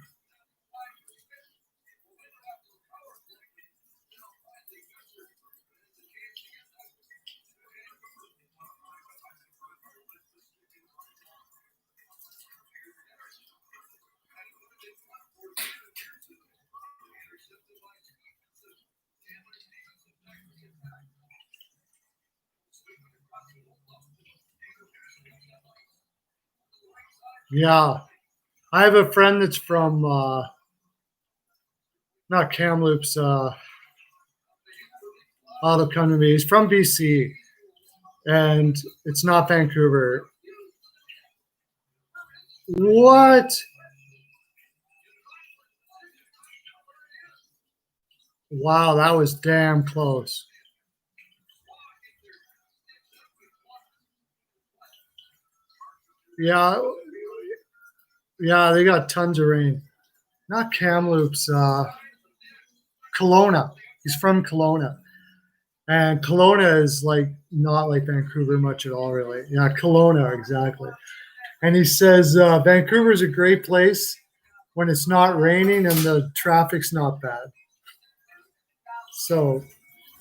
Yeah. I have a friend that's from not Kamloops, it'll come to me. He's from BC. And it's not Vancouver. What? Wow, that was damn close. Yeah, yeah, they got tons of rain. Not Kamloops, Kelowna. He's from Kelowna. And Kelowna is like not like Vancouver much at all, really. Yeah, Kelowna, exactly. And he says Vancouver is a great place when it's not raining and the traffic's not bad. So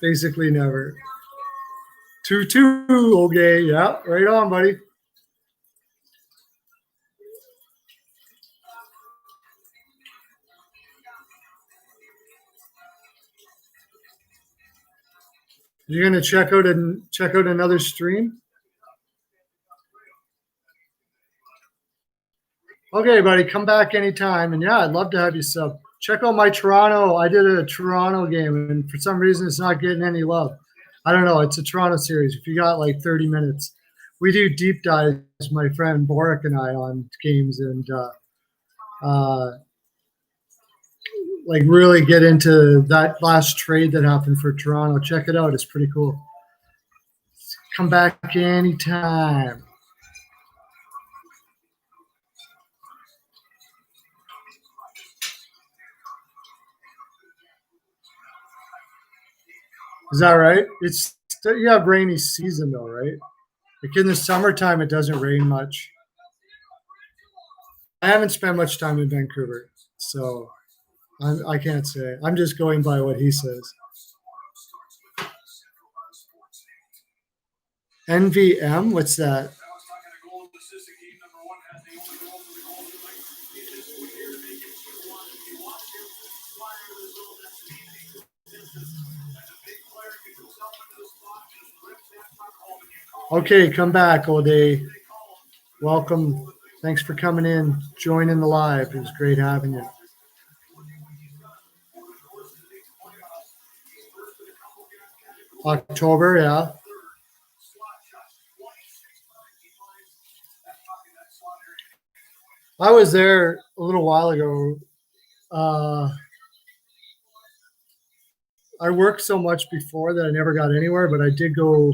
basically never. 2-2, okay, yeah, right on, buddy. You're gonna check out another stream? Okay, buddy, come back anytime. And yeah, I'd love to have you sub. Check out my Toronto. I did a Toronto game, and for some reason, it's not getting any love. I don't know. It's a Toronto series. If you got like 30 minutes, we do deep dives, my friend Boric and I, on games, and like really get into that last trade that happened for Toronto. Check it out. It's pretty cool. Come back anytime. Is that right? It's you have rainy season though, right? Like in the summertime, it doesn't rain much. I haven't spent much time in Vancouver, so I can't say. I'm just going by what he says. NVM, what's that? Okay, come back, O'Day. Welcome. Thanks for coming in, joining the live. It was great having you. October, yeah. I was there a little while ago. I worked so much before that I never got anywhere, but I did go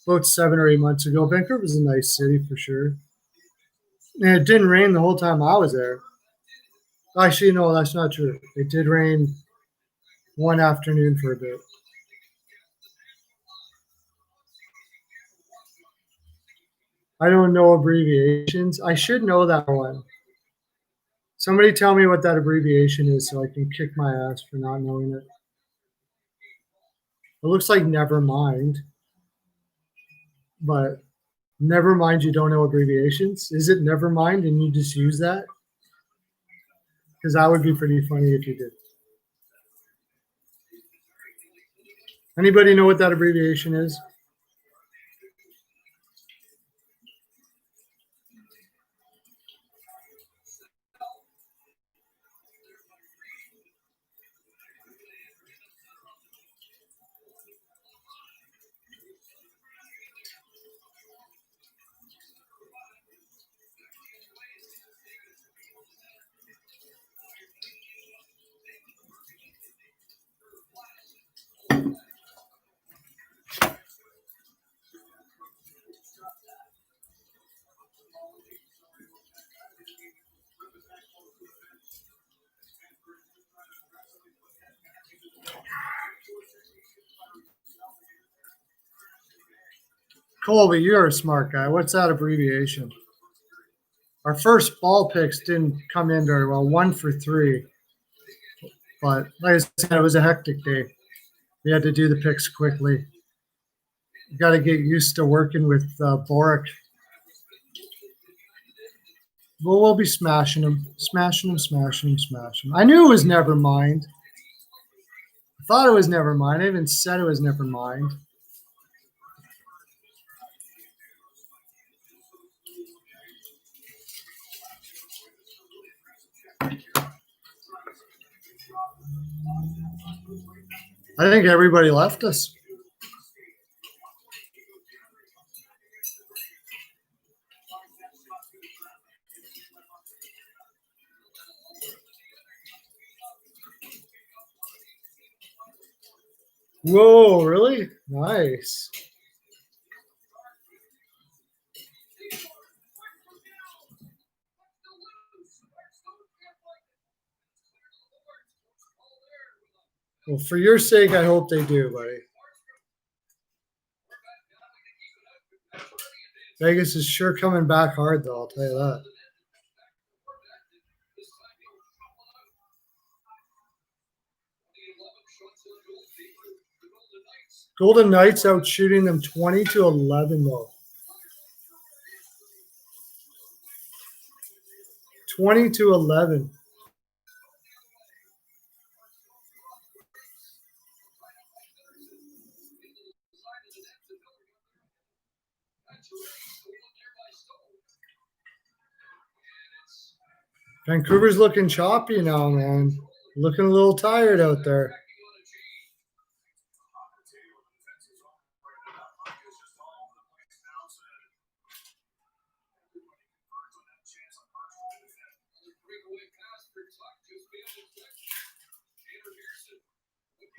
about 7 or 8 months ago. Vancouver is a nice city for sure. And it didn't rain the whole time I was there. Actually, no, that's not true. It did rain one afternoon for a bit. I don't know abbreviations. I should know that one. Somebody tell me what that abbreviation is so I can kick my ass for not knowing it. It looks like never mind. But never mind, you don't know abbreviations? Is it never mind and you just use that? Because that would be pretty funny if you did. Anybody know what that abbreviation is? Colby, you're a smart guy. What's that abbreviation? Our first ball picks didn't come in very well, 1 for 3. But like I said, it was a hectic day. We had to do the picks quickly. You got to get used to working with Boric. Well, we'll be smashing him. I knew it was never mind. I thought it was never mind. I even said it was never mind. I think everybody left us. Whoa, really? Nice. Well, for your sake, I hope they do, buddy. Vegas is sure coming back hard, though, I'll tell you that. Golden Knights out shooting them 20-11, though. 20-11. Vancouver's looking choppy now, man. Looking a little tired out there.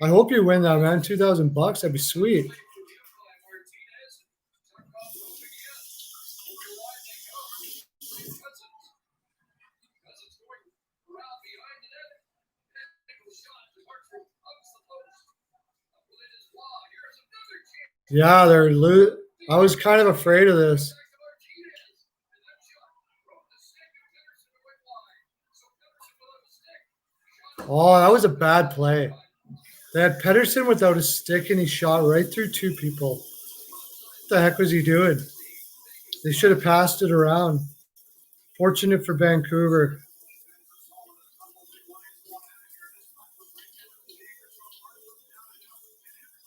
I hope you win that, man. $2,000. That'd be sweet. Yeah, they're I was kind of afraid of this. Oh, that was a bad play. They had Pedersen without a stick, and he shot right through two people. What the heck was he doing? They should have passed it around. Fortunate for Vancouver.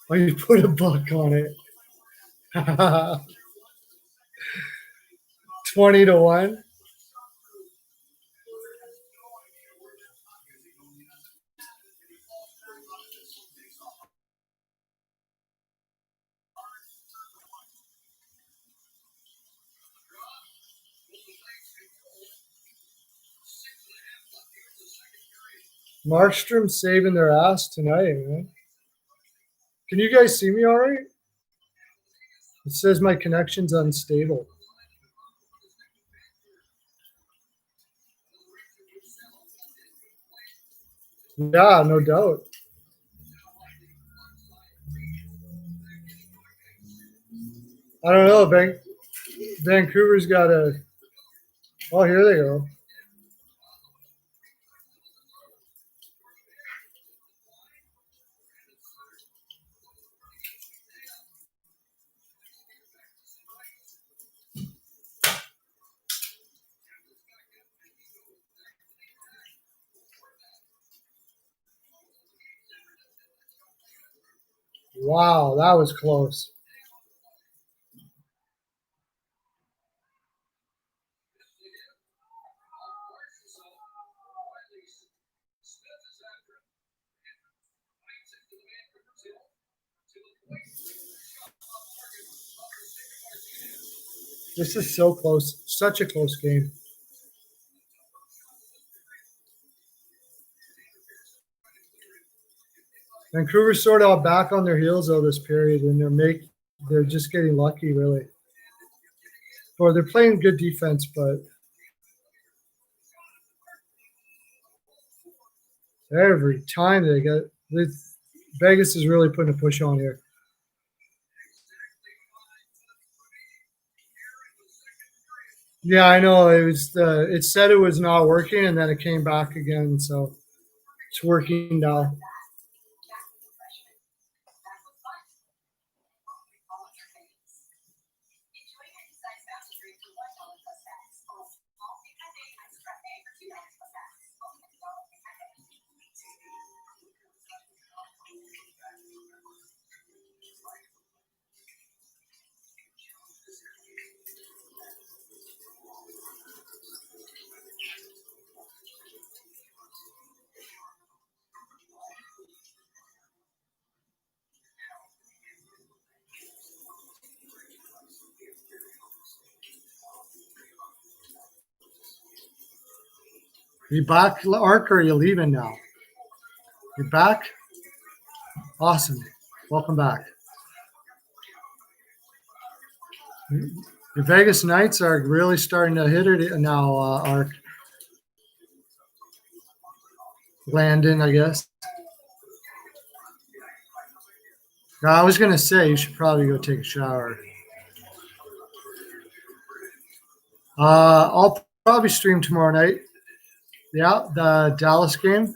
Oh, you put a buck on it. 20-1. Markstrom saving their ass tonight, man. Can you guys see me all right? It says my connection's unstable. Yeah, no doubt. I don't know. Vancouver's got a. Oh, here they go. Wow, that was close. This is so close. Such a close game. Vancouver's sort of back on their heels though this period, and they're just getting lucky, really. Or they're playing good defense, but every time they get Vegas is really putting a push on here. Yeah, I know. It said it was not working, and then it came back again, so it's working now. You back, Ark, or are you leaving now? You're back? Awesome. Welcome back. The Vegas Knights are really starting to hit it now, Ark. Landon, I guess. I was going to say you should probably go take a shower. I'll probably stream tomorrow night. Yeah, the Dallas game.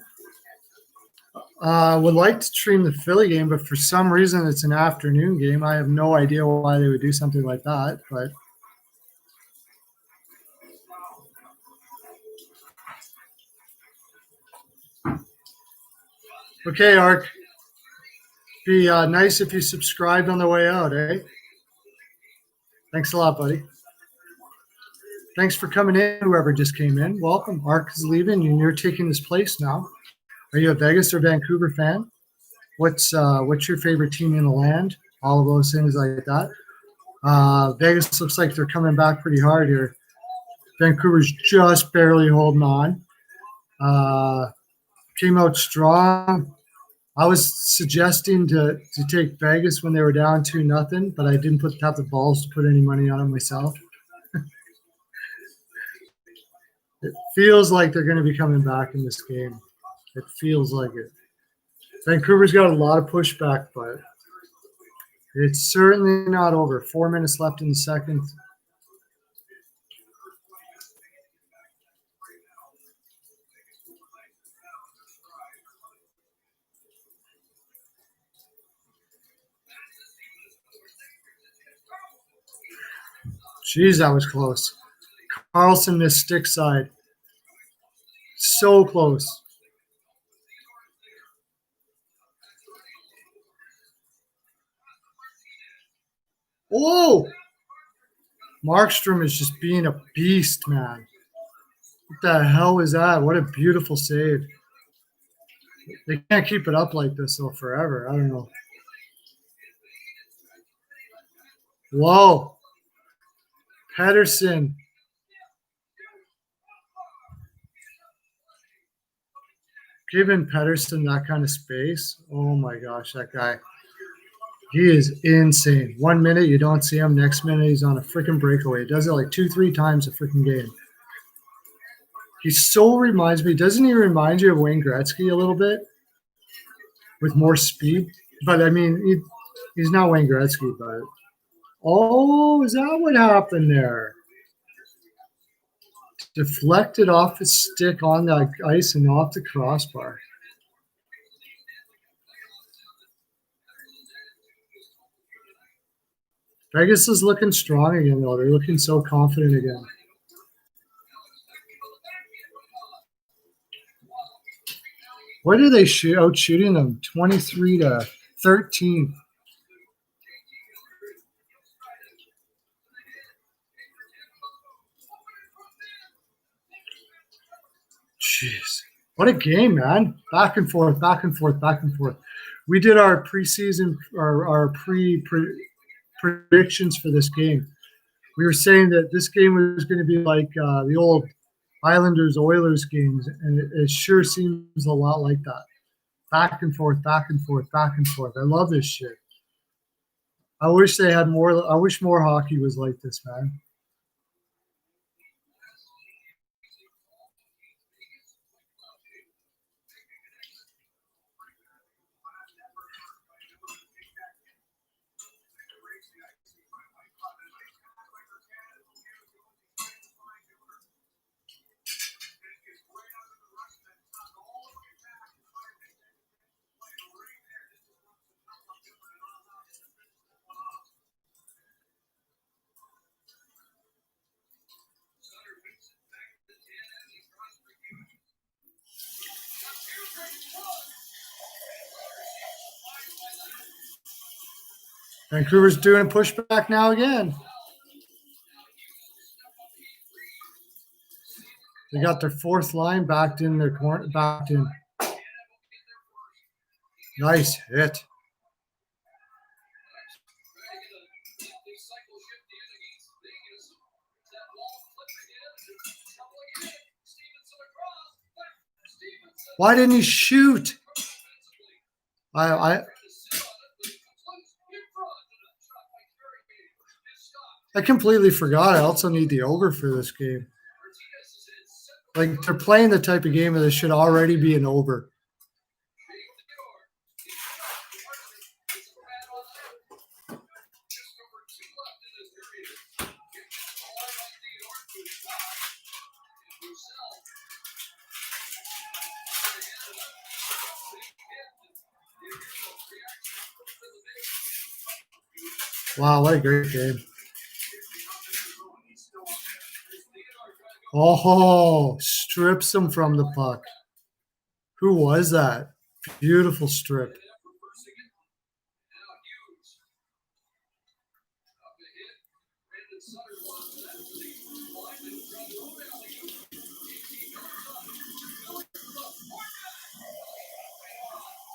Would like to stream the Philly game, but for some reason it's an afternoon game. I have no idea why they would do something like that, but okay, Ark. Be nice if you subscribed on the way out, eh? Thanks a lot, buddy. Thanks for coming in, whoever just came in. Welcome. Ark is leaving, and you're taking his place now. Are you a Vegas or Vancouver fan? What's your favorite team in the land? All of those things like that. Vegas looks like they're coming back pretty hard here. Vancouver's just barely holding on. Came out strong. I was suggesting to take Vegas when they were down 2-0, but I didn't have the balls to put any money on them myself. It feels like they're going to be coming back in this game. It feels like it. Vancouver's got a lot of pushback, but it's certainly not over. 4 minutes left in the second. Jeez, that was close. Carlson missed stick side. So close. Oh! Markstrom is just being a beast, man. What the hell was that? What a beautiful save. They can't keep it up like this, though, forever. I don't know. Whoa. Pedersen. Giving Pedersen that kind of space. Oh, my gosh, that guy. He is insane. 1 minute, you don't see him. Next minute, he's on a freaking breakaway. He does it like 2-3 times a freaking game. He so reminds me. Doesn't he remind you of Wayne Gretzky a little bit? With more speed? But, I mean, he's not Wayne Gretzky, but. Oh, is that what happened there? Deflected off his stick on the ice and off the crossbar. Vegas is looking strong again, though. They're looking so confident again. What are they out shooting them? 23-13. Jeez. What a game, man. Back and forth, back and forth, back and forth. We did our preseason, our predictions for this game. We were saying that this game was going to be like the old Islanders-Oilers games, and it sure seems a lot like that. Back and forth, back and forth, back and forth. I love this shit. I wish they had more. I wish more hockey was like this, man. Vancouver's doing a pushback now again. They got their fourth line backed in their corner, backed in. Nice hit. Why didn't he shoot? I completely forgot. I also need the over for this game. Like, they're playing the type of game that this should already be an over. Wow, what a great game. Oh, strips him from the puck. Who was that? Beautiful strip.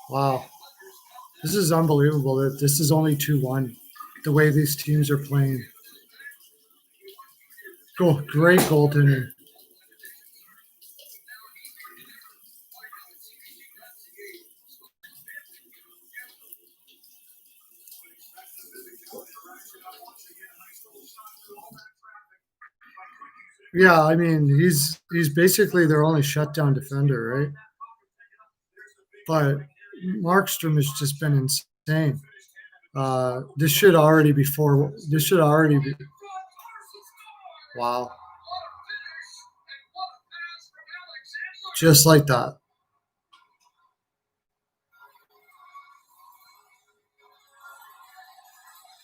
Wow. This is unbelievable that this is only 2-1, the way these teams are playing. Oh, great goaltending. Yeah, I mean, he's basically their only shutdown defender, right? But Markstrom has just been insane. This should already be wow. Just like that.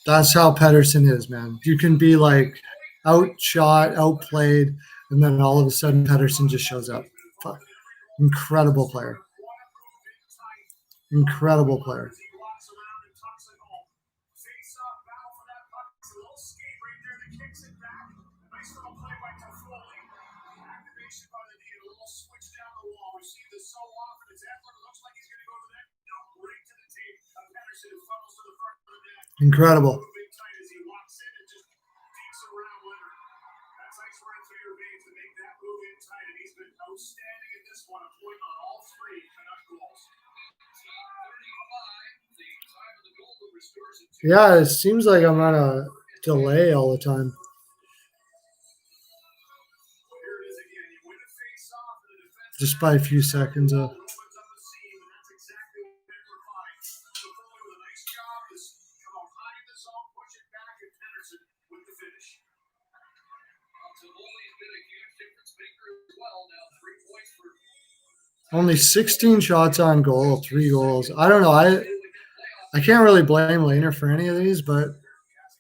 That's how Pettersson is, man. You can be like outshot, outplayed, and then all of a sudden Pettersson just shows up. Fuck. Incredible player. Incredible player. Incredible. Yeah, it seems like I'm on a delay all the time. Just by a few seconds of. Only 16 shots on goal, 3 goals. I don't know. I can't really blame Lehner for any of these, but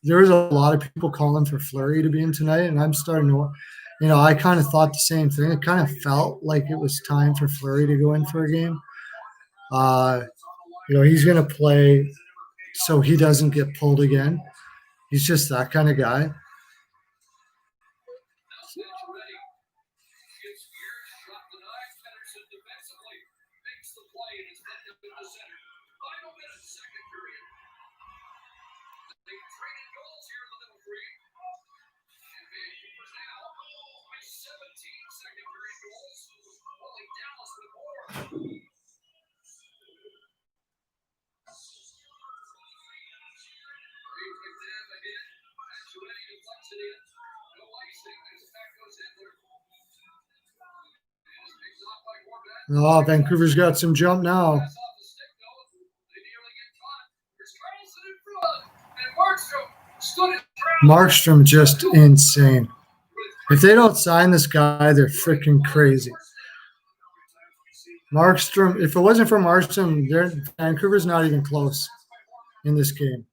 there was a lot of people calling for Fleury to be in tonight, and I'm starting to, I kind of thought the same thing. It kind of felt like it was time for Fleury to go in for a game. He's going to play so he doesn't get pulled again. He's just that kind of guy. Oh, Vancouver's got some jump now. Markstrom just insane. If they don't sign this guy, they're freaking crazy. Markstrom, if it wasn't for Markstrom, Vancouver's not even close in this game.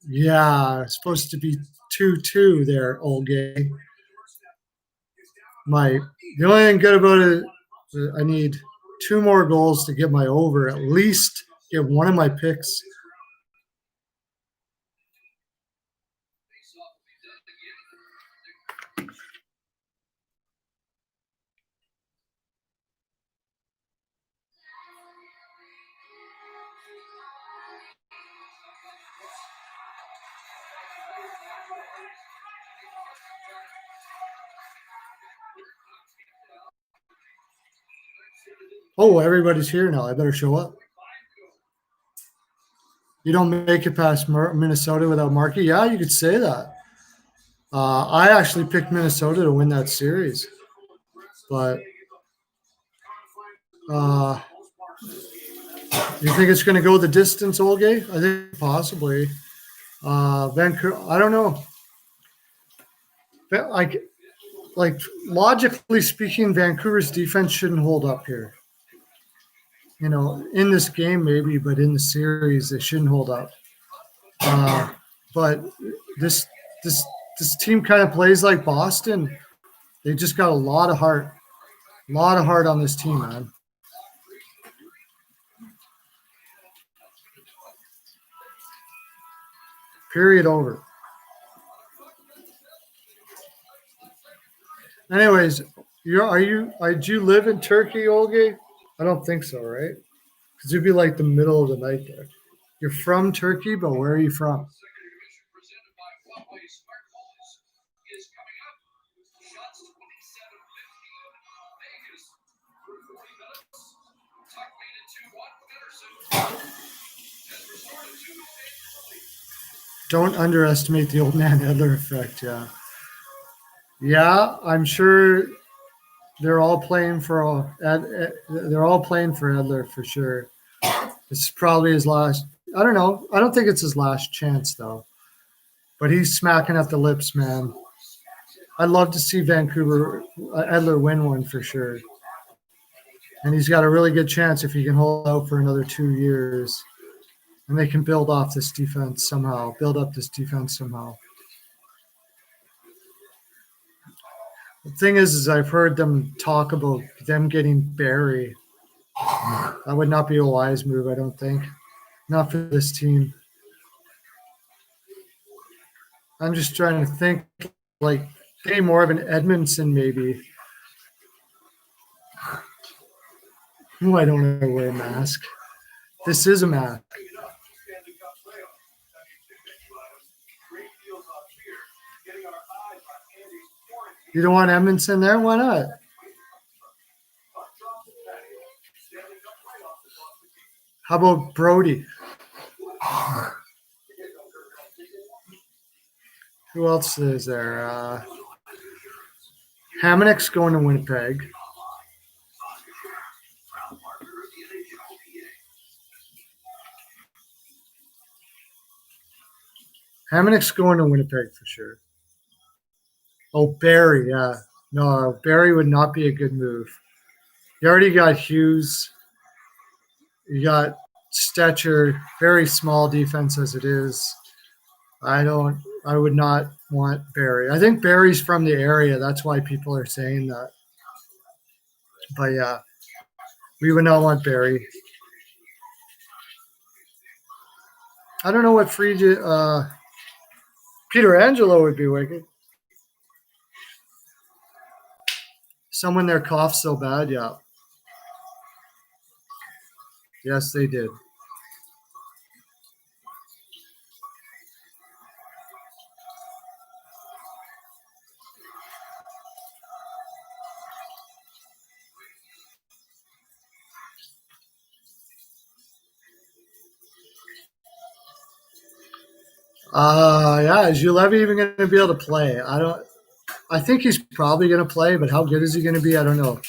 Yeah, it's supposed to be 2-2 there, old game. The only thing good about it, I need 2 more goals to get my over, at least get one of my picks. Oh, everybody's here now. I better show up. You don't make it past Minnesota without Markey? Yeah, you could say that. I actually picked Minnesota to win that series. But you think it's going to go the distance, Olgay? I think possibly. Vancouver, I don't know. Like logically speaking, Vancouver's defense shouldn't hold up here. You know, in this game maybe, but in the series they shouldn't hold up. But this team kind of plays like Boston. They just got a lot of heart on this team, man. Period over. Anyways, do you live in Turkey, Olgay? I don't think so, right? Because it'd be like the middle of the night there. You're from Turkey, but where are you from? Don't underestimate the old man Edler effect. Yeah, I'm sure they're all playing for Edler for sure. This is probably his last. I don't know. I don't think it's his last chance though. But he's smacking at the lips, man. I'd love to see Vancouver Edler win one for sure. And he's got a really good chance if he can hold out for another 2 years. And they can build up this defense somehow. The thing is I've heard them talk about them getting Barry. That would not be a wise move, I don't think. Not for this team. I'm just trying to think, like, getting more of an Edmondson maybe. Oh, I don't know wear a mask. This is a mask. You don't want Edmondson there? Why not? How about Brody? Who else is there? Hamanek's going to Winnipeg. Hamanek's going to Winnipeg for sure. Oh, Barry, yeah. No, Barry would not be a good move. You already got Hughes. You got Stetcher, very small defense as it is. I would not want Barry. I think Barry's from the area. That's why people are saying that. But yeah, we would not want Barry. I don't know what free Peter Angelo would be wicked. Someone there coughed so bad, yeah. Yes, they did. Yeah, is Julevi even going to be able to play? I think he's probably going to play, but how good is he going to be? I don't know.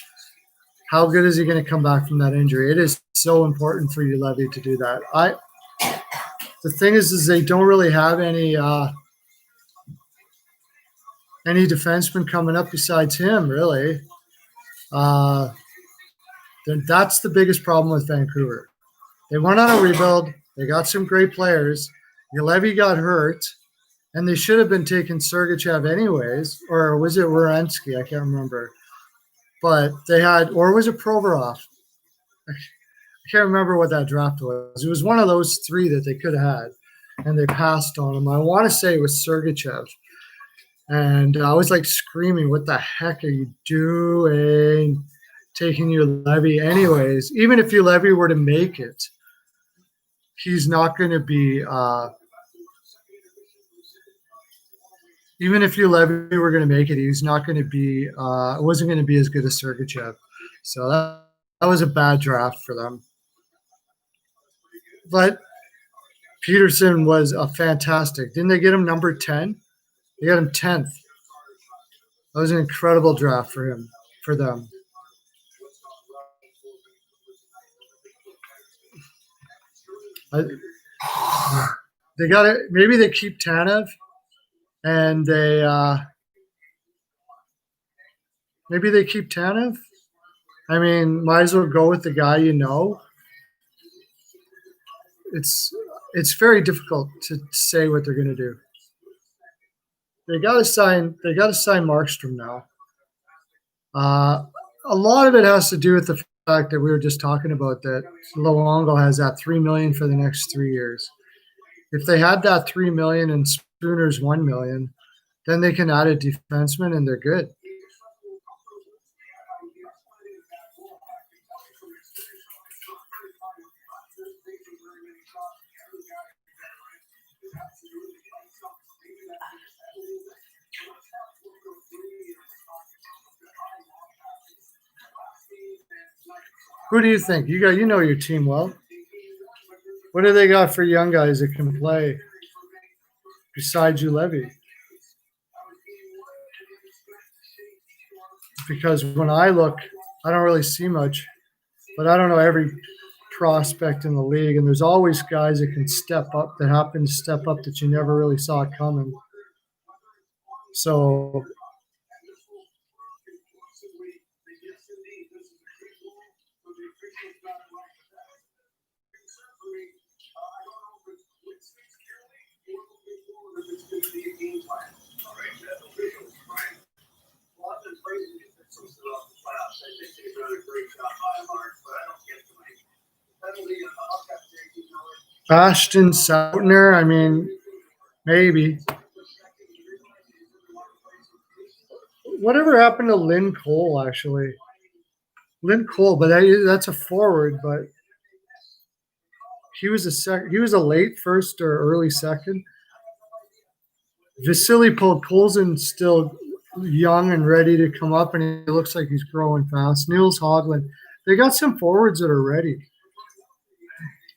How good is he going to come back from that injury? It is so important for Julevi to do that. The thing is they don't really have any defensemen coming up besides him, really. That's the biggest problem with Vancouver. They went on a rebuild. They got some great players. Julevi got hurt, and they should have been taking Sergachev anyways, or was it Werenski? I can't remember. But they had, or was it Provorov? I can't remember what that draft was. It was one of those three that they could have had, and they passed on him. I want to say it was Sergachev. And I was like screaming, what the heck are you doing taking Julevi anyways? Even if Julevi were to make it, he's not going to be even if Julevi were going to make it, he's not going to be wasn't going to be as good as Sergachev. So That was a bad draft for them. But Peterson was a fantastic. Didn't they get him number 10? They got him 10th. That was an incredible draft for him, for them. They got it. Maybe they keep Tanev, and maybe they keep Tanev. I mean, might as well go with the guy you know. It's very difficult to say what they're going to do. They got to sign Markstrom now. A lot of it has to do with the fact that we were just talking about that Luongo has that $3 million for the next 3 years. If they had that $3 million and Spooner's $1 million, then they can add a defenseman and they're good. Who do you think? You know your team well. What do they got for young guys that can play besides Levy? Because when I look, I don't really see much, but I don't know every prospect in the league, and there's always guys that can step up, that happen to step up that you never really saw coming. So Ashton Sautner, I mean, maybe. Whatever happened to Lynn Cole, actually? Lynn Cole, but that's a forward, but he was a late first or early second. Vasily Podkolzin's still young and ready to come up, and he looks like he's growing fast. Niels Hoglund. They got some forwards that are ready.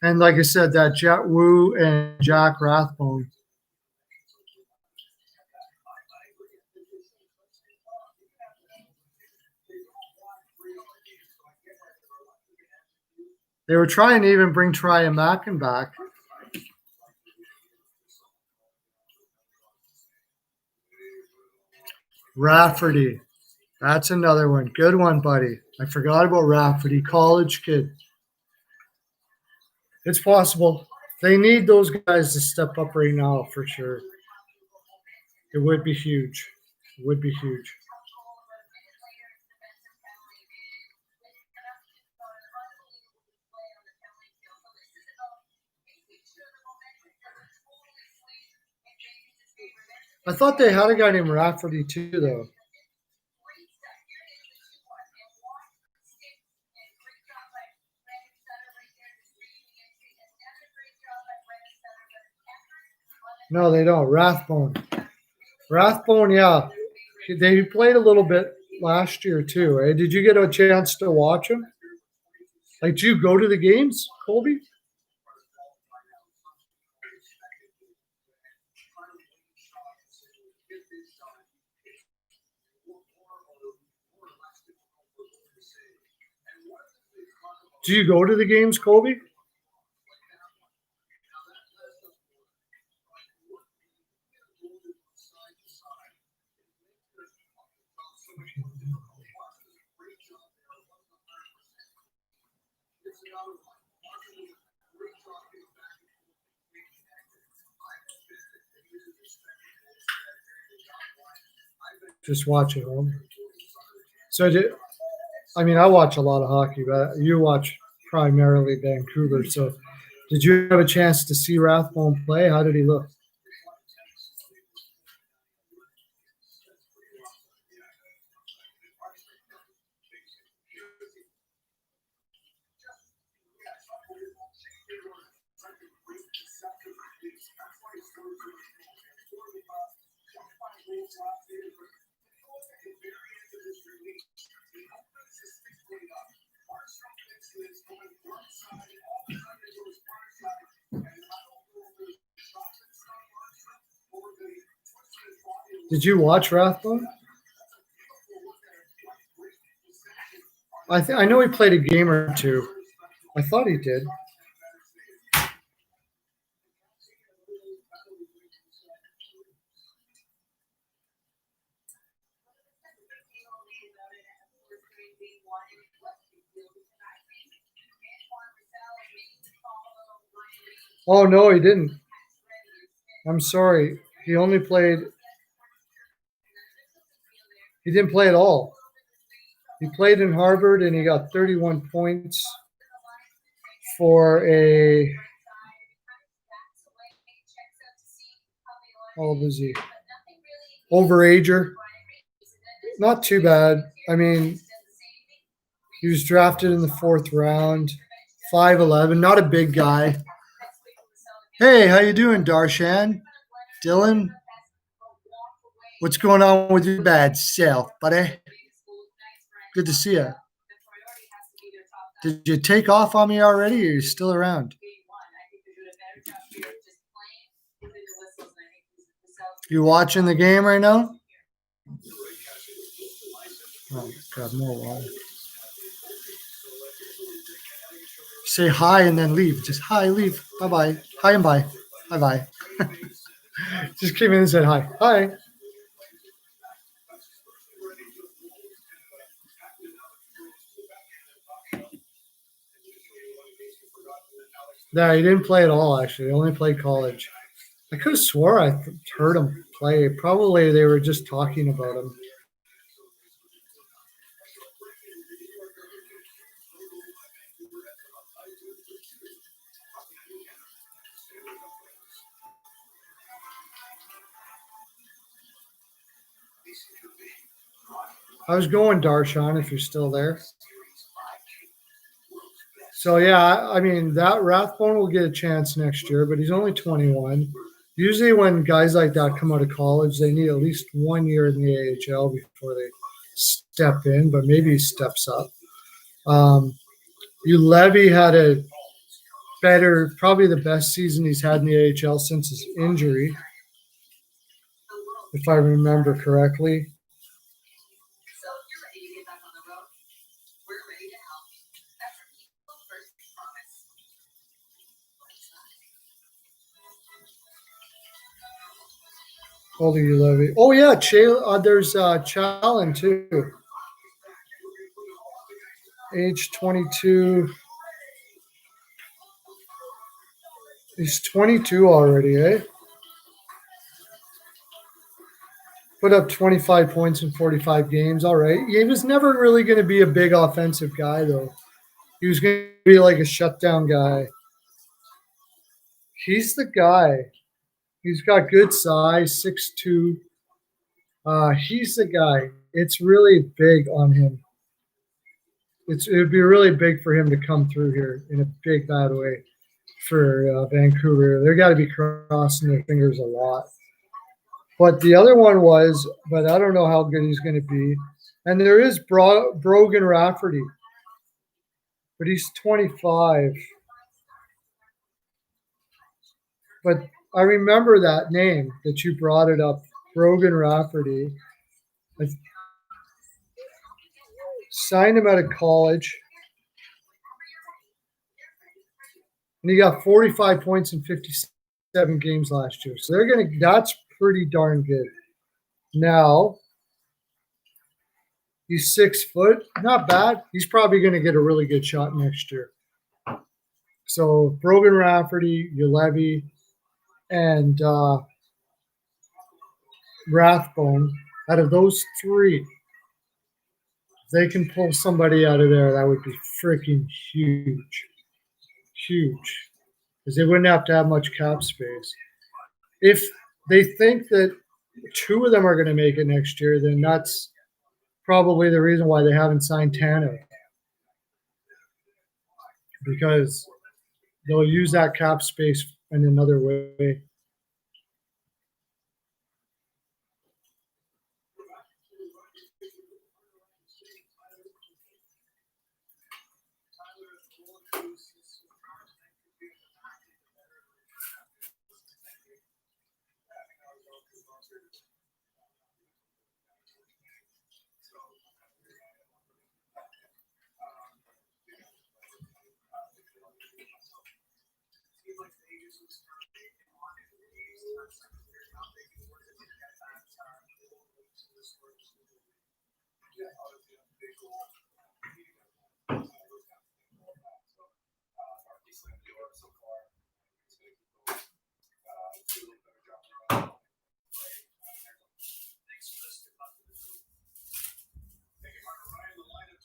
And like I said, that Jet Wu and Jack Rathbone. They were trying to even bring Tryon Mackin back. Rafferty. That's another one. Good one, buddy. I forgot about Rafferty, college kid. It's possible. They need those guys to step up right now for sure. It would be huge. It would be huge. I thought they had a guy named Rafferty too, though. No, they don't. Rathbone, yeah. They played a little bit last year too, eh? Did you get a chance to watch them? Like, do you go to the games, Colby? Do you go to the games, Colby? Just watch at home. So, I watch a lot of hockey, but you watch primarily Vancouver. So, did you have a chance to see Rathbone play? How did he look? Did you watch Rathbone? I know he played a game or two. I thought he did. Oh, no, he didn't. I'm sorry. He only played. He didn't play at all. He played in Harvard and he got 31 points for a. How old is he? Overager. Not too bad. I mean, he was drafted in the 4th round. 5'11", not a big guy. Hey, how you doing, Darshan? Dylan? What's going on with your bad self, buddy? Good to see you. Did you take off on me already, or are you still around? You watching the game right now? Oh, God, more water. Say hi and then leave. Just hi, leave. Bye-bye. Hi and bye. Bye-bye. Just came in and said hi. Hi. No, he didn't play at all, actually. He only played college. I could have swore I heard him play. Probably they were just talking about him. How's it going, Darshan, if you're still there? So, yeah, I mean, that Rathbone will get a chance next year, but he's only 21. Usually when guys like that come out of college, they need at least 1 year in the AHL before they step in, but maybe he steps up. Levy had a better, probably the best season he's had in the AHL since his injury, if I remember correctly. How old are you, Levy? Oh, yeah, there's Challen, too. Age 22. He's 22 already, eh? Put up 25 points in 45 games. All right. He was never really going to be a big offensive guy, though. He was going to be like a shutdown guy. He's the guy. He's got good size, 6'2". He's the guy. It's really big on him. It'd be really big for him to come through here in a big, bad way for Vancouver. They got to be crossing their fingers a lot. But the other one was, but I don't know how good he's going to be. And there is Brogan Rafferty, but he's 25. But I remember that name that you brought it up, Brogan Rafferty. I signed him out of college. And he got 45 points in 57 games last year. So that's pretty darn good. Now, he's 6 foot. Not bad. He's probably going to get a really good shot next year. So, Brogan Rafferty, Levy, and Rathbone, out of those three, if they can pull somebody out of there, that would be freaking huge. Huge. Because they wouldn't have to have much cap space. If they think that 2 of them are going to make it next year, then that's probably the reason why they haven't signed Tanev. Because they'll use that cap space in another way.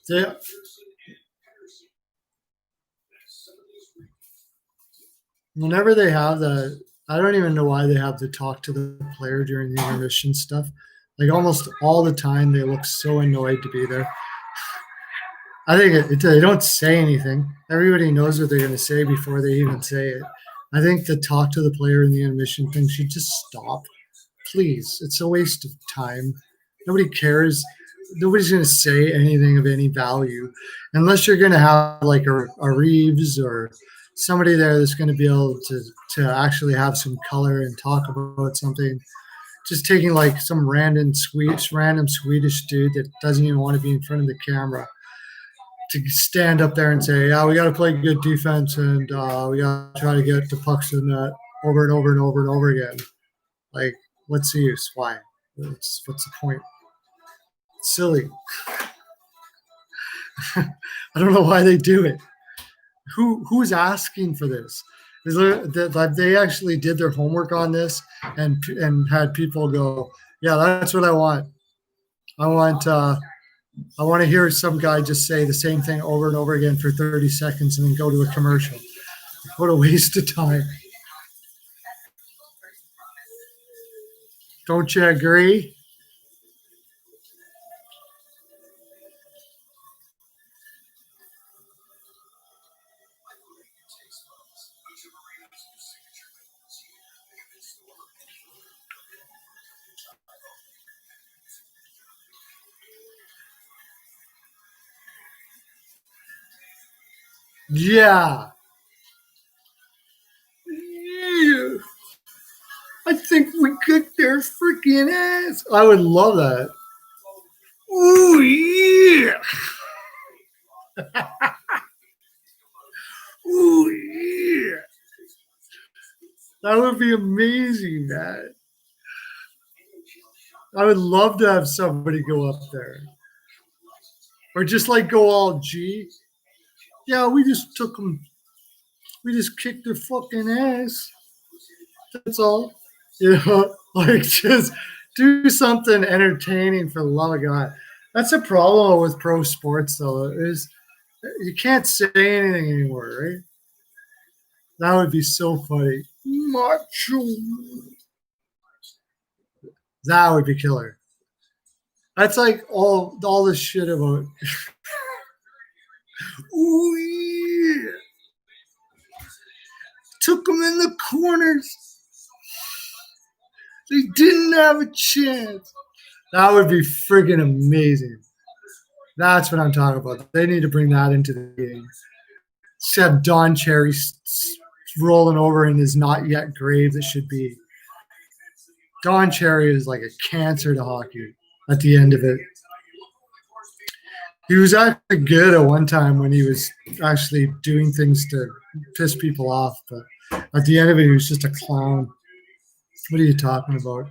Yeah. Whenever they have the, I don't even know why they have to talk to the player during the intermission stuff. Like almost all the time, they look so annoyed to be there. I think they don't say anything. Everybody knows what they're going to say before they even say it. I think the talk to the player in the intermission thing should just stop. Please, it's a waste of time. Nobody cares. Nobody's going to say anything of any value unless you're going to have like a Reeves or somebody there that's going to be able to actually have some color and talk about something. Just taking like some random Swedish dude that doesn't even want to be in front of the camera to stand up there and say, yeah, we got to play good defense and we got to try to get the pucks in the net over and over and over and over again. Like, what's the use? Why? What's the point? It's silly. I don't know why they do it. Who's asking for this? Is there that they actually did their homework on this and had people go, yeah, that's what I want. I want to hear some guy just say the same thing over and over again for 30 seconds and then go to a commercial. What a waste of time. Don't you agree? Yeah. Yeah. I think we kicked their freaking ass. I would love that. Ooh, yeah. Ooh, yeah. That would be amazing, man. I would love to have somebody go up there. Or just like go all G. Yeah, we just took them. We just kicked their fucking ass. That's all. You know, like just do something entertaining for the love of God. That's a problem with pro sports, though. Is you can't say anything anymore, right? That would be so funny. Macho. That would be killer. That's like all this shit about. Ooh, yeah. Took them in the corners. They didn't have a chance. That would be friggin' amazing. That's what I'm talking about. They need to bring that into the game. Except Don Cherry rolling over in his not yet grave that should be. Don Cherry is like a cancer to hockey at the end of it. He was actually good at one time when he was actually doing things to piss people off, but at the end of it, he was just a clown. What are you talking about?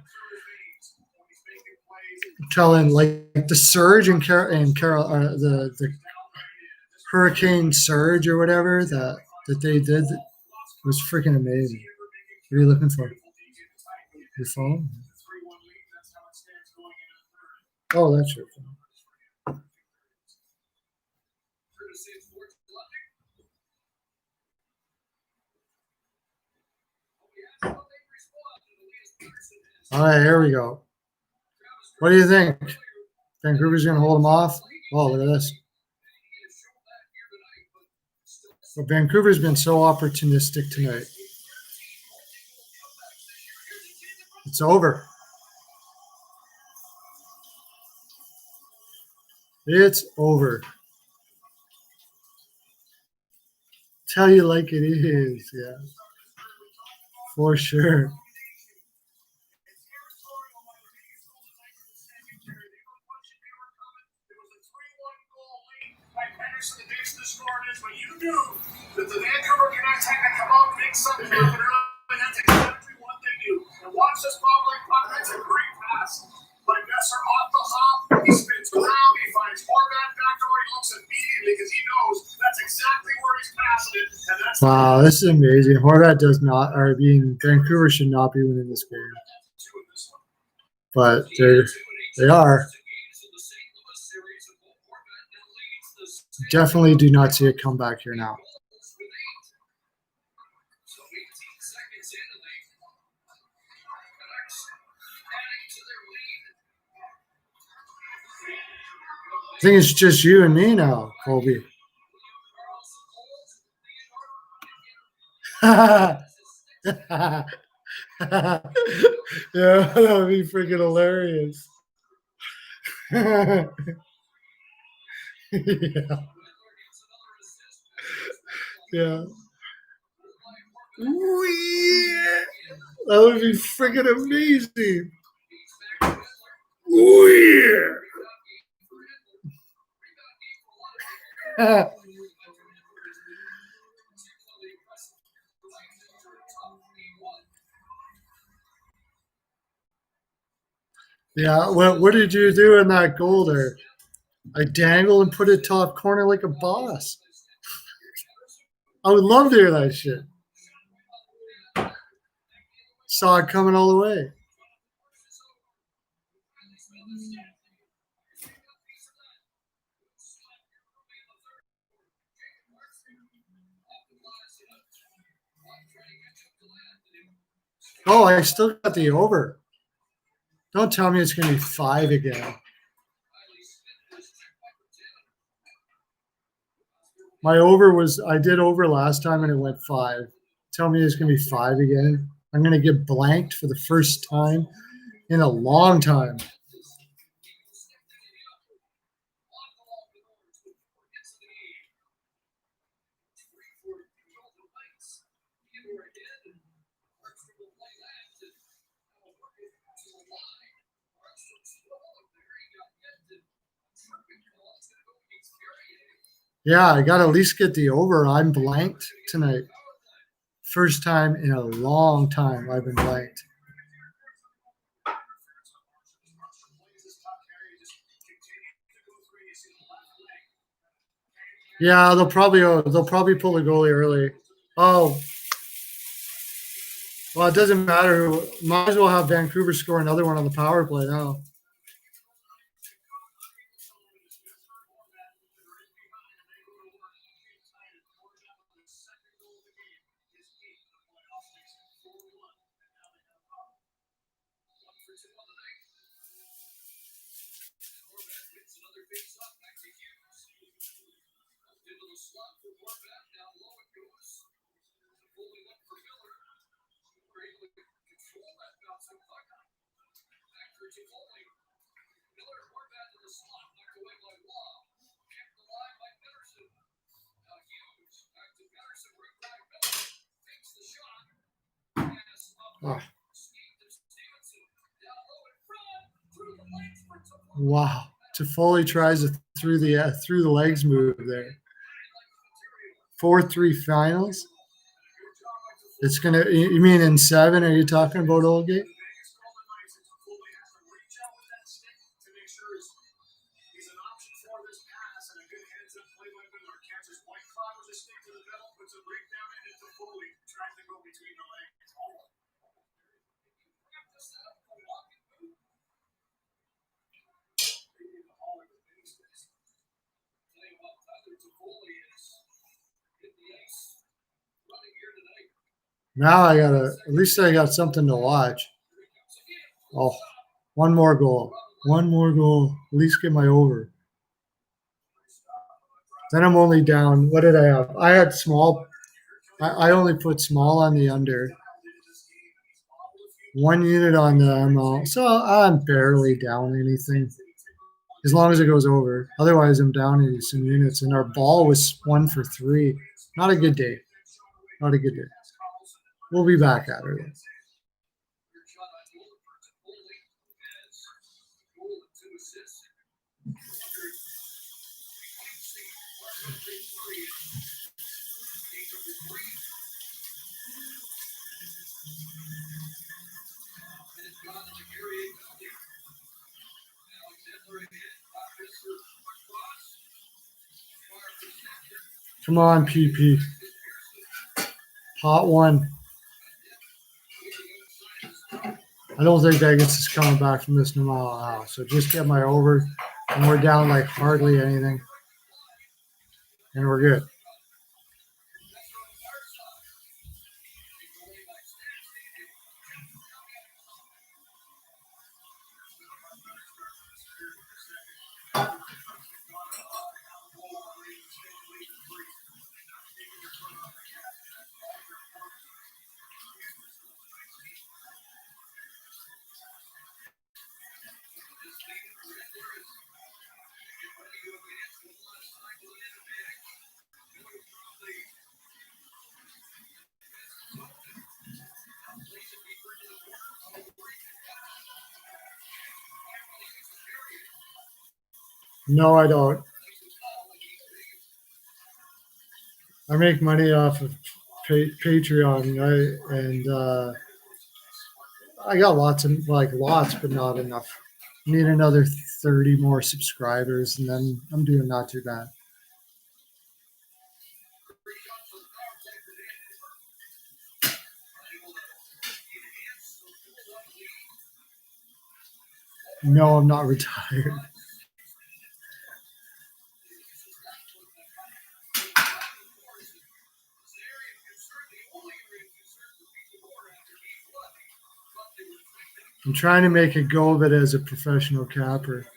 Telling like the Surge and Carol, the Hurricane Surge or whatever that they did was freaking amazing. What are you looking for? Your phone? Oh, that's your phone. All right, here we go. What do you think? Vancouver's going to hold them off? Oh, look at this. But Vancouver's been so opportunistic tonight. It's over. It's over. Tell you like it is, yeah. For sure. race of the days of the score is, but you knew that the Vancouver Canucks had to come out and make something happen early. That's exactly what they do. And watch this bobbling puck. That's a great pass. Like Messer off the hop, he spins around, he finds Horvat back door, he looks immediately because he knows that's exactly where he's passing it. And that's Wow, this is amazing. Horvat does not, or being Vancouver should not be winning this game, but they are. Definitely do not see a comeback here now. I think it's just you and me now, Colby. Yeah, that would be freaking hilarious. Yeah. Yeah. Ooh, yeah. That would be freaking amazing. Ooh, yeah. Yeah, what did you do in that goal there? I dangled and put it top corner like a boss. I would love to hear that shit. Saw it coming all the way. Oh, I still got the over. Don't tell me it's going to be 5 again. My over was, I did over last time and it went 5. Tell me it's going to be 5 again. I'm going to get blanked for the first time in a long time. Yeah, I got to at least get the over. I'm blanked tonight. First time in a long time I've been blanked. Yeah, they'll probably pull the goalie early. Oh, well, it doesn't matter. Might as well have Vancouver score another one on the power play now. Oh. Wow, Toffoli tries a through the legs move there. 4-3 finals. It's gonna. You mean in 7? Are you talking about Oldgate? Now at least I got something to watch. Oh, one more goal. One more goal. At least get my over. Then I'm only down. What did I have? I had small. I only put small on the under. 1 unit on the ML. So I'm barely down anything. As long as it goes over. Otherwise, I'm down in some units. And our ball was 1 for 3. Not a good day. Not a good day. We'll be back at it. Come on, PP. Pot one. I don't think Vegas is coming back from this no matter how. So just get my over, and we're down like hardly anything, and we're good. No, I don't. I make money off of Patreon, right? And I got lots, but not enough. Need another 30 more subscribers, and then I'm doing not too bad. No, I'm not retired. I'm trying to make a go of it as a professional capper.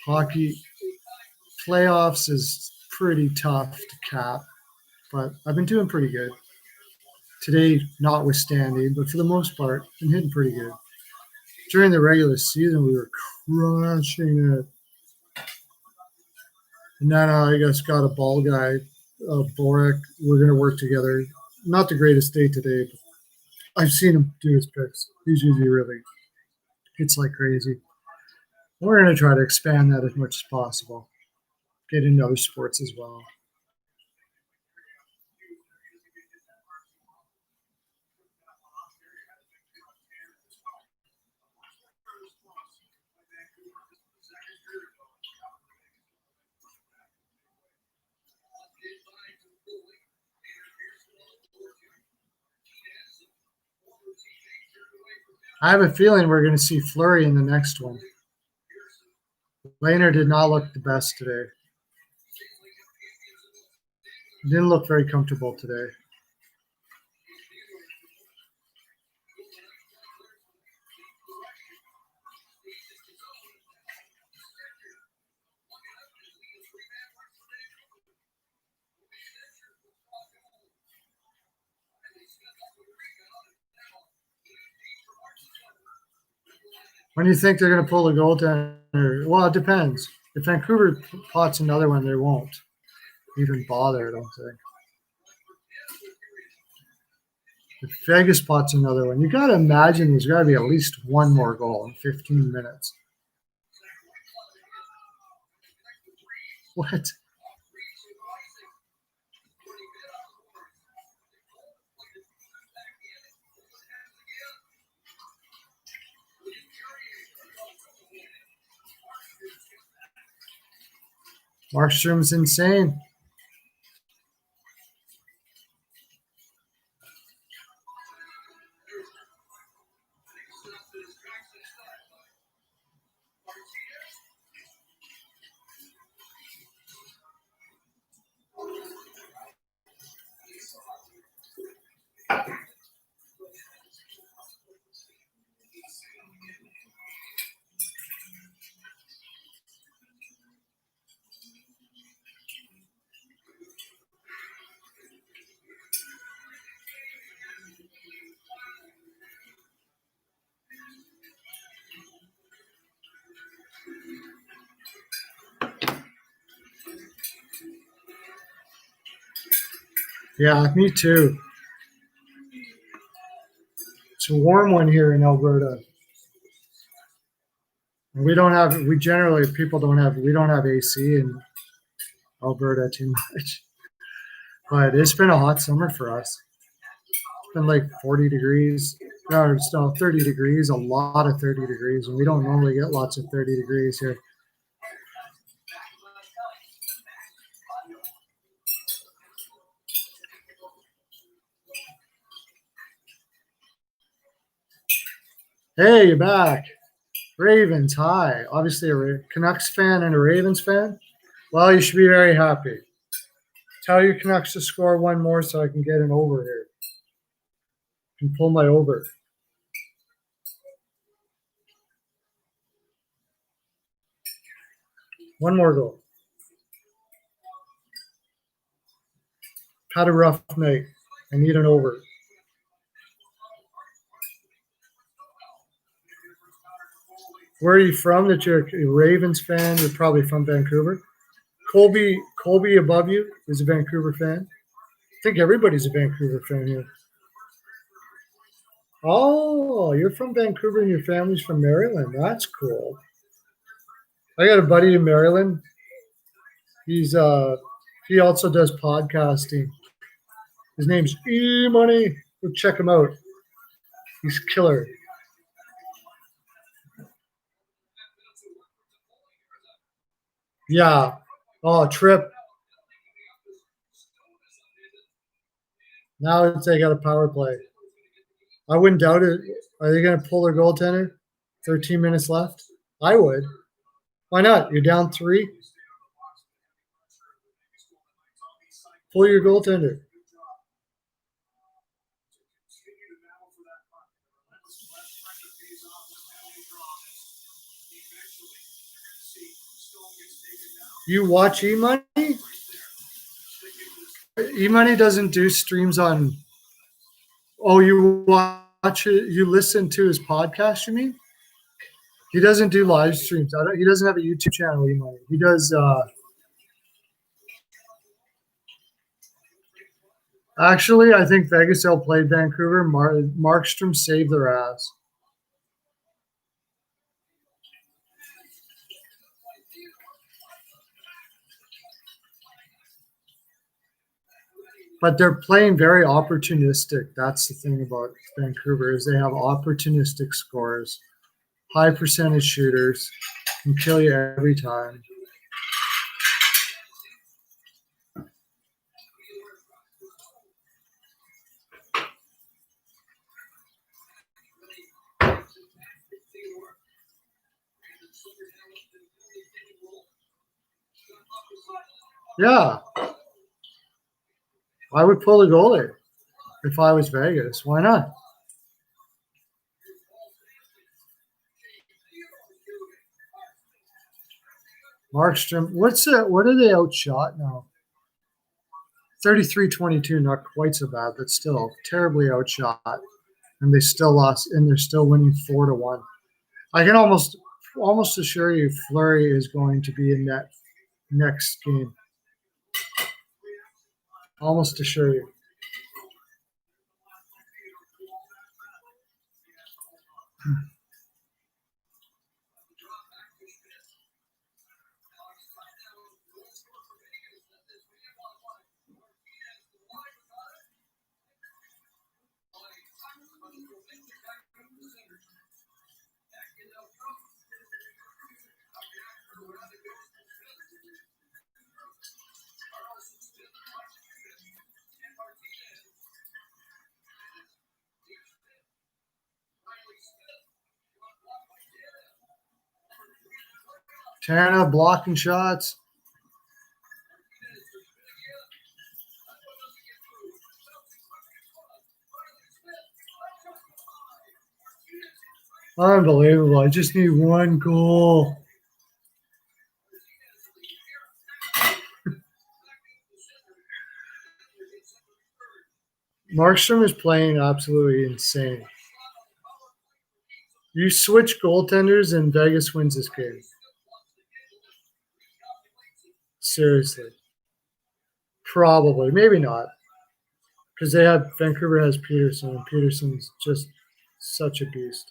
Hockey playoffs is pretty tough to cap, but I've been doing pretty good. Today, notwithstanding, but for the most part, I'm hitting pretty good. During the regular season, we were crushing it. And then I just got a ball guy, Boric. We're going to work together. Not the greatest day today, but I've seen him do his picks. He's usually really hits like crazy. We're going to try to expand that as much as possible. Get into other sports as well. I have a feeling we're going to see Fleury in the next one. Lehner did not look the best today. Didn't look very comfortable today. When do you think they're going to pull the goaltender? Well, it depends. If Vancouver pots another one, they won't even bother, I don't think. If Vegas pots another one, you got to imagine there's got to be at least one more goal in 15 minutes. What? Markstrom's insane. Yeah, me too. It's a warm one here in Alberta. We don't have, we generally, people don't have, we don't have AC, and Alberta too much. But it's been a hot summer for us. It's been like 40 degrees. No, it's no 30 degrees, a lot of 30 degrees, and we don't normally get lots of 30 degrees here. Hey, you're back. Ravens, hi. Obviously a Canucks fan and a Ravens fan. Well, you should be very happy. Tell your Canucks to score one more so I can get an over here. I can pull my over. One more goal. Had a rough night. I need an over. Where are you from? That you're a Ravens fan? You're probably from Vancouver. Colby above you is a Vancouver fan. I think everybody's a Vancouver fan here. Oh, you're from Vancouver and your family's from Maryland. That's cool. I got a buddy in Maryland. He also does podcasting. His name's E-Money. Go check him out. He's killer. Yeah. Oh, Trip. Now they got a power play. I wouldn't doubt it. Are they going to pull their goaltender? 13 minutes left? I would. Why not? You're down 3. Pull your goaltender. You watch E-Money? E-Money doesn't do streams on. Oh, you watch it? You listen to his podcast, you mean? He doesn't do live streams. He doesn't have a YouTube channel, E-Money. He does. Actually, I think Vegas outplayed Vancouver. Markstrom saved their ass. But they're playing very opportunistic. That's the thing about Vancouver is they have opportunistic scores, high percentage shooters, can kill you every time. Yeah. I would pull the goalie if I was Vegas. Why not? Markstrom, what are they outshot now? 33-22, not quite so bad, but still terribly outshot. And they still lost, and they're still winning 4-1. I can almost assure you Fleury is going to be in that next game. Almost assure you. Tana blocking shots. Unbelievable. I just need one goal. Markstrom is playing absolutely insane. You switch goaltenders and Vegas wins this game. Seriously. Probably. Maybe not. Because Vancouver has Peterson, and Peterson's just such a beast.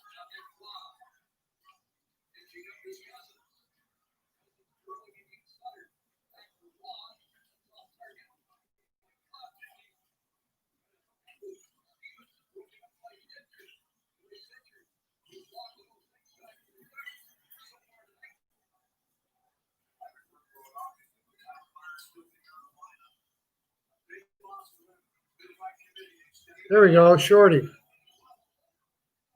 There we go, shorty.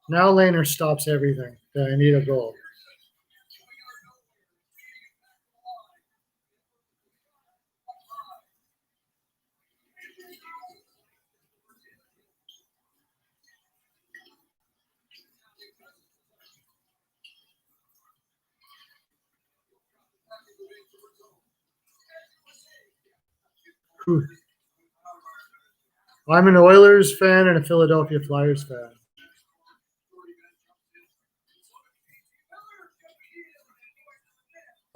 Now Laner stops everything. I need a goal. Whew. I'm an Oilers fan and a Philadelphia Flyers fan.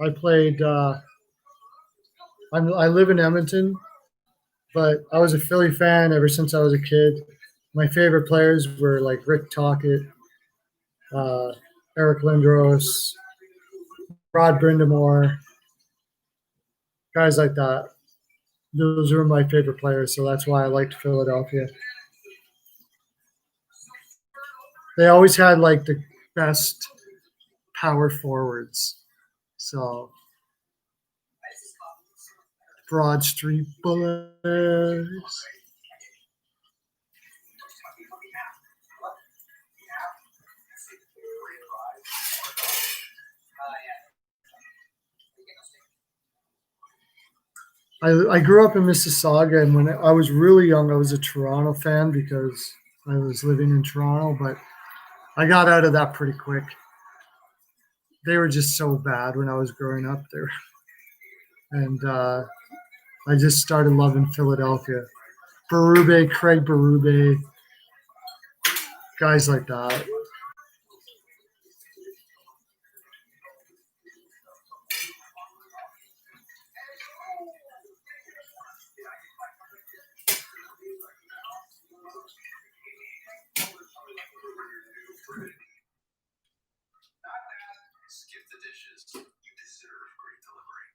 I played. I live in Edmonton, but I was a Philly fan ever since I was a kid. My favorite players were like Rick Tocchet, Eric Lindros, Rod Brindamore, guys like that. Those were my favorite players, so that's why I liked Philadelphia. They always had like the best power forwards. So Broad Street Bullets. I grew up in Mississauga, and when I was really young, I was a Toronto fan because I was living in Toronto, but I got out of that pretty quick. They were just so bad when I was growing up there. And I just started loving Philadelphia. Berube, Craig Berube, guys like that. Skip the dishes. You deserve great delivery.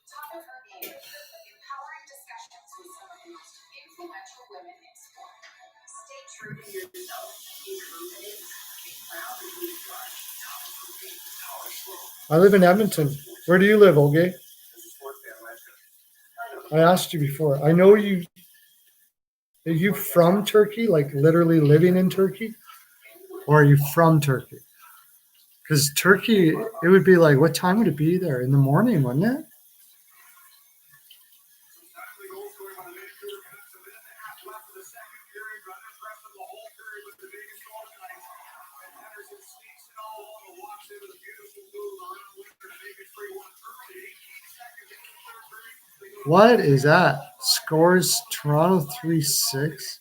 Top of her game, empowering discussions with some of the most influential women in sport. Stay true to yourself. Be confident. Be proud of who you are. Top of her game. Power slow. I live in Edmonton. Where do you live, Oge? I asked you before. I know you. Are you from Turkey, like literally living in Turkey? Or are you from Turkey? Because Turkey, it would be like, what time would it be there? In the morning, wouldn't it? What is that? Scores Toronto 3-6.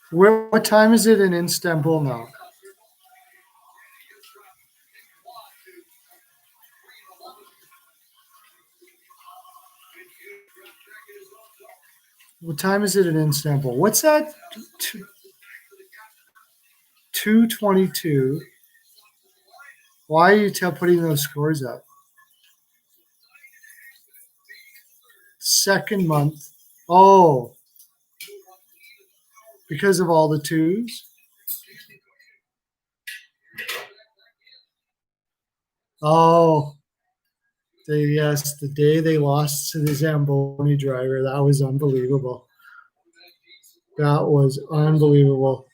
What time is it in Istanbul now? What time is it in Istanbul? What's that? 2:22. Why are you putting those scores up? Second month. Oh, because of all the twos? Oh, yes, the day they lost to the Zamboni driver, that was unbelievable. That was unbelievable.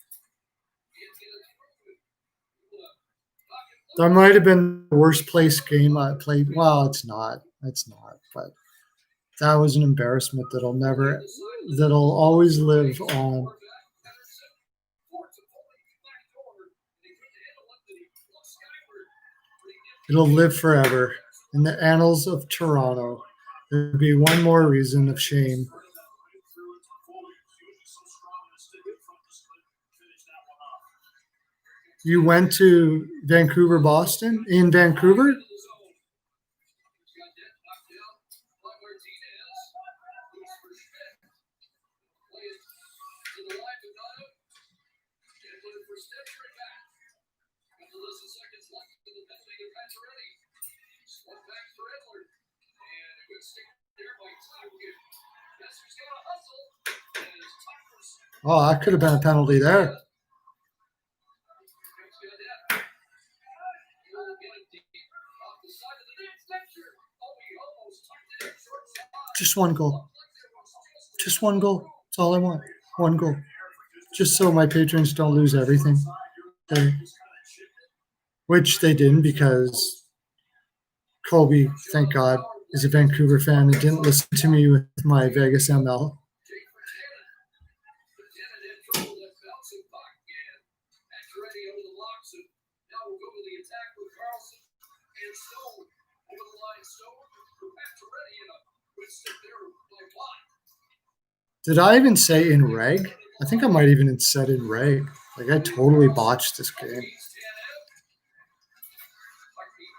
That might have been the worst place game I played. Well, it's not. It's not. But that was an embarrassment that'll always live on. It'll live forever in the annals of Toronto. There'll be one more reason of shame. You went to Vancouver, Boston? In Vancouver? Oh, that could have been a penalty there. Just one goal. Just one goal. That's all I want. One goal. Just so my patrons don't lose everything. Which they didn't, because Colby, thank God, is a Vancouver fan and didn't listen to me with my Vegas ML. Did I even say in reg? I think I might even have said in reg. Like, I totally botched this game.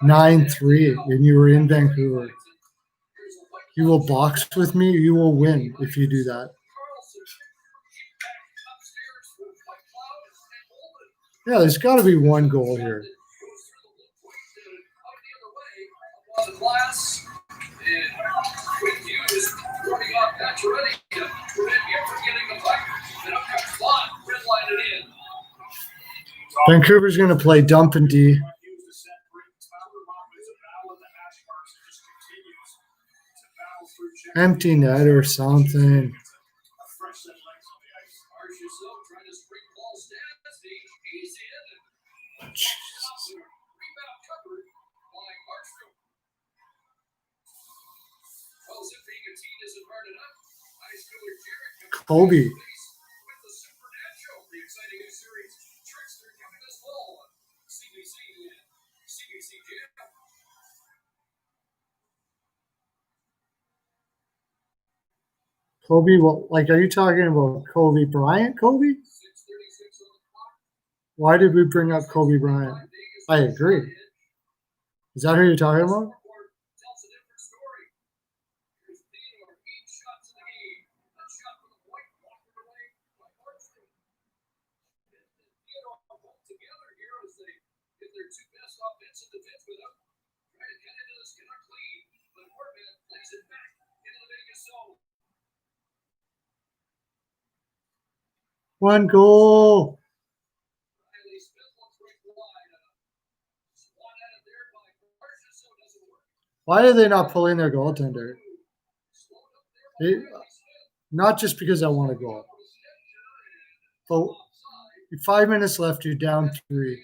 9-3, and you were in Vancouver. You will box with me, you will win if you do that. Yeah, there's got to be one goal here. Vancouver's going to play dump and D. Empty net or something. Kobe. Kobe, well, like, are you talking about Kobe Bryant? Kobe? Why did we bring up Kobe Bryant? I agree. Is that who you're talking about? One goal. Why are they not pulling their goaltender? Not just because I want to go. But 5 minutes left, you're down 3.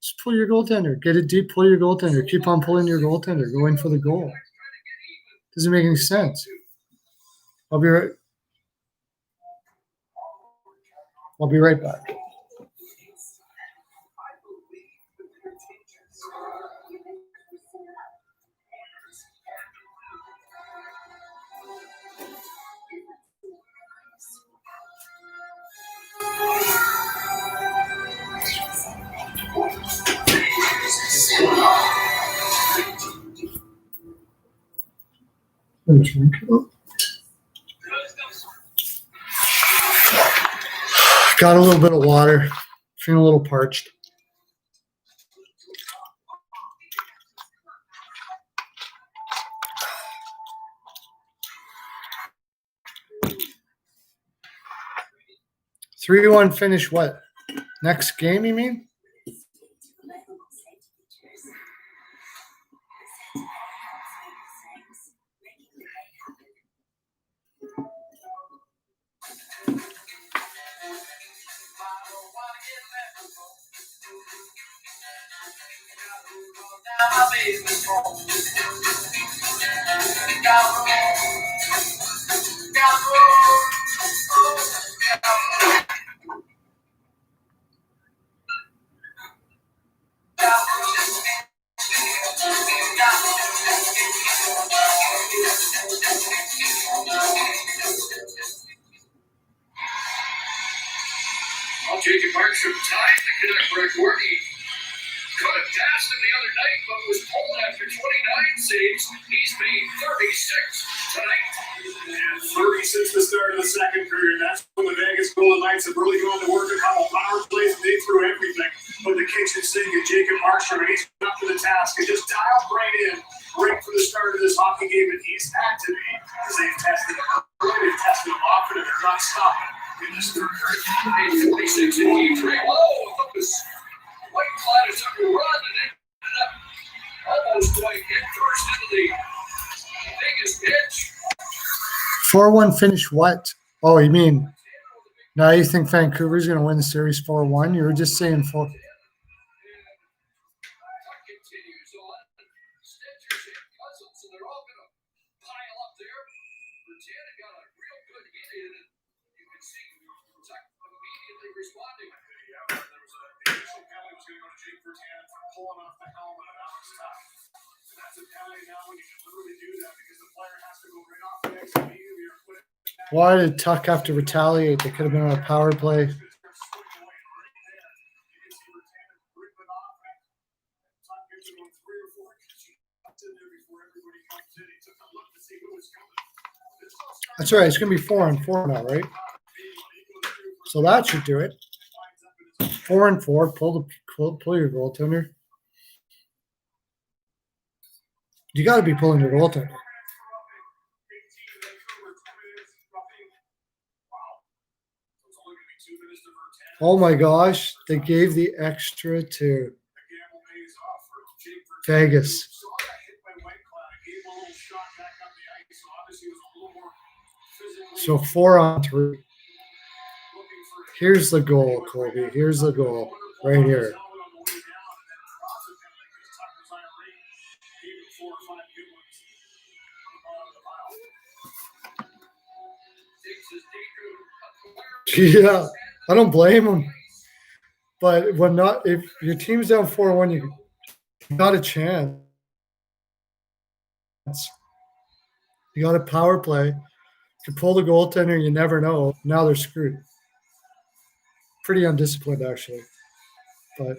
Just pull your goaltender. Get it deep, pull your goaltender. Keep on pulling your goaltender. Go in for the goal. Doesn't make any sense. I'll be right back. Got a little bit of water. Feeling a little parched. Three-one finish what? Next game, you mean? Well, J.J. Markstrom tied the Canuck record. He could have passed him the other night, but was pulled after 29 saves. He's made 36 tonight. And 36 the start of the second period. That's when the Vegas Golden Knights have really gone to work a couple power plays. They threw everything but the kitchen sink at Jacob Markstrom, and he's up to the task and just dialed right in right from the start of this hockey game. And he's had to be, because they've tested him early, they've tested him often, and they're not stopping in this third period. 46 in game 3. Whoa, it was White Cloud took a run and ended up almost going head first into the biggest pitch. 4-1 finish what? Oh, you mean now you think Vancouver's going to win the series 4-1? You were just saying 4. Pulling off the helmet, and that was tough. And that's a penalty now when you can literally do that because the player has to go right off the exit immediately or put it. Why did Tuck have to retaliate? They could have been on a power play. That's all right. It's going to be 4-4 now, right? So that should do it. 4-4. Pull your goaltender. You got to be pulling your goaltender. Oh my gosh, they gave the extra to Vegas. So 4-on-3. Here's the goal, Colby. Here's the goal right here. Yeah, I don't blame him. But if your team's down 4-1, you got a chance. You got a power play. You pull the goaltender, you never know. Now they're screwed. Pretty undisciplined, actually. But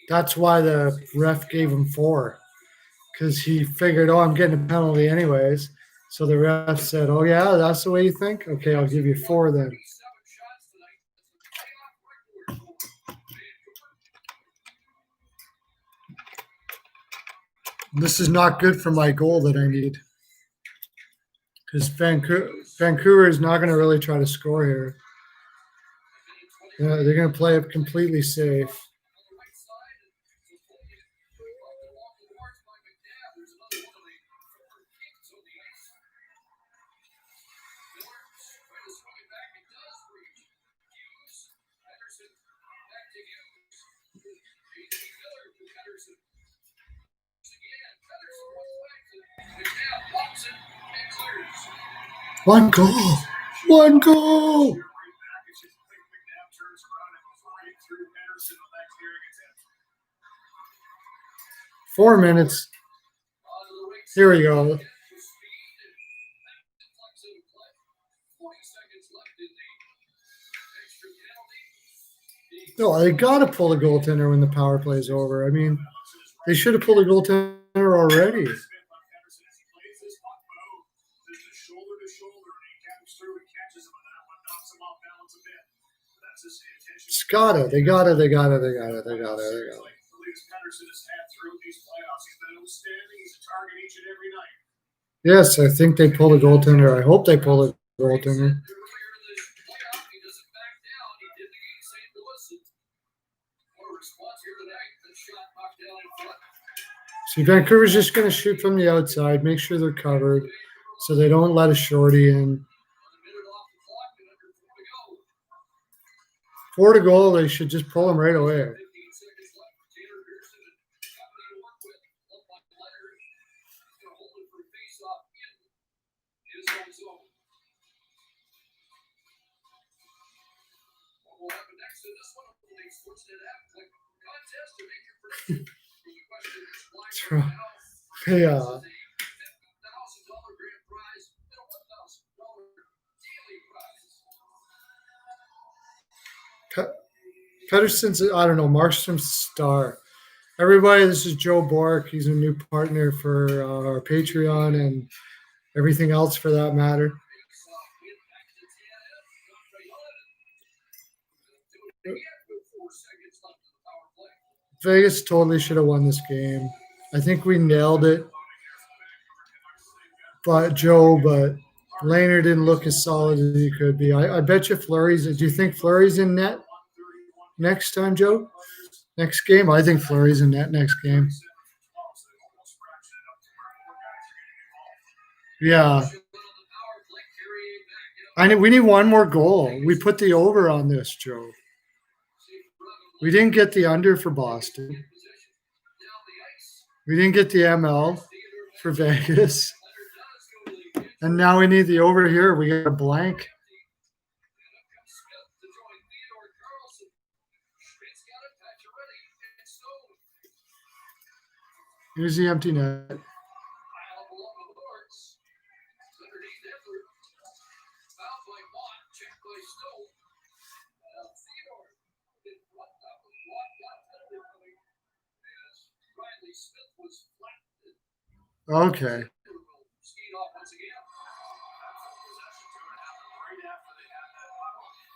that's why the ref gave him 4. Because he figured, oh, I'm getting a penalty anyways. So the ref said, oh, yeah, that's the way you think? Okay, I'll give you 4 then. This is not good for my goal that I need. Because Vancouver is not going to really try to score here. They're going to play it completely safe. One goal. 4 minutes. Here we go. No, they got to pull the goaltender when the power play is over. I mean, they should have pulled the goaltender already. It's gotta. They gotta. Yes, I think they pull the goaltender. I hope they pull the goaltender. See, Vancouver's just going to shoot from the outside, make sure they're covered so they don't let a shorty in. 4 to goal, they should just pull him right away. Yeah. Pedersen's, I don't know, Markstrom's star. Everybody, this is Joe Bork. He's a new partner for our Patreon and everything else for that matter. Vegas totally should have won this game. I think we nailed it. But Lehner didn't look as solid as he could be. I bet you Fleury's. Do you think Fleury's in net next time, Joe? Next game? I think Fleury's in net next game. Yeah. We need one more goal. We put the over on this, Joe. We didn't get the under for Boston. We didn't get the ML for Vegas. And now we need the over here. We got a blank. Here's the empty net. Okay.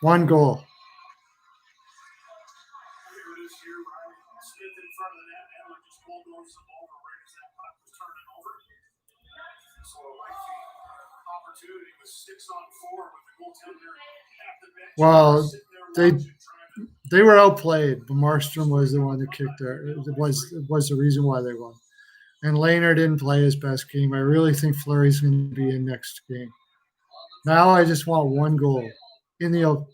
One goal. Well, they were outplayed, but Markstrom was the one that kicked there. It was the reason why they won. And Lehner didn't play his best game. I really think Fleury's going to be in next game. Now I just want one goal in the open.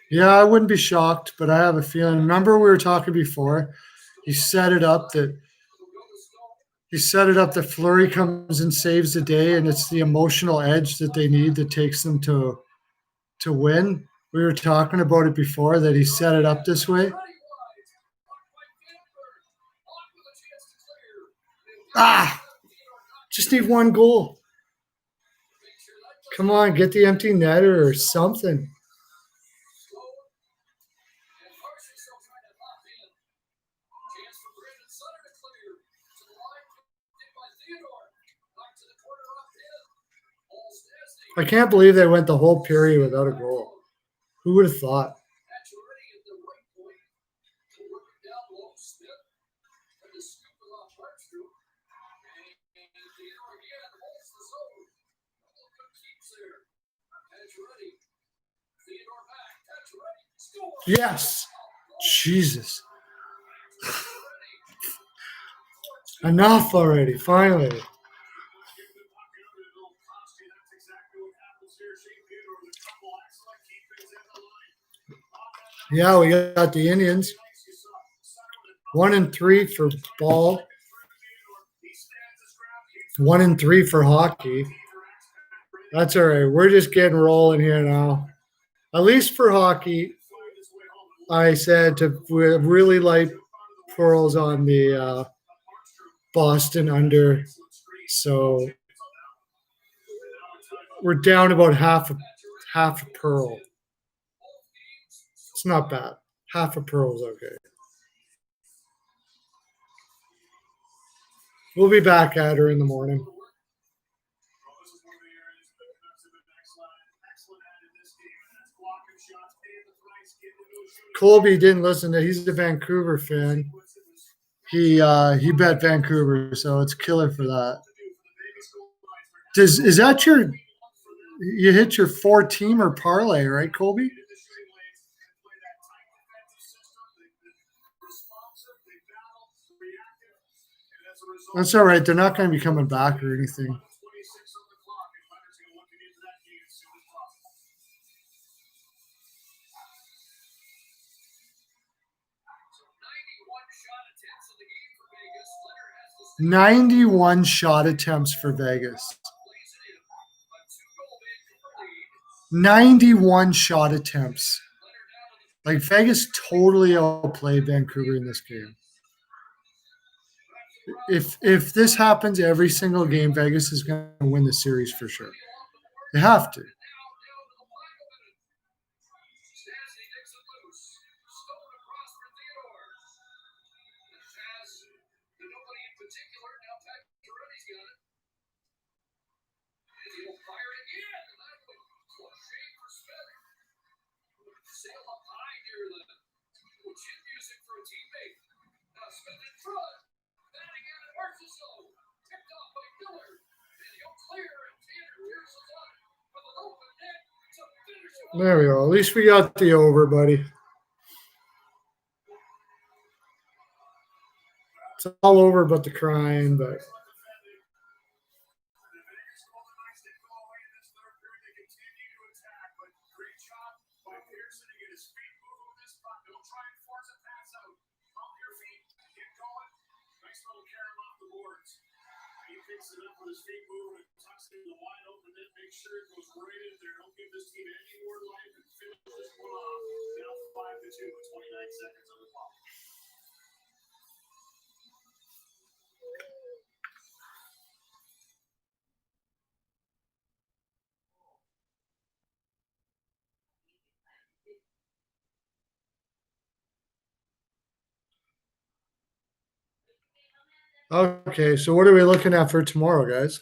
Yeah, I wouldn't be shocked, but I have a feeling. Remember, we were talking before. He set it up that Fleury comes and saves the day, and it's the emotional edge that they need that takes them to win. We were talking about it before that he set it up this way. Just need one goal. Come on, get the empty netter or something. I can't believe they went the whole period without a goal. Who would have thought? Yes. Jesus. Enough already, finally. Yeah, we got the Indians. 1-3 for ball. 1-3 for hockey. That's all right. We're just getting rolling here now. At least for hockey, I said to really light pearls on the Boston under. So we're down about half a pearl. It's not bad. Half a pearl is okay. We'll be back at her in the morning. Colby didn't listen to. He's a Vancouver fan. He bet Vancouver, so it's killer for that. Is that you hit your 4-teamer parlay, right, Colby? That's all right. They're not going to be coming back or anything. $91 shot attempts for Vegas. 91 shot attempts. Like Vegas totally outplayed Vancouver in this game. If this happens every single game, Vegas is going to win the series for sure. They have to. There we go. At least we got the over, buddy. It's all over but the crying, but Picks it up with his feet moving and tucks it in the wide open net, make sure it goes right in there. Don't give this team any more life and finish this one off. Now 5-2 with 29 seconds on the clock. okay. So what are we looking at for tomorrow, guys?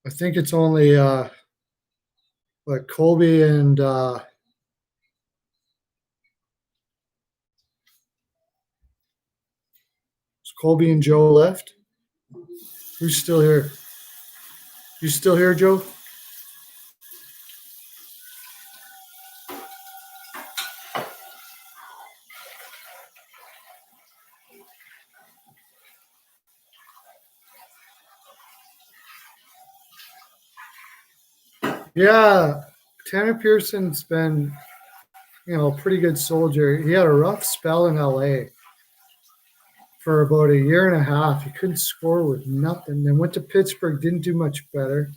I think it's only Colby and Colby and Joe left. Who's still here? You still here, Joe? Yeah, Tanner Pearson's been, a pretty good soldier. He had a rough spell in LA for about a year and a half. He couldn't score with nothing. Then went to Pittsburgh, didn't do much better.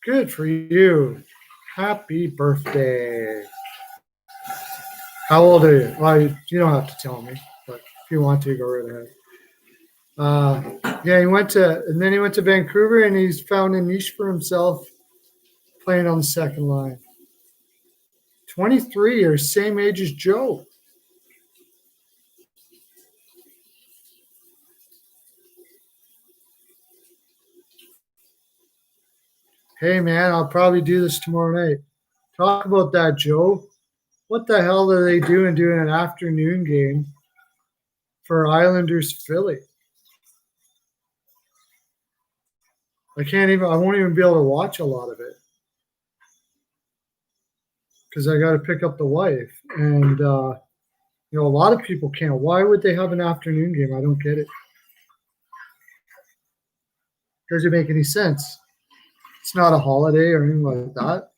Good for you. Happy birthday. How old are you? Well, you don't have to tell me, but if you want to, go right ahead. Yeah, he went to Vancouver, and he's found a niche for himself playing on the second line. 23 years, same age as Joe. Hey, man, I'll probably do this tomorrow night. Talk about that, Joe. What the hell are they doing an afternoon game for Islanders Philly? I won't even be able to watch a lot of it because I got to pick up the wife. And, a lot of people can't. Why would they have an afternoon game? I don't get it. Doesn't make any sense. It's not a holiday or anything like that.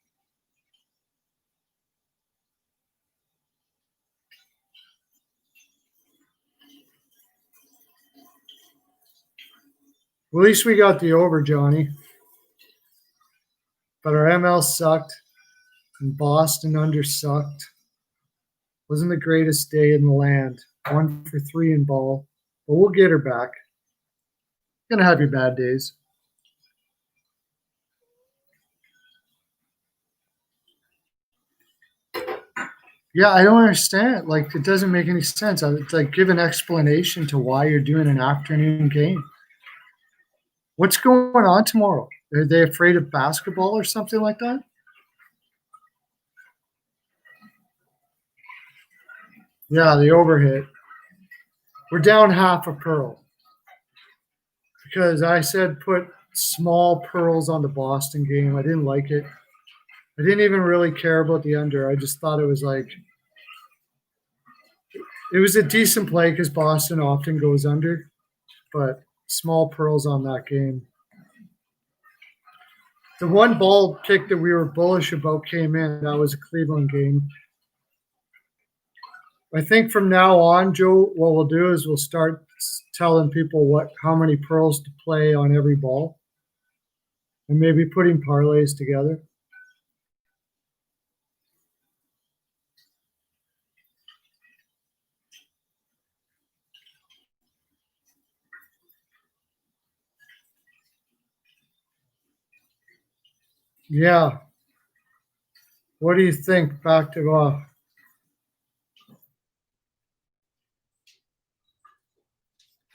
At least we got the over, Johnny. But our ML sucked, and Boston under sucked. Wasn't the greatest day in the land. 1 for 3 in ball. But we'll get her back. Gonna have your bad days. Yeah, I don't understand. Like, it doesn't make any sense. It's like, give an explanation to why you're doing an afternoon game. What's going on tomorrow? Are they afraid of basketball or something like that? Yeah, the overhit. We're down half a pearl because I said put small pearls on the Boston game. I didn't like it. I didn't even really care about the under. I just thought it was like It was a decent play because Boston often goes under, but small pearls on that game. The one ball pick that we were bullish about came in. That was a Cleveland game. I think from now on, Joe, what we'll do is we'll start telling people how many pearls to play on every ball, and maybe putting parlays together. Yeah. What do you think? Back to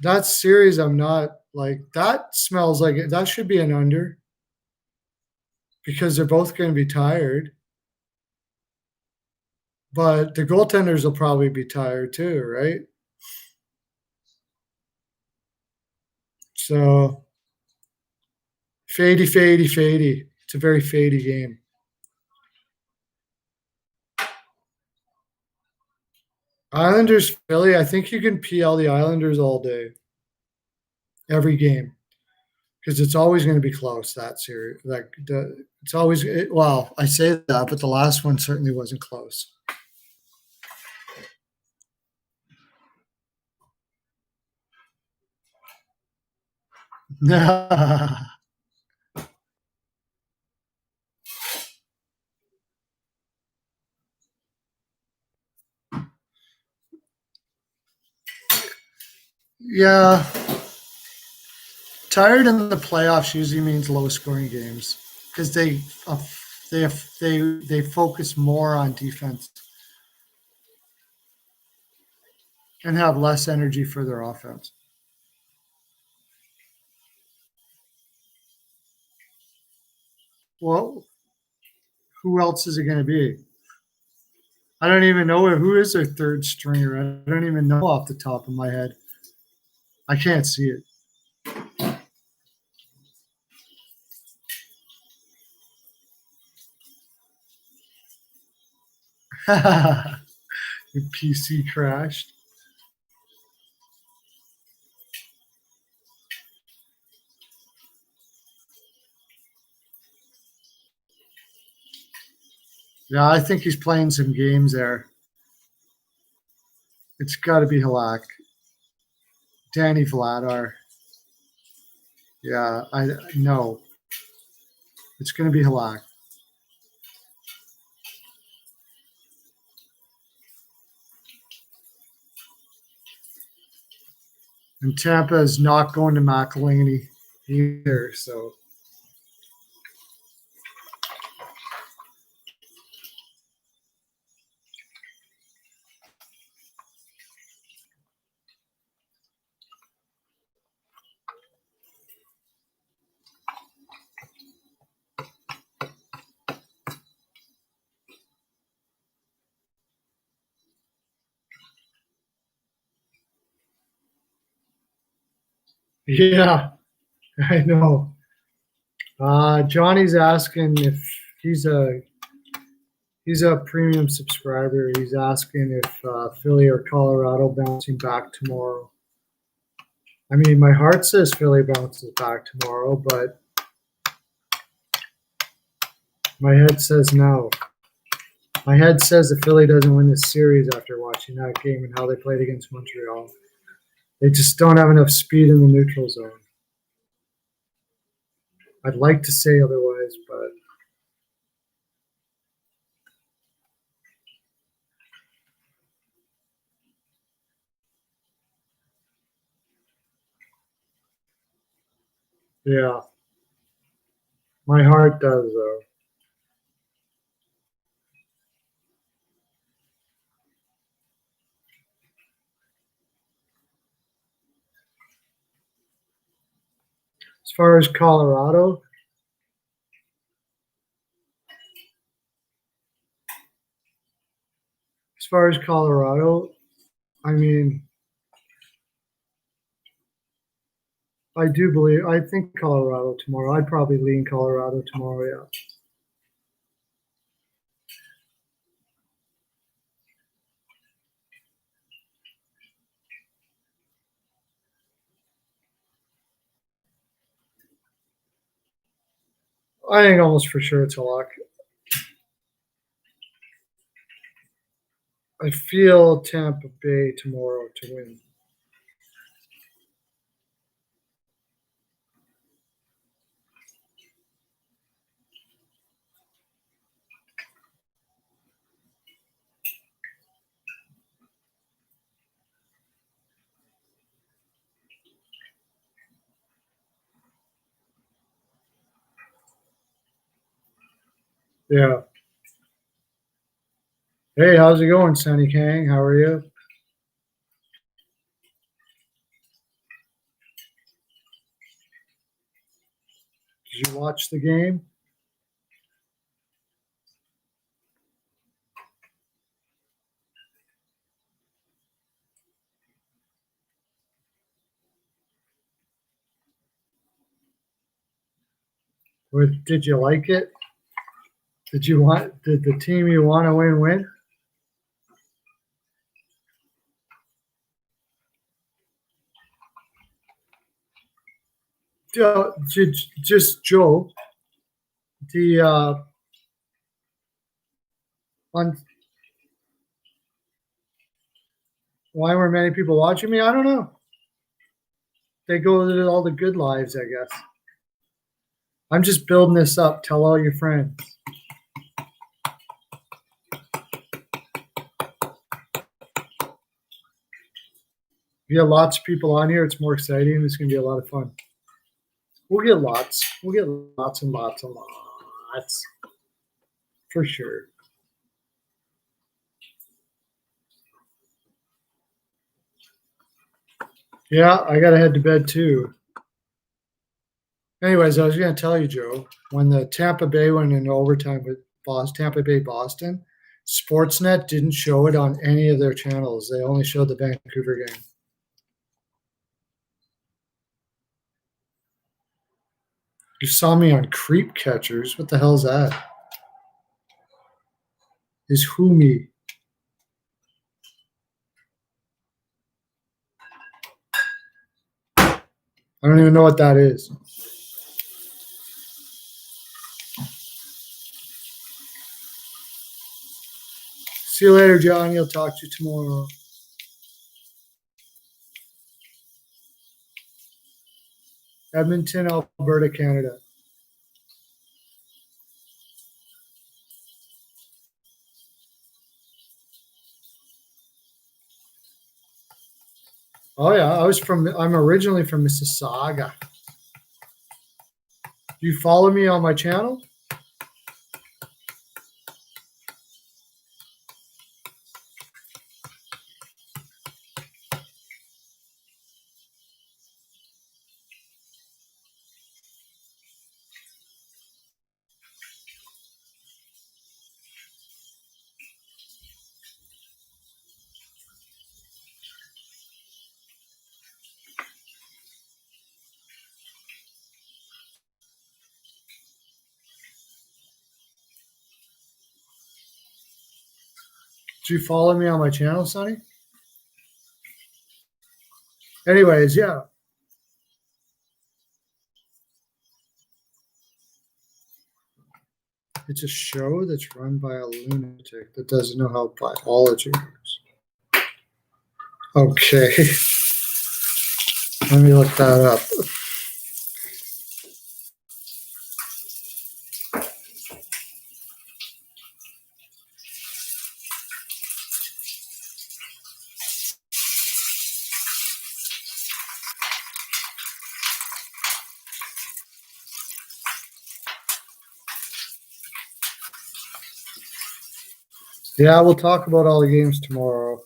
that series. I'm not like that. Smells like it. That should be an under because they're both going to be tired. But the goaltenders will probably be tired too, right? So fady, fady, fady. It's a very fady game. Islanders, Philly. I think you can PL the Islanders all day, every game, because it's always going to be close. That series, it's always. Well, I say that, but the last one certainly wasn't close. Yeah, tired in the playoffs usually means low scoring games because they focus more on defense and have less energy for their offense. Well, who else is it going to be? I don't even know who is their third stringer. I don't even know off the top of my head. I can't see it. Your PC crashed. Yeah, I think he's playing some games there. It's got to be Halak. Danny Vladar. Yeah, I know. It's going to be Halak. And Tampa is not going to McElhaney either, so. Yeah, I know. Johnny's asking if he's a premium subscriber. He's asking if Philly or Colorado bouncing back tomorrow. I mean, my heart says Philly bounces back tomorrow, but my head says no. My head says that Philly doesn't win this series after watching that game and how they played against Montreal. They just don't have enough speed in the neutral zone. I'd like to say otherwise, but yeah. My heart does, though. As far as Colorado, I mean, I think Colorado tomorrow. I'd probably lean Colorado tomorrow, yeah. I think almost for sure it's a lock. I feel Tampa Bay tomorrow to win. Yeah. Hey, how's it going, Sonny Kang? How are you? Did you watch the game? Or did you like it? Did the team you want to win? Just Joe, the on why were many people watching me? I don't know. They go to all the good lives, I guess. I'm just building this up. Tell all your friends. We have lots of people on here. It's more exciting. It's going to be a lot of fun. We'll get lots. We'll get lots and lots and lots. For sure. Yeah, I got to head to bed too. Anyways, I was going to tell you, Joe, when the Tampa Bay went into overtime with Tampa Bay Boston, Sportsnet didn't show it on any of their channels. They only showed the Vancouver game. You saw me on Creep Catchers. What the hell's that? Is who me? I don't even know what that is. See you later, Johnny. I'll talk to you tomorrow. Edmonton, Alberta, Canada. Oh yeah, I'm originally from Mississauga. Do you follow me on my channel? Do you follow me on my channel, Sonny? Anyways, yeah. It's a show that's run by a lunatic that doesn't know how biology works. Okay. Let me look that up. Yeah, we'll talk about all the games tomorrow.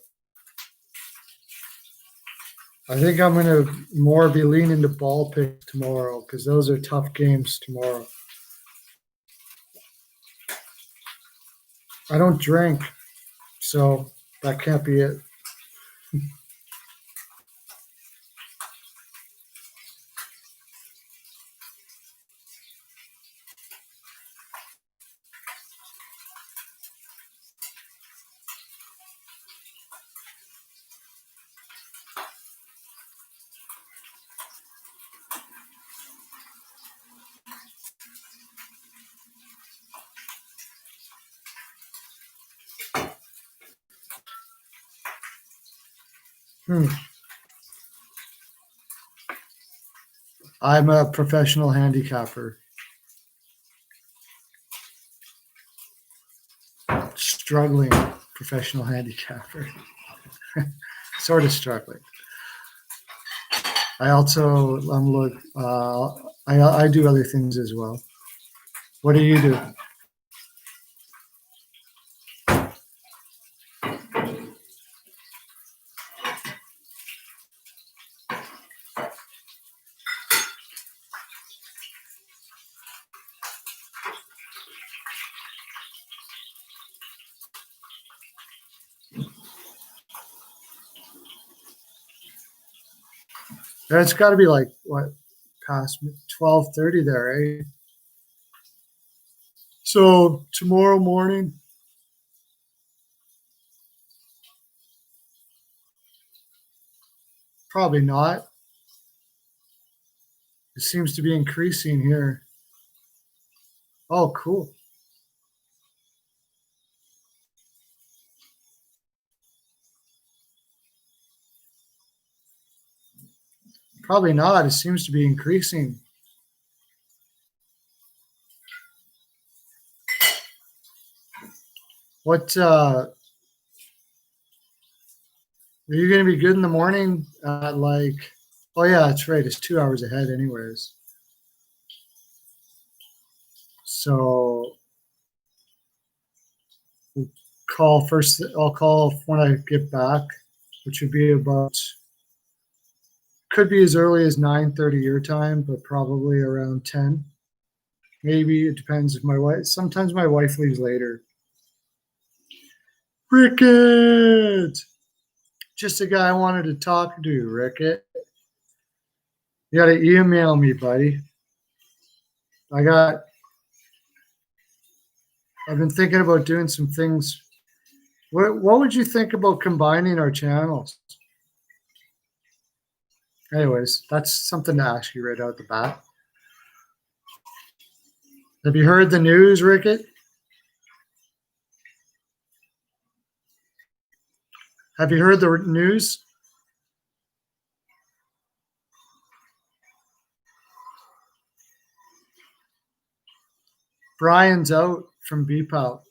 I think I'm going to more be leaning to ball picks tomorrow because those are tough games tomorrow. I don't drink, so that can't be it. Hmm. I'm a professional handicapper. Struggling professional handicapper. Sort of struggling. I also I do other things as well. What do you do? It's got to be like what, past 12:30 there, eh? So tomorrow morning, probably not. It seems to be increasing here. Oh, cool. Probably not. It seems to be increasing. What are you going to be good in the morning at like, oh yeah, that's right. It's 2 hours ahead anyways. So we'll call first. I'll call when I get back, which would be about, could be as early as 9:30 your time, but probably around 10. Maybe it depends if my wife, sometimes my wife leaves later. Ricket! Just a guy I wanted to talk to, Ricket. You got to email me, buddy. I've been thinking about doing some things. What would you think about combining our channels? Anyways, that's something to ask you right out the bat. Have you heard the news, Ricket? Have you heard the news? Brian's out from BPOW.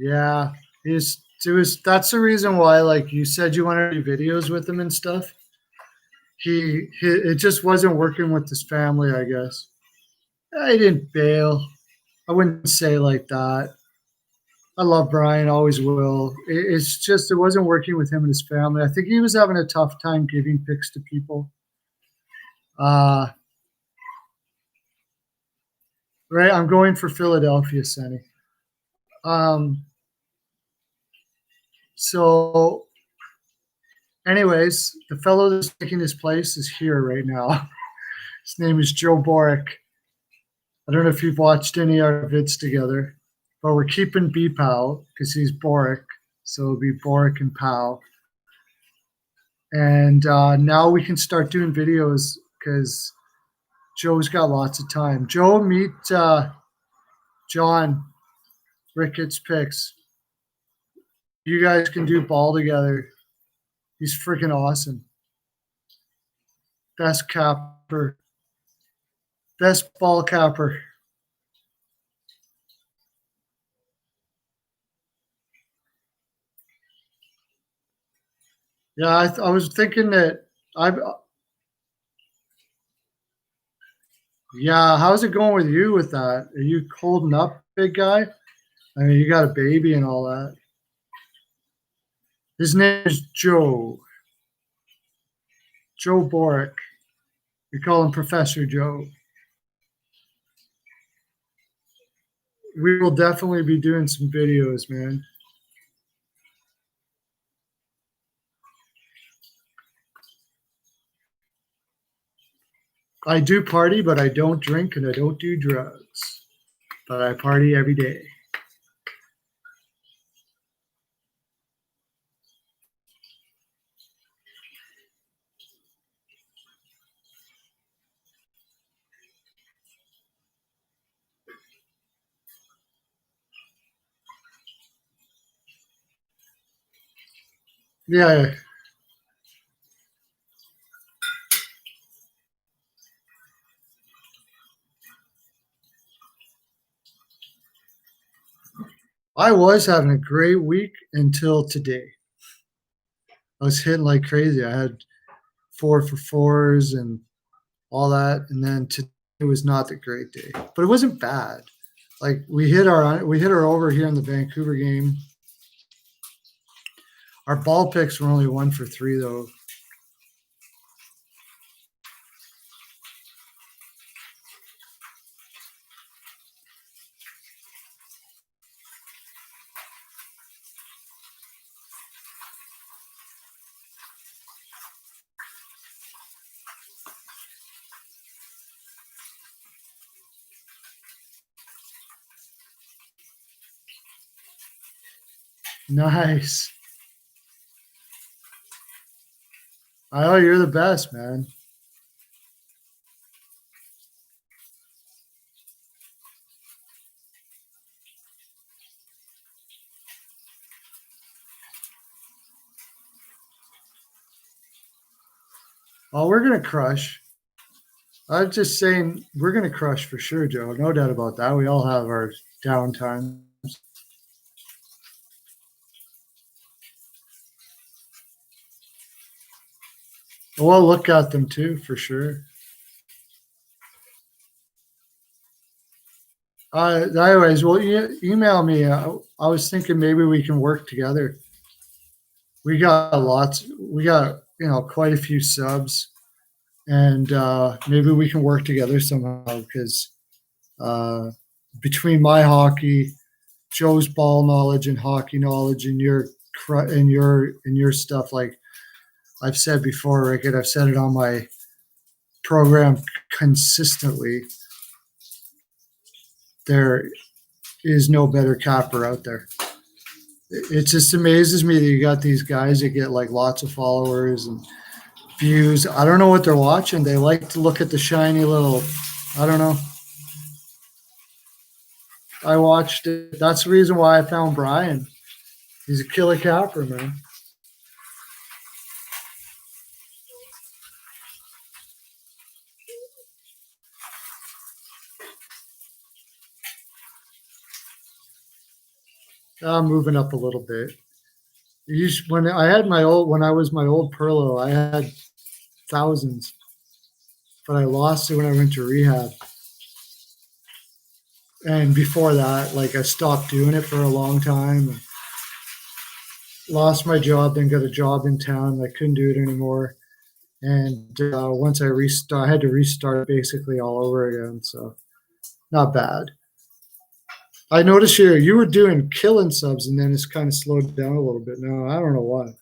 Yeah, that's the reason why, like you said, you want to do videos with him and stuff. It just wasn't working with his family, I guess. I didn't bail. I wouldn't say like that. I love Brian, always will. It's just it wasn't working with him and his family. I think he was having a tough time giving pics to people. Right, I'm going for Philadelphia, Sonny. So, anyways, the fellow that's taking his place is here right now. His name is Joe Boric. I don't know if you've watched any of our vids together, but we're keeping B-Pow because he's Boric. So it'll be Boric and Pow. And now we can start doing videos because Joe's got lots of time. Joe, meet John, Ricketts Picks. You guys can do ball together. He's freaking awesome. Best capper. Best ball capper. Yeah, I was thinking that yeah, how's it going with you with that? Are you holding up, big guy? I mean, you got a baby and all that. His name is Joe. Joe Boric. We call him Professor Joe. We will definitely be doing some videos, man. I do party, but I don't drink and I don't do drugs. But I party every day. Yeah. I was having a great week until today. I was hitting like crazy. I had 4 for 4s and all that, and then today was not a great day, but it wasn't bad. Like we hit our over here in the Vancouver game. Our ball picks were only 1 for 3 though. Nice. Oh, you're the best, man. Oh, we're gonna crush. I'm just saying we're gonna crush for sure, Joe. No doubt about that. We all have our downtime. We'll look at them too, for sure. Anyways, well, email me. I was thinking maybe we can work together. We got quite a few subs, and maybe we can work together somehow because uh, between my hockey, Joe's ball knowledge and hockey knowledge, and your stuff, like I've said before, Rick, and I've said it on my program consistently. There is no better capper out there. It just amazes me that you got these guys that get like lots of followers and views. I don't know what they're watching. They like to look at the shiny little, I don't know. I watched it. That's the reason why I found Brian. He's a killer capper, man. I'm moving up a little bit. When I was my old Perlo, I had thousands, but I lost it when I went to rehab. And before that, like I stopped doing it for a long time. And lost my job, then got a job in town. I couldn't do it anymore. And once I had to restart basically all over again. So not bad. I noticed here you were doing killing subs, and then it's kind of slowed down a little bit now. I don't know why.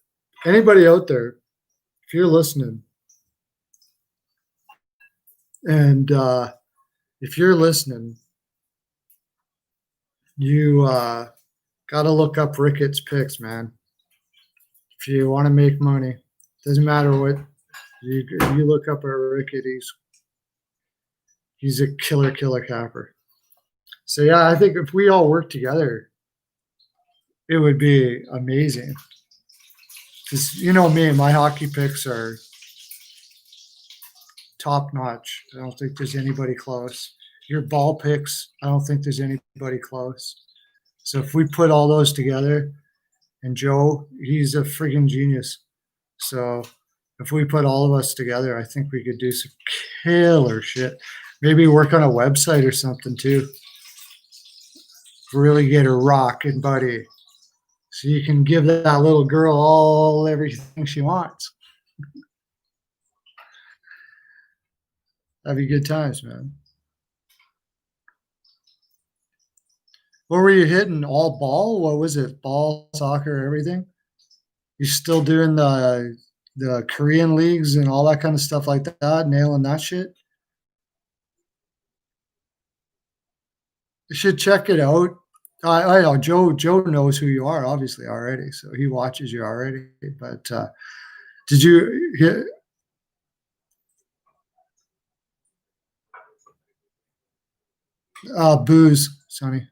Anybody out there, if you're listening, and if you're listening, you got to look up Ricketts picks, man. If you want to make money, doesn't matter what you look up at Rickett. He's a killer capper. So yeah, I think if we all work together, it would be amazing. Because you know me, my hockey picks are top notch. I don't think there's anybody close. Your ball picks, I don't think there's anybody close. So if we put all those together, and Joe, he's a friggin' genius. So if we put all of us together, I think we could do some killer shit. Maybe work on a website or something too. Really get her rocking, buddy. So you can give that little girl everything she wants. That'd be good times, man. What were you hitting? All ball? What was it? Ball, soccer, everything? You still doing the Korean leagues and all that kind of stuff like that, nailing that shit? You should check it out. I know Joe knows who you are, obviously, already, so he watches you already. But did you hit? Booze, Sonny.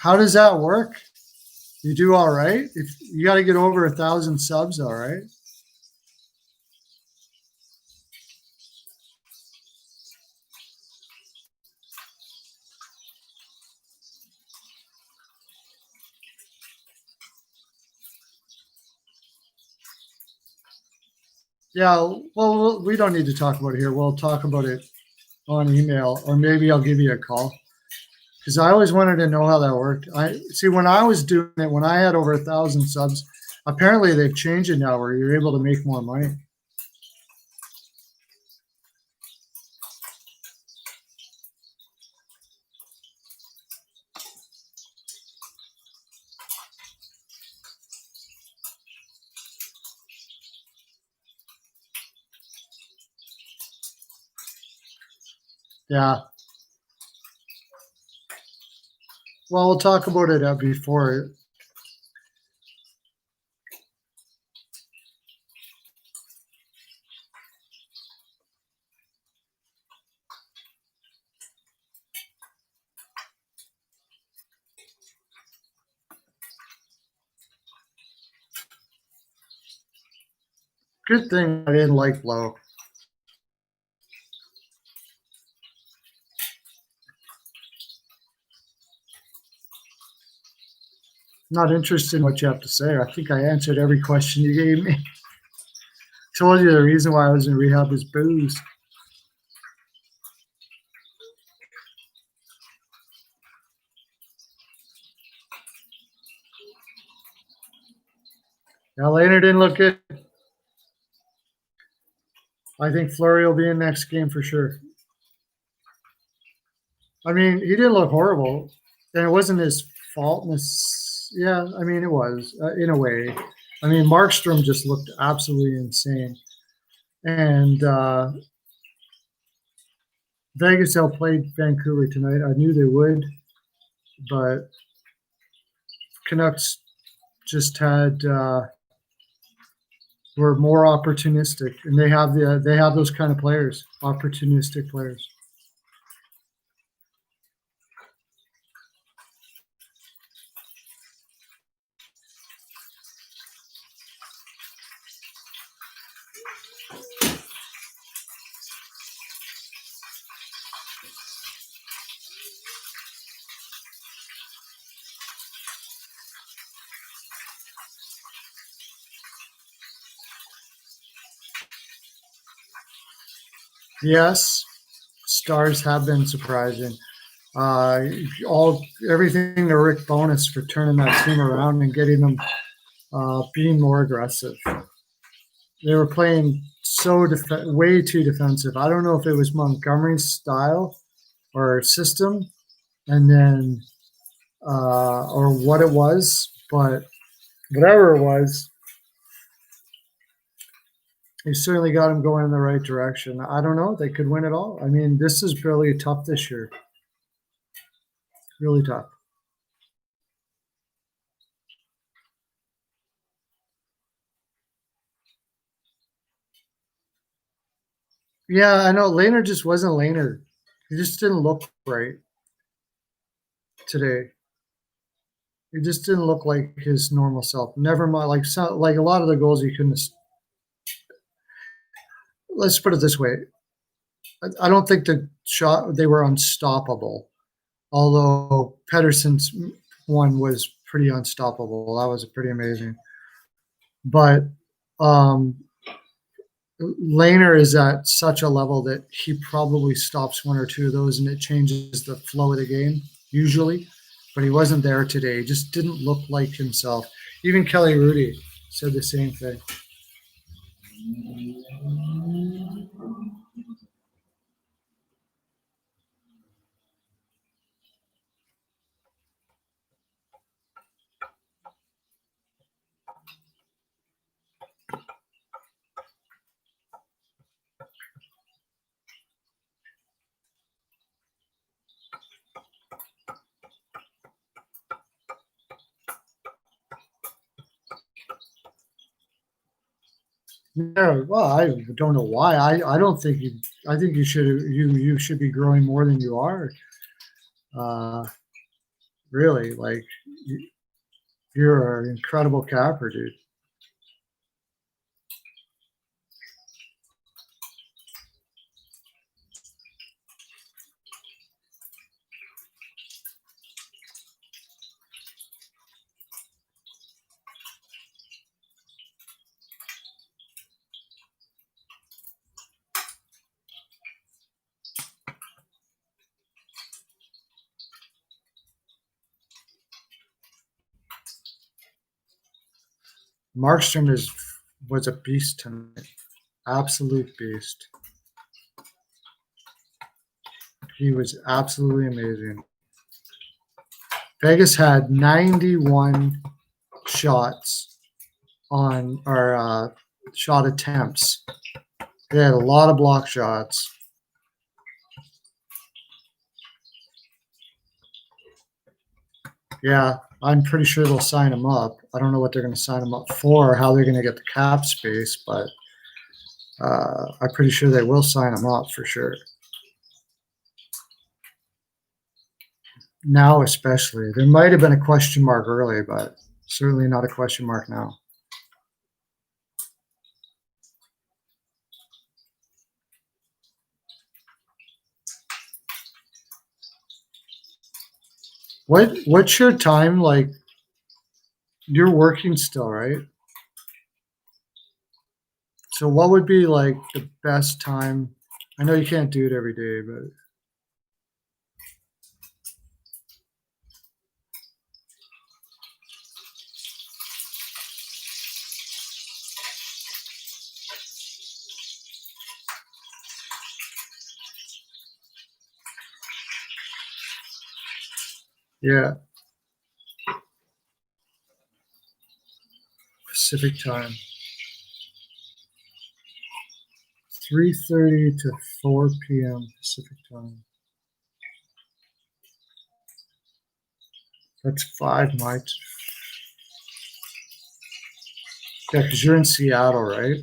How does that work? You do all right. If you got to get over 1,000 subs, all right. Yeah, well, we don't need to talk about it here. We'll talk about it on email, or maybe I'll give you a call, because I always wanted to know how that worked. I see when I was doing it, when I had over 1,000 subs, apparently they've changed it now where you're able to make more money. Yeah. Well, we'll talk about it before. Good thing I didn't like low. Not interested in what you have to say. I think I answered every question you gave me. Told you the reason why I was in rehab was booze. Now, Laner didn't look good. I think Fleury will be in next game for sure. I mean, he didn't look horrible, and it wasn't his fault. Yeah, I mean, it was in a way. I mean, Markstrom just looked absolutely insane, and Vegas outplayed Vancouver tonight. I knew they would, but Canucks just had were more opportunistic, and they have those kind of players, opportunistic players. Yes, stars have been surprising. Everything to Rick Bowness for turning that team around and getting them being more aggressive. They were playing way too defensive. I don't know if it was Montgomery's style or system, and then or what it was, but whatever it was, he certainly got him going in the right direction. I don't know. They could win it all. I mean, this is really tough this year. Really tough. Yeah, I know. Laner just wasn't Laner. He just didn't look right today. He just didn't look like his normal self. Never mind, like a lot of the goals he couldn't. Let's put it this way: I don't think they were unstoppable. Although Pedersen's one was pretty unstoppable. That was pretty amazing. But Laner is at such a level that he probably stops one or two of those, and it changes the flow of the game usually. But he wasn't there today. He just didn't look like himself. Even Kelly Rudy said the same thing. Yeah, well, I don't know why. I don't think you. I think you should be growing more than you are. Really, like you're an incredible capper, dude. Markstrom was a beast tonight. Absolute beast. He was absolutely amazing. Vegas had 91 shots on our shot attempts. They had a lot of block shots. Yeah, I'm pretty sure they'll sign him up. I don't know what they're going to sign him up for, or how they're going to get the cap space, but I'm pretty sure they will sign him up for sure. Now especially. There might have been a question mark early, but certainly not a question mark now. What's your time like? You're working still, right? So what would be like the best time? I know you can't do it every day, but yeah. Pacific time. 3:30 to 4 p.m. Pacific time. That's 5 my. Yeah, because you're in Seattle, right?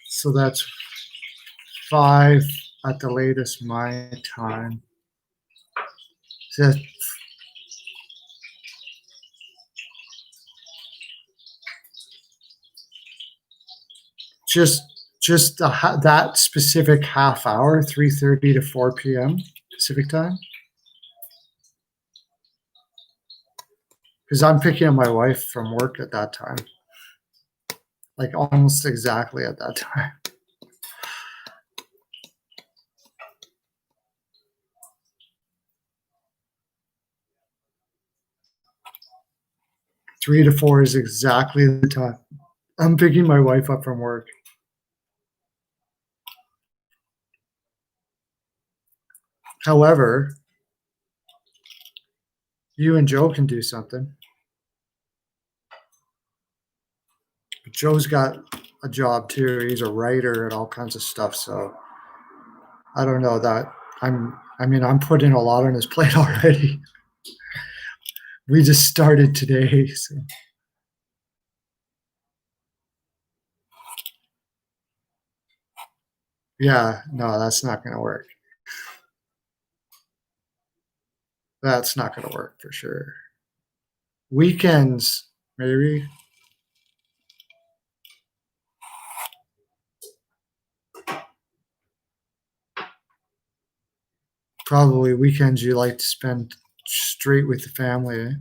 So that's 5 at the latest my time. So just that specific half hour, 3:30 to 4 p.m. Pacific time. Because I'm picking up my wife from work at that time, like almost exactly at that time. Three to 4 is exactly the time I'm picking my wife up from work. However, you and Joe can do something. Joe's got a job too. He's a writer and all kinds of stuff. So I don't know that I'm putting a lot on his plate already. We just started today. So. Yeah, no, that's not going to work. That's not going to work for sure. Weekends, maybe. Probably weekends you like to spend straight with the family. Eh?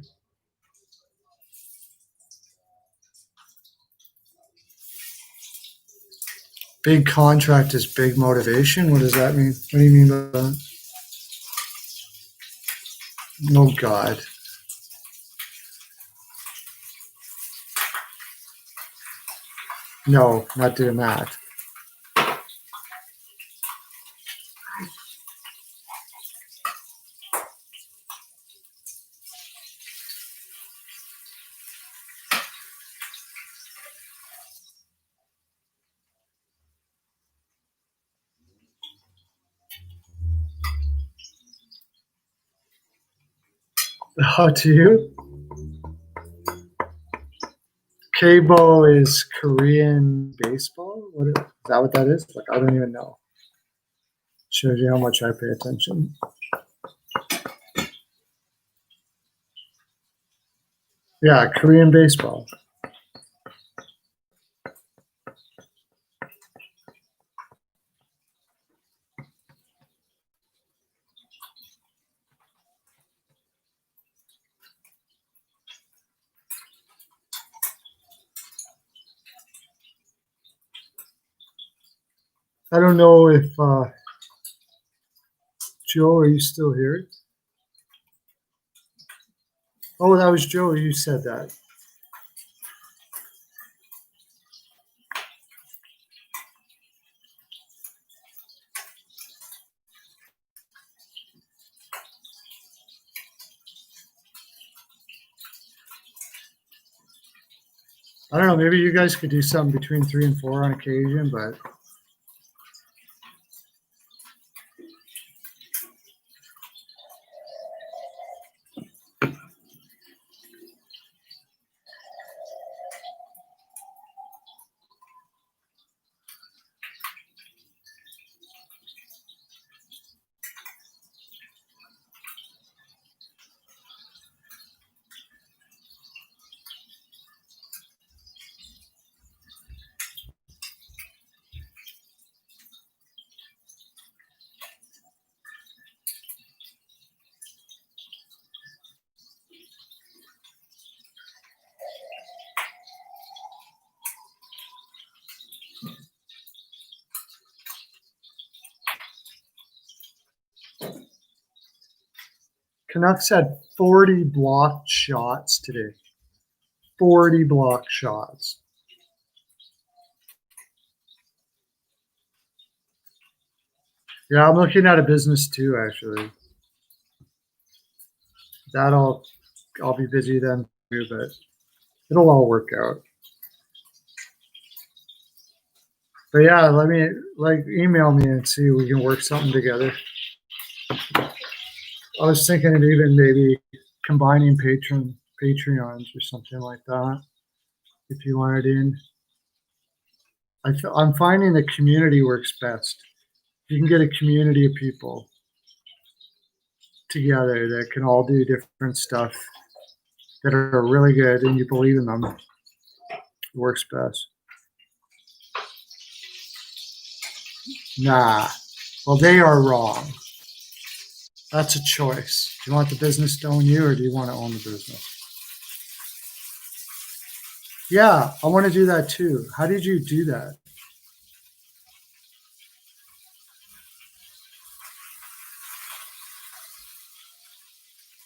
Big contract is big motivation. What does that mean? What do you mean by that? Oh, God. No, not doing that. How do you? Keibo is Korean baseball? Is that what that is? Like, I don't even know. Shows you how much I pay attention. Yeah, Korean baseball. I don't know if Joe, are you still here? Oh, that was Joe. You said that. I don't know. Maybe you guys could do something between 3 and 4 on occasion, but Canucks had 40 blocked shots today. 40 blocked shots. Yeah, I'm looking at a business too, actually. I'll be busy then too, but it'll all work out. But yeah, email me and see if we can work something together. I was thinking of even maybe combining Patreons or something like that. If you wanted in, I'm finding the community works best. You can get a community of people together that can all do different stuff that are really good, and you believe in them. It works best. Nah. Well, they are wrong. That's a choice. Do you want the business to own you, or do you want to own the business? Yeah, I want to do that too. How did you do that?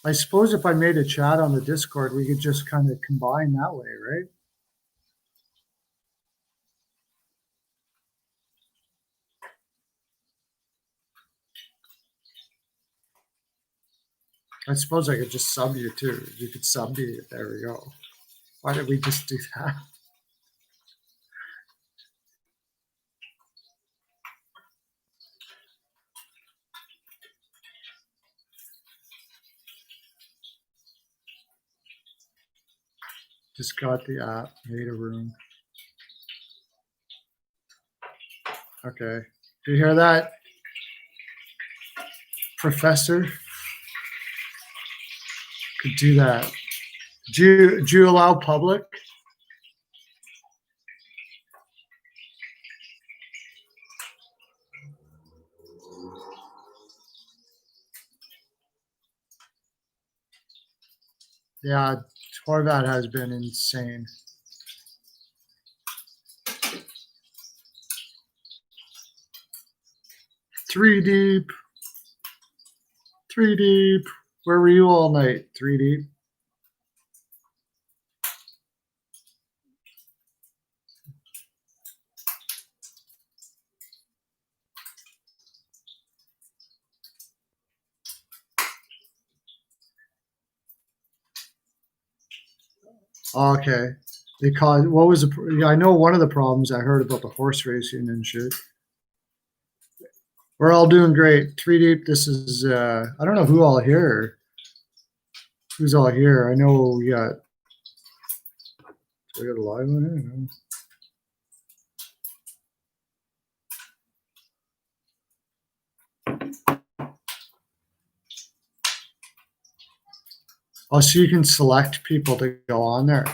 I suppose if I made a chat on the Discord, we could just kind of combine that way, right? I suppose I could just sub you too. You could sub me. There we go. Why did we just do that? Just got the app, made a room. Okay. Do you hear that, Professor? Could do that. Do you allow public? Yeah, Horvat has been insane. Three deep. Where were you all night? 3 deep. Okay. What was I know one of the problems I heard about the horse racing and shit. We're all doing great. 3 deep. This is I don't know who all here. Who's all here? I know we got a live one here. Oh, so you can select people to go on there.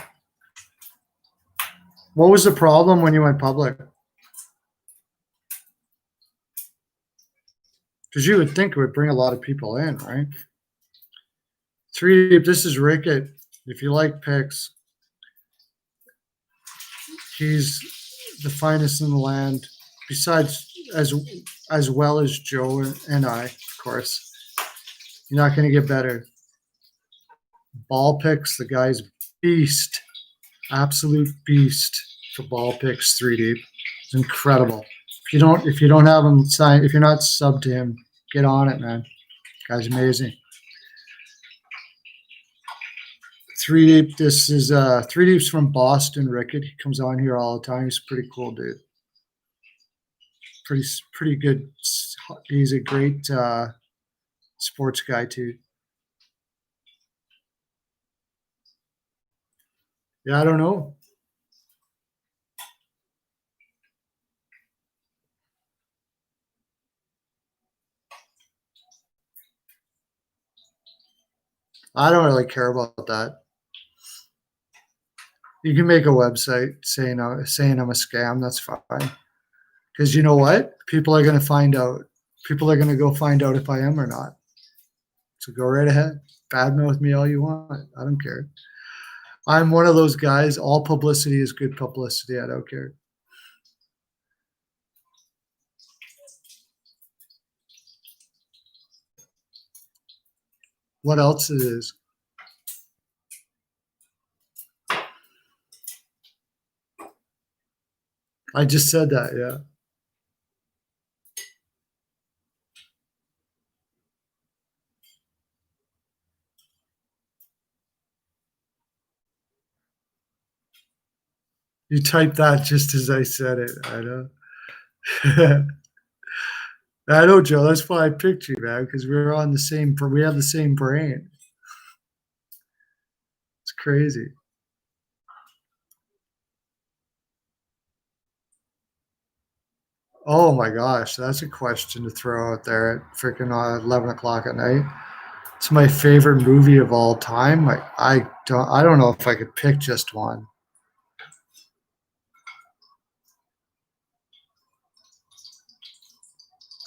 What was the problem when you went public? Because you would think it would bring a lot of people in, right? 3 Deep, this is Rickett. If you like picks, he's the finest in the land. Besides, as well as Joe and I, of course. You're not going to get better. Ball picks, the guy's beast, absolute beast for ball picks. 3 Deep, it's incredible. If you don't have him signed, if you're not subbed to him, get on it, man. Guy's amazing. 3 Deep, this is 3 Deep's from Boston. Rickett, he comes on here all the time. He's a pretty cool dude. Pretty good. He's a great sports guy too. Yeah, I don't know. I don't really care about that. You can make a website saying I'm a scam. That's fine. Because you know what? People are going to find out. People are going to go find out if I am or not. So go right ahead. Badmouth me all you want. I don't care. I'm one of those guys. All publicity is good publicity. I don't care. What else it is? I just said that, yeah. You typed that just as I said it. I know. I know, Joe. That's why I picked you, man, because we have the same brain. It's crazy. Oh my gosh, that's a question to throw out there at freaking 11 o'clock at night. It's my favorite movie of all time. I don't know if I could pick just one.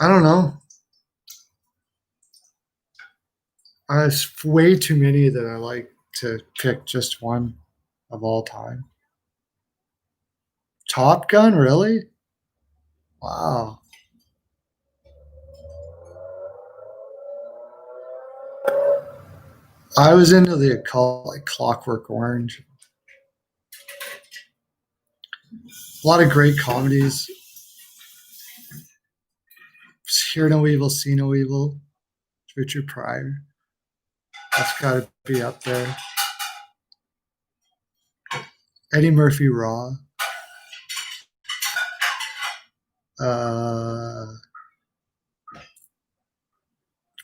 I don't know. There's way too many that I like to pick just one of all time. Top Gun, really? Wow. I was into the occult, like Clockwork Orange. A lot of great comedies. Hear No Evil, See No Evil. Richard Pryor. That's got to be up there. Eddie Murphy Raw.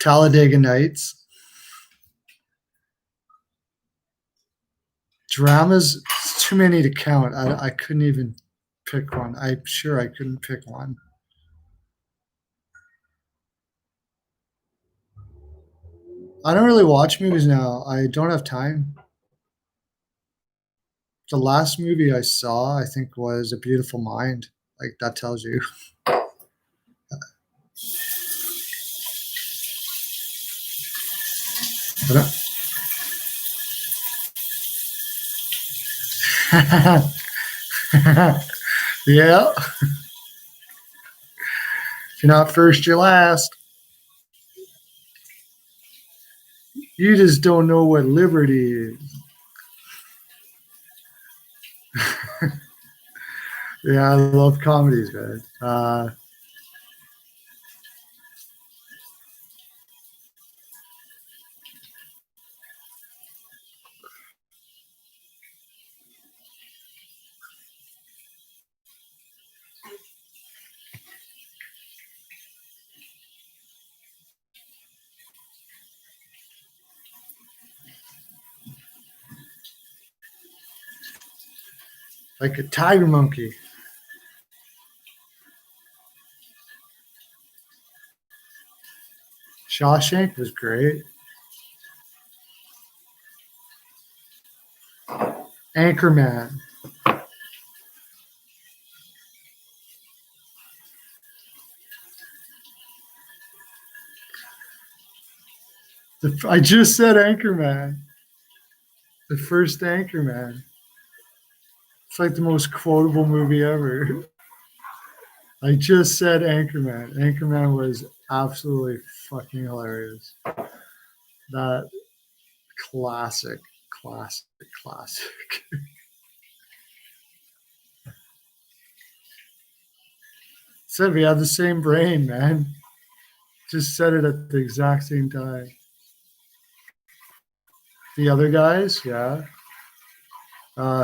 Talladega Nights. Dramas, it's too many to count. I couldn't even pick one. I'm sure I couldn't pick one. I don't really watch movies now. I don't have time. The last movie I saw, I think, was A Beautiful Mind. Like, that tells you. Yeah. If you're not first, you're last. You just don't know what liberty is. Yeah, I love comedies, man. Like a tiger monkey. Shawshank was great. Anchorman. I just said Anchorman. The first Anchorman. It's like the most quotable movie ever. I just said Anchorman. Anchorman was absolutely fucking hilarious. That classic. Said we have the same brain, man. Just said it at the exact same time. The other guys, yeah.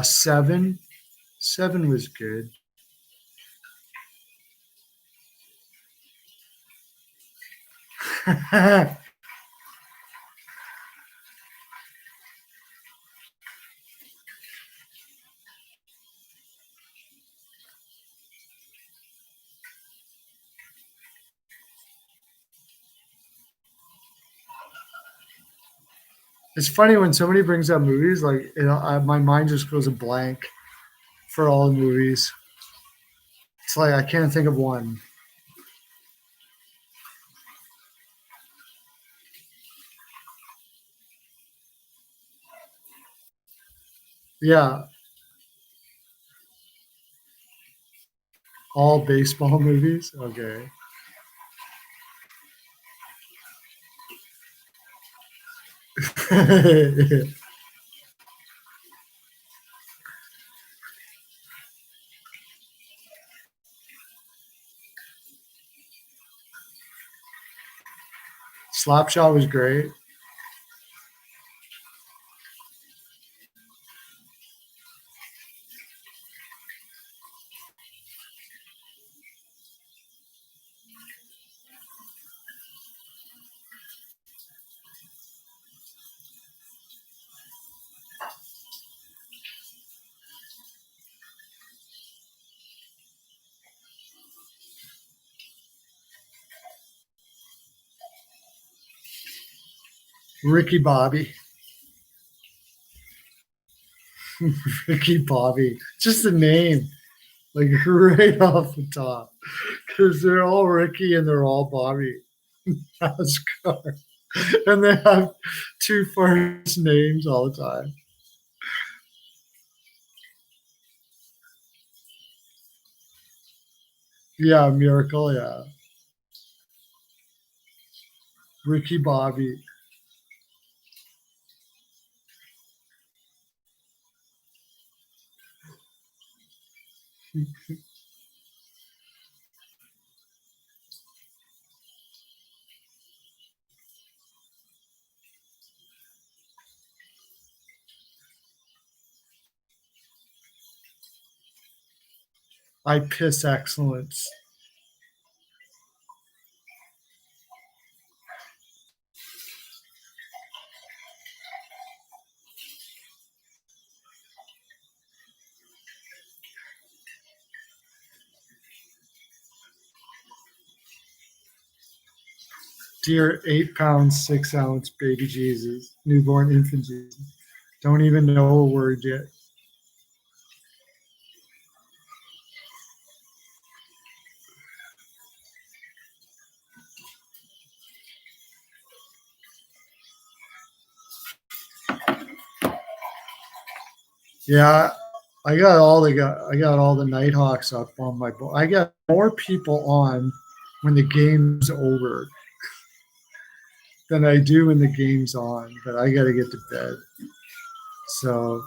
Seven. Seven was good. It's funny when somebody brings up movies, like my mind just goes a blank for all the movies. It's like I can't think of one. Yeah, all baseball movies. Okay. Slapshot was great. Ricky Bobby. Ricky Bobby. Just the name, like right off the top. Because they're all Ricky and they're all Bobby. NASCAR. And they have two first names all the time. Yeah, Miracle, yeah. Ricky Bobby. I piss excellence. Dear 8 pound, 6 ounce baby Jesus, newborn infant Jesus. Don't even know a word yet. Yeah, I got all the Nighthawks up on my board. I got more people on when the game's over than I do when the game's on, but I got to get to bed. So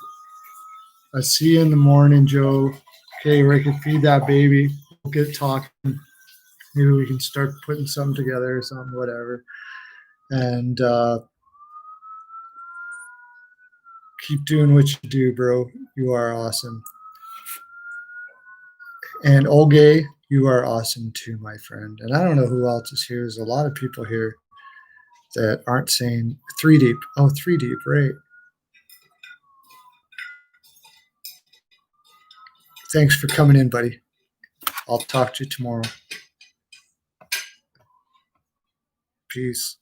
I'll see you in the morning, Joe. Okay, Rick, feed that baby. We'll get talking. Maybe we can start putting something together or something, whatever. And keep doing what you do, bro. You are awesome. And Olgay, you are awesome too, my friend. And I don't know who else is here. There's a lot of people here that aren't saying 3 deep. Oh, 3 deep, right. Thanks for coming in, buddy. I'll talk to you tomorrow. Peace.